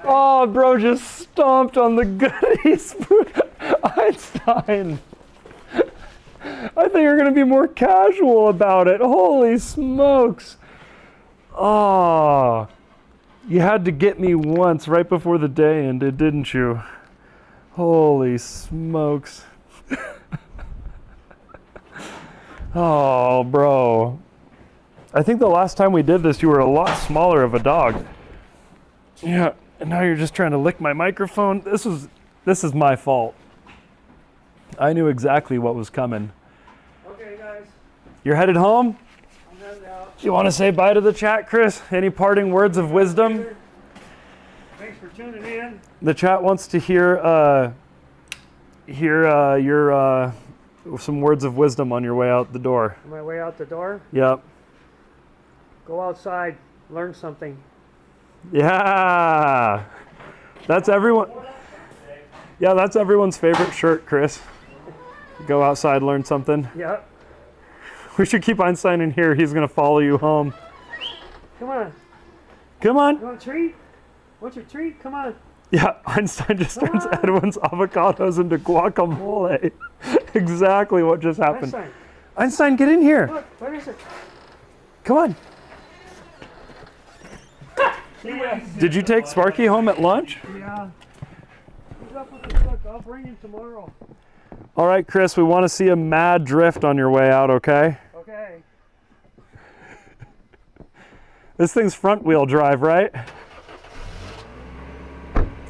Oh, bro just stomped on the goodies. Einstein. I think you're going to be more casual about it. Holy smokes. Oh. You had to get me once right before the day ended, didn't you? Holy smokes. Oh, bro. I think the last time we did this, you were a lot smaller of a dog. Yeah, and now you're just trying to lick my microphone. This is my fault. I knew exactly what was coming. Okay, guys. You're headed home? I'm heading out. You want to say bye to the chat, Chris? Any parting words of wisdom? Thanks for tuning in. The chat wants to hear your some words of wisdom on your way out the door. On my way out the door, Yep. go outside, learn something. Yeah. That's everyone. Yeah, that's everyone's favorite shirt, Chris. Go outside, learn something. Yep. We should keep Einstein in here. He's gonna follow you home. Come on. Come on. You want a treat? What's your treat? Come on. Yeah, Einstein just turns Edwin's avocados into guacamole. Exactly what just happened. Einstein, get in here. Look, what is it? Come on. Did you take Sparky home at lunch? Yeah. He's up with the cook. I'll bring him tomorrow. All right, Chris, we want to see a mad drift on your way out, okay? Okay. This thing's front wheel drive, right?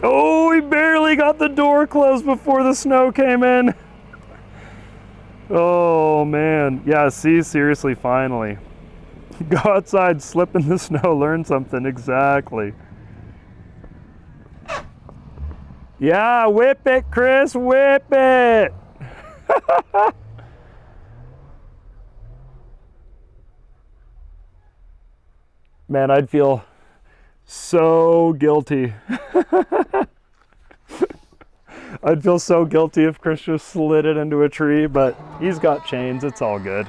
Oh, he barely got the door closed before the snow came in. Oh man, yeah, see, seriously, finally. Go outside, slip in the snow, learn something, exactly. Yeah, whip it, Chris, whip it. Man, I'd feel so guilty. I'd feel so guilty if Chris just slid it into a tree, but he's got chains, it's all good.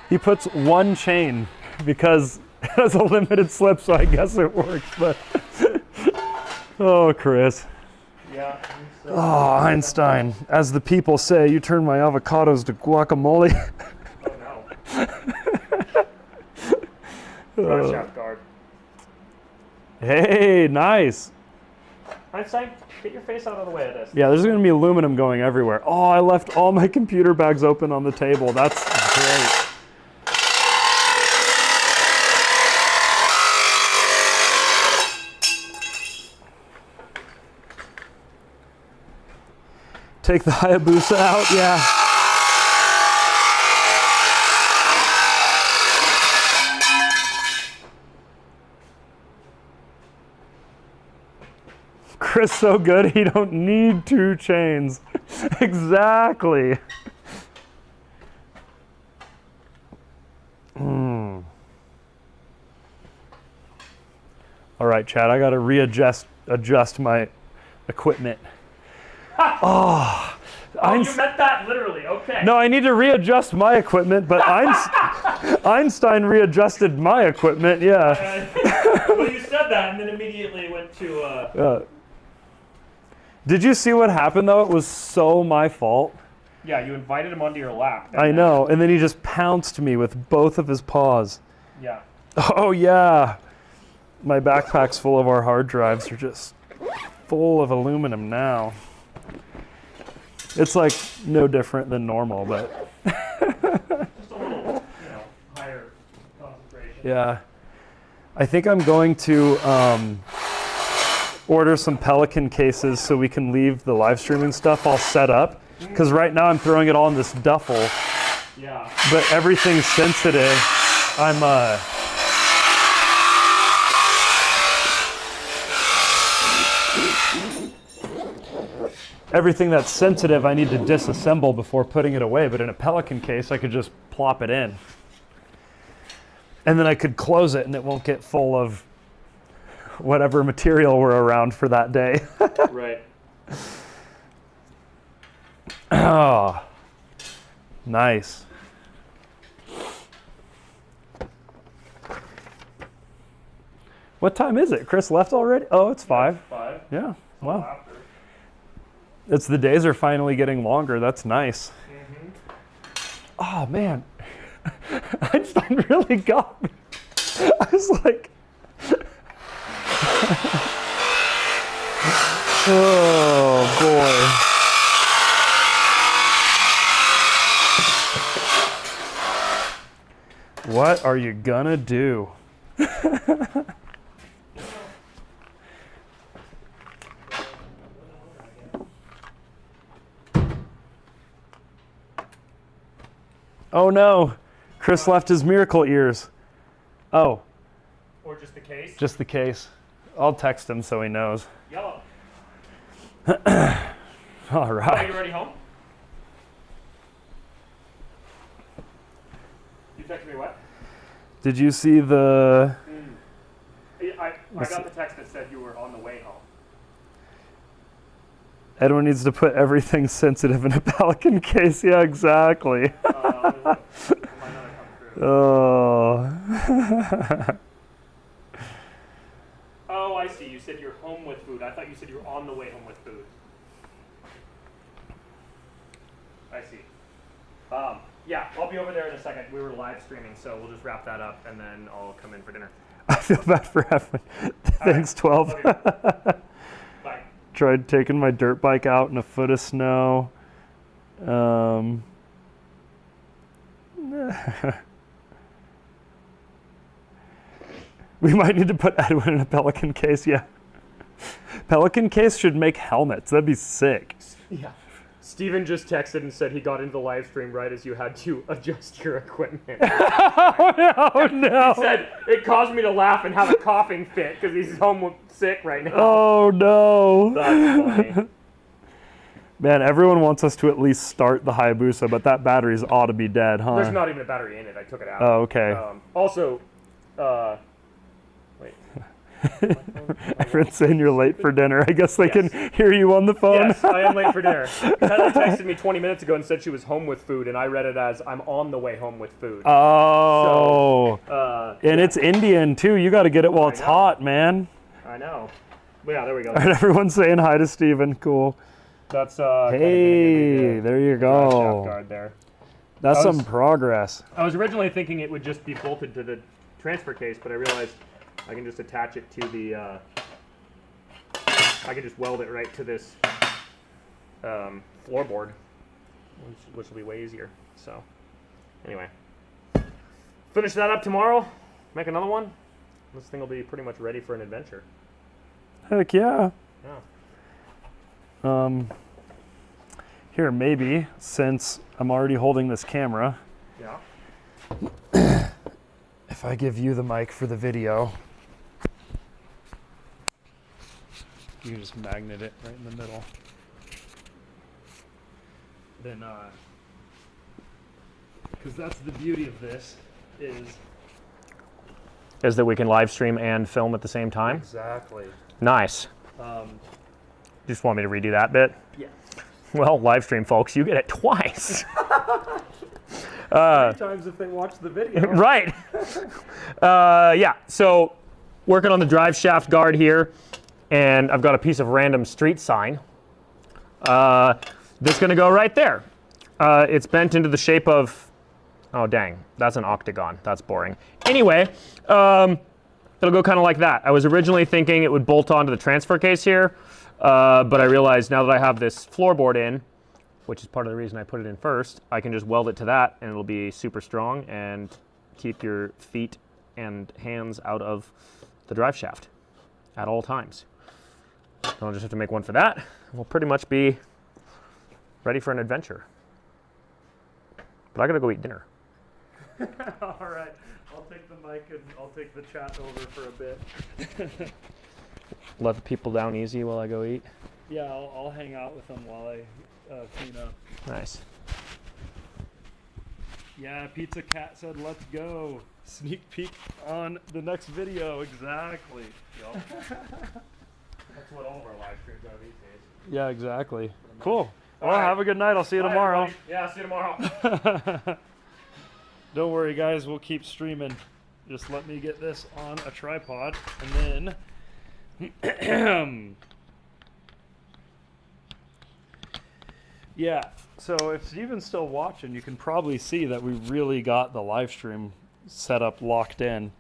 He puts one chain because it has a limited slip, so I guess it works, but oh, Chris. Yeah. Oh, Einstein, as the people say, you turn my avocados to guacamole. Oh no. Shaft guard. Hey, nice. Einstein, get your face out of the way of this. Yeah, there's gonna be aluminum going everywhere. Oh, I left all my computer bags open on the table. That's great. Take the Hayabusa out, yeah. Chris so good, he don't need 2 chains. Exactly. All right, Chad, I gotta adjust my equipment. Oh, you meant that literally, okay. No, I need to readjust my equipment, but Einstein readjusted my equipment, yeah. Well, you said that and then immediately went to... Did you see what happened, though? It was so my fault. Yeah, you invited him onto your lap. I know, and then he just pounced me with both of his paws. Yeah. Oh, yeah. My backpack's full of our hard drives. They're just full of aluminum now. It's like no different than normal, but... Just a little, higher concentration. Yeah. I think I'm going to order some Pelican cases so we can leave the live streaming stuff all set up. Because right now I'm throwing it all in this duffel. Yeah. But everything's sensitive. Everything that's sensitive I need to disassemble before putting it away, but in a Pelican case I could just plop it in. And then I could close it and it won't get full of whatever material we're around for that day. Right. Oh, nice. What time is it? Chris left already? Oh, it's 5. 5. Yeah, wow. After. It's the days are finally getting longer. That's nice. Mm-hmm. Oh, man. Einstein really got me. I was like... oh, boy. What are you gonna do? Oh no, Chris left his miracle ears. Oh. Or just the case? Just the case. I'll text him so he knows. Yellow. All right. Are you already home? You texted me what? Did you see the... I got the text that said you were on the way home. Edwin needs to put everything sensitive in a Pelican case. Yeah, exactly. Oh. Oh, I see. You said you're home with food. I thought you said you were on the way home with food. I see. Yeah, I'll be over there in a second. We were live streaming, so we'll just wrap that up, and then I'll come in for dinner. I feel bad for Edwin. Thanks, 12. Bye. Tried taking my dirt bike out in a foot of snow. We might need to put Edwin in a Pelican case, yeah. Pelican Case should make helmets. That'd be sick. Yeah. Steven just texted and said he got into the live stream right as you had to adjust your equipment. Oh no! He said it caused me to laugh and have a coughing fit because he's home sick right now. Oh no! That's funny. Man, everyone wants us to at least start the Hayabusa, but that battery's ought to be dead, huh? There's not even a battery in it. I took it out. Oh, okay. Also, wait. Everyone's saying you're late for dinner. I guess they can hear you on the phone. Yes, I am late for dinner. Heather texted me 20 minutes ago and said she was home with food, and I read it as I'm on the way home with food. Oh. So, and it's Indian, too. You got to get it while it's hot, man. I know. Well, yeah, there we go. All right, everyone's saying hi to Steven. Cool. That's hey, there you go. Guard there. That's some progress. I was originally thinking it would just be bolted to the transfer case, but I realized I can just attach it to the. I can just weld it right to this floorboard, which will be way easier. So, anyway, finish that up tomorrow. Make another one. This thing will be pretty much ready for an adventure. Heck yeah. Yeah. Here, maybe, since I'm already holding this camera, Yeah. if I give you the mic for the video, you can just magnet it right in the middle. Then, because that's the beauty of this, Is that we can live stream and film at the same time? exactly. Nice. Just want me to redo that bit? Yeah. Well, live stream, folks, you get it twice. 3 times if they watch the video. Right. Yeah, so working on the drive shaft guard here, and I've got a piece of random street sign. That's going to go right there. It's bent into the shape of, oh dang, that's an octagon. That's boring. Anyway, it'll go kind of like that. I was originally thinking it would bolt onto the transfer case here, but I realized now that I have this floorboard in, which is part of the reason I put it in first, I can just weld it to that and it'll be super strong and keep your feet and hands out of the drive shaft at all times. So I'll just have to make one for that. We'll pretty much be ready for an adventure. But I gotta go eat dinner. All right. I'll take the mic and I'll take the chat over for a bit. Let the people down easy while I go eat. Yeah, I'll hang out with them while I clean up. Nice. Yeah, Pizza Cat said, let's go. Sneak peek on the next video. Exactly. Yep. That's what all of our live streams are these days. Yeah, exactly. Cool. All Well, right. have a good night. I'll see you Bye, tomorrow. everybody. Yeah, see you tomorrow. Don't worry, guys. We'll keep streaming. Just let me get this on a tripod, and then yeah. So if Steven's still watching, you can probably see that we really got the live stream set up locked in.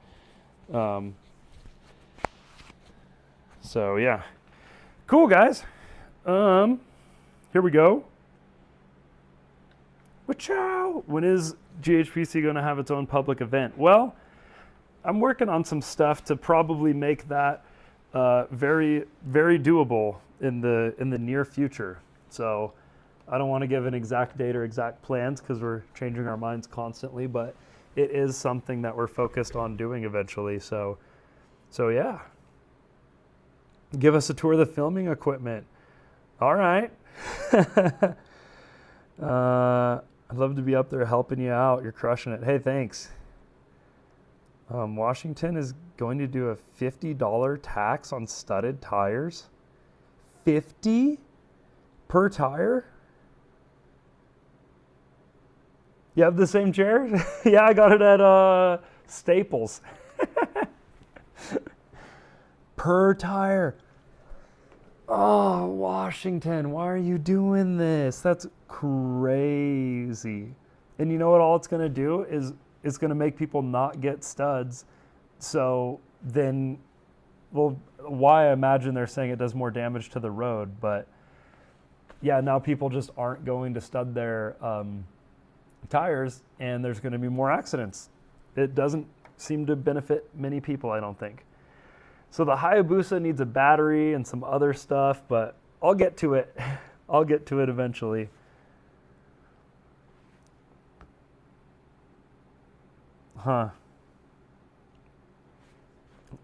So yeah, cool guys. Here we go. Wachow! When is GHPC going to have its own public event? Well, I'm working on some stuff to probably make that very, very doable in the near future. So I don't want to give an exact date or exact plans because we're changing our minds constantly, but it is something that we're focused on doing eventually. So yeah. Give us a tour of the filming equipment. All right. I'd love to be up there helping you out. You're crushing it. Hey, thanks. Washington is going to do a $50 tax on studded tires. 50 per tire? You have the same chair? Yeah, I got it at Staples. Per tire. Oh, Washington, why are you doing this? That's crazy. And you know what all it's going to do is it's going to make people not get studs. So then, well, why I imagine they're saying it does more damage to the road. But yeah, now people just aren't going to stud their tires, and there's going to be more accidents. It doesn't seem to benefit many people, I don't think. So the Hayabusa needs a battery and some other stuff, but I'll get to it. I'll get to it eventually. Huh.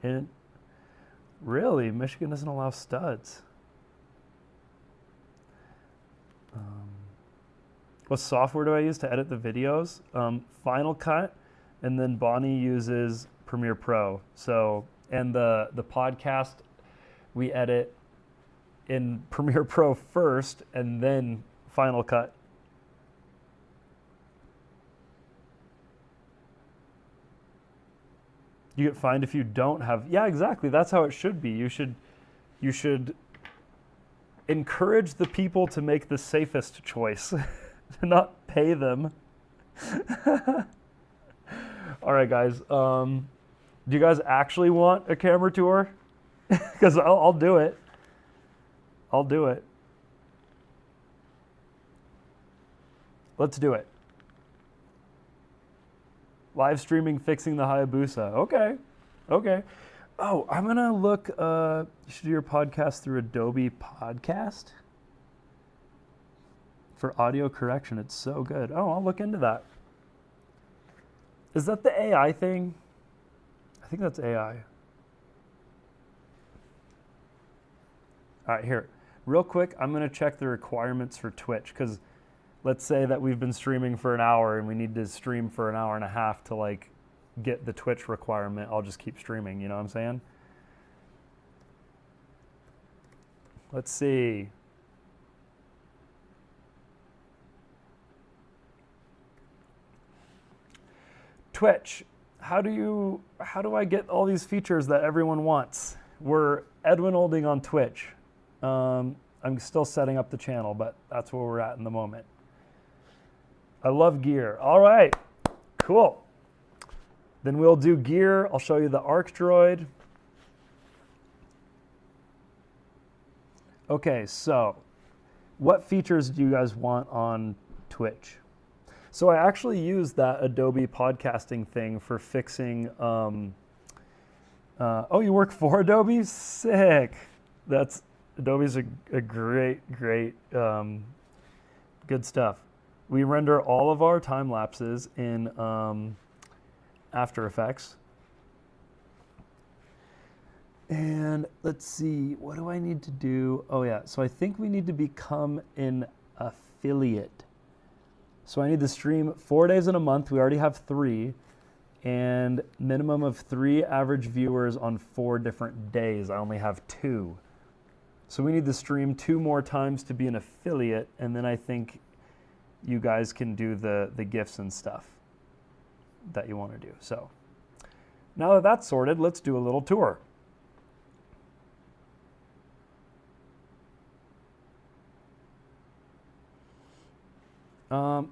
And really, Michigan doesn't allow studs. What software do I use to edit the videos? Final Cut, and then Bonnie uses Premiere Pro. So, and the podcast we edit in Premiere Pro first, and then Final Cut. You get fined if you don't have. Yeah, exactly. That's how it should be. You should encourage the people to make the safest choice, not pay them. All right, guys. Do you guys actually want a camera tour? Because I'll do it. I'll do it. Let's do it. Live streaming fixing the Hayabusa. Okay. Okay. Oh, I'm going to look. You should do your podcast through Adobe Podcast for audio correction. It's so good. Oh, I'll look into that. Is that the AI thing? I think that's AI. All right, here. Real quick, I'm going to check the requirements for Twitch, because let's say that we've been streaming for an hour and we need to stream for an hour and a half to like get the Twitch requirement. I'll just keep streaming, you know what I'm saying? Let's see. Twitch, how do I get all these features that everyone wants? We're Edwin Olding on Twitch. I'm still setting up the channel, but that's where we're at in the moment. I love gear. All right, cool. Then we'll do gear. I'll show you the Arc Droid. Okay, so what features do you guys want on Twitch? So I actually used that Adobe podcasting thing for fixing, oh, you work for Adobe? Sick. Adobe's a great, good stuff. We render all of our time lapses in After Effects. And let's see, what do I need to do? Oh yeah, so I think we need to become an affiliate. So I need to stream 4 days in a month. We already have 3. And minimum of 3 average viewers on 4 different days. I only have 2. So we need to stream 2 more times to be an affiliate, and then I think you guys can do the gifts and stuff that you want to do. So now that that's sorted, let's do a little tour.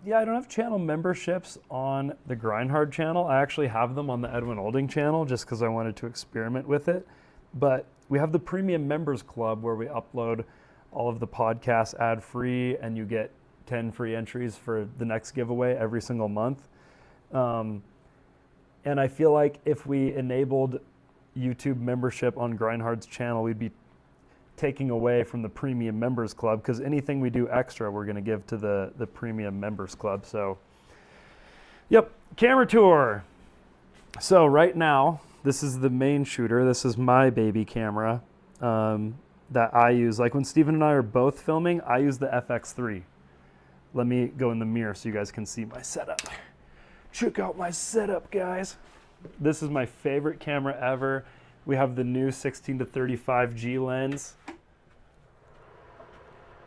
Yeah, I don't have channel memberships on the Grindhard channel. I actually have them on the Edwin Olding channel just because I wanted to experiment with it. But we have the Premium Members Club where we upload all of the podcasts ad-free, and you get 10 free entries for the next giveaway every single month. And I feel like if we enabled YouTube membership on Grindhard's channel, we'd be taking away from the Premium Members Club, because anything we do extra, we're going to give to the Premium Members Club. So, yep, camera tour. So right now, this is the main shooter. This is my baby camera that I use. Like when Steven and I are both filming, I use the FX3. Let me go in the mirror so you guys can see my setup. Check out my setup, guys. This is my favorite camera ever. We have the new 16-35 G lens.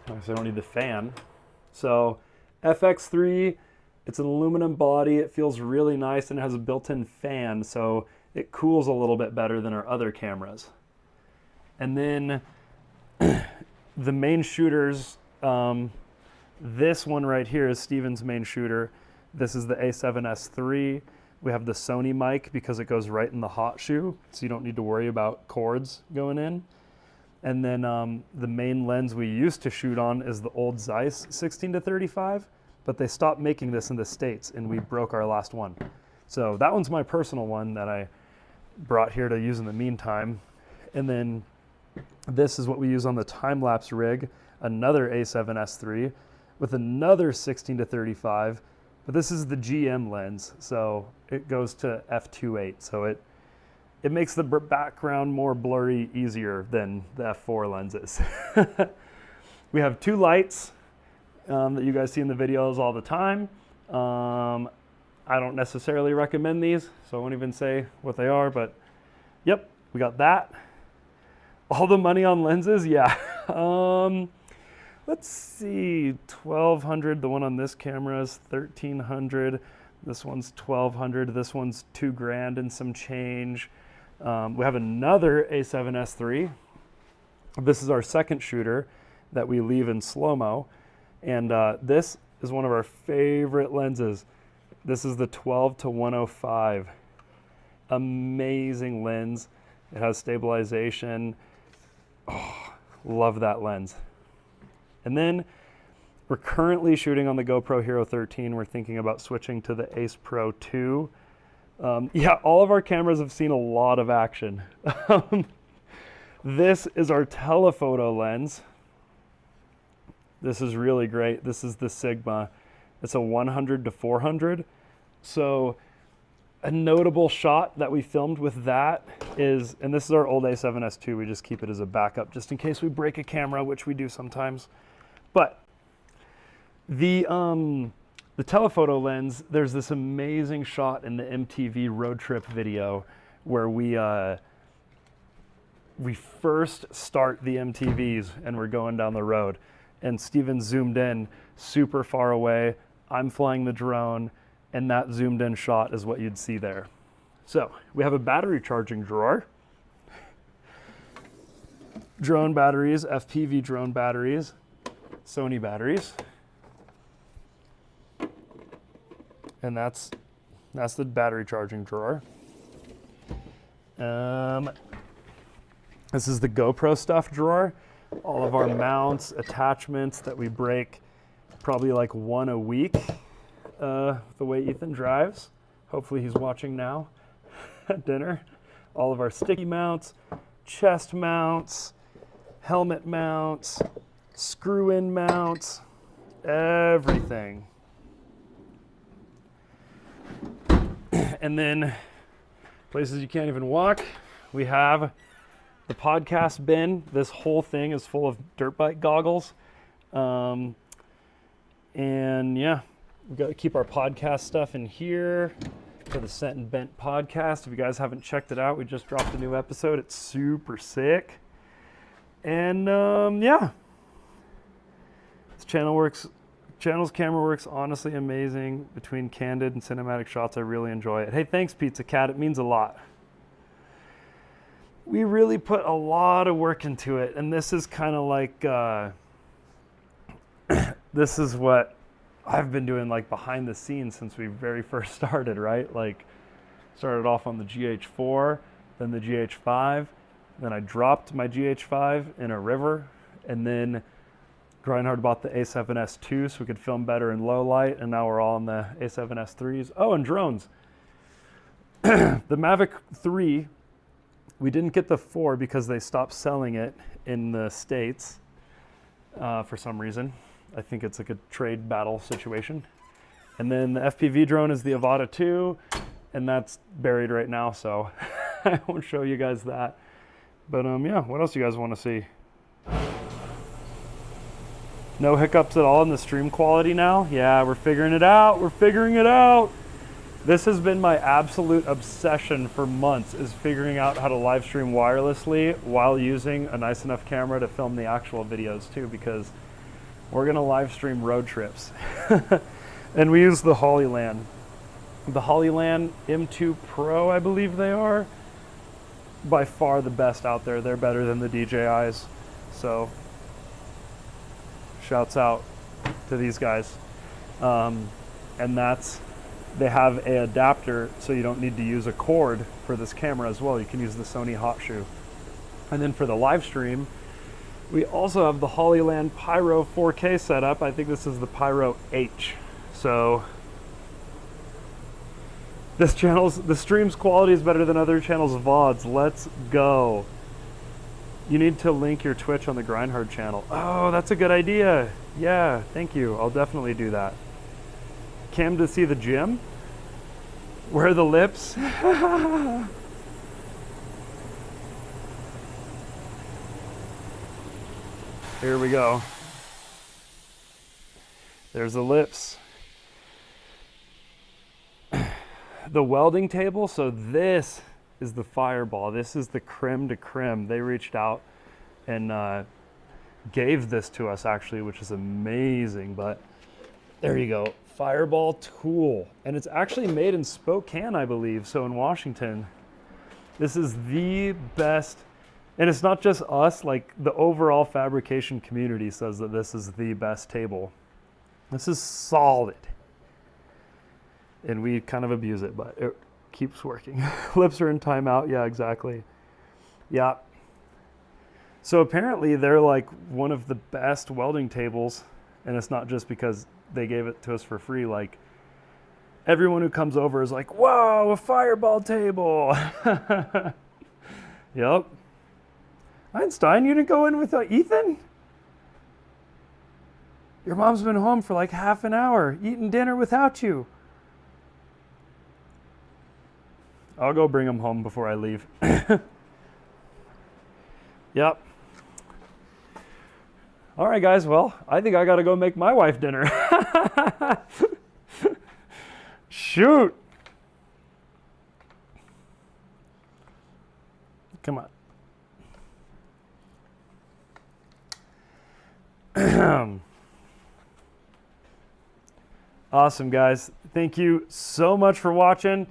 So I don't need the fan. So FX3, it's an aluminum body. It feels really nice and it has a built-in fan, so it cools a little bit better than our other cameras. And then the main shooters, this one right here is Steven's main shooter. This is the A7S III. We have the Sony mic because it goes right in the hot shoe, so you don't need to worry about cords going in. And then the main lens we used to shoot on is the old Zeiss 16-35, but they stopped making this in the States, and we broke our last one. So that one's my personal one that I brought here to use in the meantime. And then this is what we use on the time-lapse rig, another A7S III with another 16-35, but this is the GM lens, so it goes to f2.8, so it makes the background more blurry easier than the f4 lenses. We have 2 lights that you guys see in the videos all the time. I don't necessarily recommend these, so I won't even say what they are, but yep, we got that. All the money on lenses, yeah. Let's see, 1,200. The one on this camera is 1,300. This one's 1,200. This one's $2,000 and some change. We have another A7S III. This is our second shooter that we leave in slow-mo, and this is one of our favorite lenses. This is the 12-105. Amazing lens. It has stabilization. Oh, love that lens. And then we're currently shooting on the GoPro Hero 13. We're thinking about switching to the Ace Pro 2. Yeah, all of our cameras have seen a lot of action. This is our telephoto lens. This is really great. This is the Sigma. It's a 100-400. So a notable shot that we filmed with that is, and this is our old A7S II, we just keep it as a backup just in case we break a camera, which we do sometimes. But the telephoto lens, there's this amazing shot in the MTV road trip video where we first start the MTVs and we're going down the road, and Steven zoomed in super far away. I'm flying the drone, and that zoomed in shot is what you'd see there. So we have a battery charging drawer. Drone batteries, FPV drone batteries, Sony batteries. And that's the battery charging drawer. This is the GoPro stuff drawer. All of our mounts, attachments that we break probably like one a week. The way Ethan drives. Hopefully he's watching now at dinner. All of our sticky mounts, chest mounts, helmet mounts, screw-in mounts, everything. And then places you can't even walk, we have the podcast bin. This whole thing is full of dirt bike goggles. And yeah, we've got to keep our podcast stuff in here for the Sent and Bent podcast. If you guys haven't checked it out, we just dropped a new episode. It's super sick. And yeah, this channel's camera works honestly amazing. Between candid and cinematic shots, I really enjoy it. Hey, thanks Pizza Cat, it means a lot. We really put a lot of work into it, and this is kind of like, this is what I've been doing like behind the scenes since we very first started, right? Like, started off on the GH4, then the GH5, then I dropped my GH5 in a river, and then Grindhard bought the A7S II so we could film better in low light, and now we're all on the A7S IIIs. Oh, and drones. The Mavic 3, we didn't get the 4 because they stopped selling it in the States for some reason. I think it's like a trade battle situation. And then the FPV drone is the Avata 2, and that's buried right now, so I won't show you guys that. But yeah, what else do you guys want to see? No hiccups at all in the stream quality now? Yeah, we're figuring it out. We're figuring it out. This has been my absolute obsession for months, is figuring out how to live stream wirelessly while using a nice enough camera to film the actual videos too, because we're gonna live stream road trips. And we use the Hollyland. The Hollyland M2 Pro, I believe they are. By far the best out there. They're better than the DJIs. So, shouts out to these guys. And they have an adapter, so you don't need to use a cord for this camera as well. You can use the Sony Hot Shoe. And then for the live stream, we also have the Hollyland Pyro 4K setup. I think this is the Pyro H. So the stream's quality is better than other channels' VODs. Let's go. You need to link your Twitch on the Grindhard channel. Oh, that's a good idea. Yeah, thank you. I'll definitely do that. Cam to see the gym? Where are the lips? Here we go. There's the lips. The welding table, so this is the Fireball. This is the creme de creme. They reached out and gave this to us actually, which is amazing, but there you go. Fireball tool. And it's actually made in Spokane, I believe, so in Washington. This is the best, and it's not just us, like the overall fabrication community says that this is the best table. This is solid. And we kind of abuse it, but it keeps working. Lips are in timeout. Yeah, exactly. Yeah. So apparently they're like one of the best welding tables, and it's not just because they gave it to us for free. Like everyone who comes over is like, whoa, a Fireball table. Yep. Einstein, you didn't go in with Ethan? Your mom's been home for like half an hour, eating dinner without you. I'll go bring him home before I leave. Yep. All right, guys. Well, I think I got to go make my wife dinner. Shoot. Come on. Awesome, guys. Thank you so much for watching.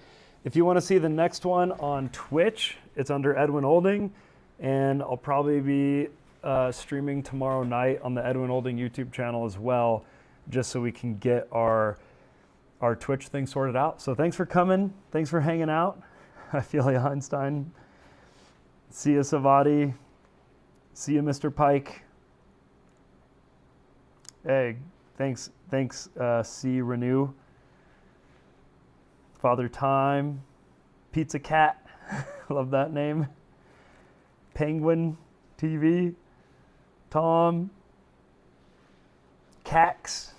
If you want to see the next one on Twitch, it's under Edwin Olding, and I'll probably be streaming tomorrow night on the Edwin Olding YouTube channel as well, just so we can get our Twitch thing sorted out. So thanks for coming. Thanks for hanging out. I feel like Einstein. See you, Savati. See you, Mr. Pike. Hey, thanks, C. Renew. Father Time, Pizza Cat, love that name. Penguin TV, Tom, Cax,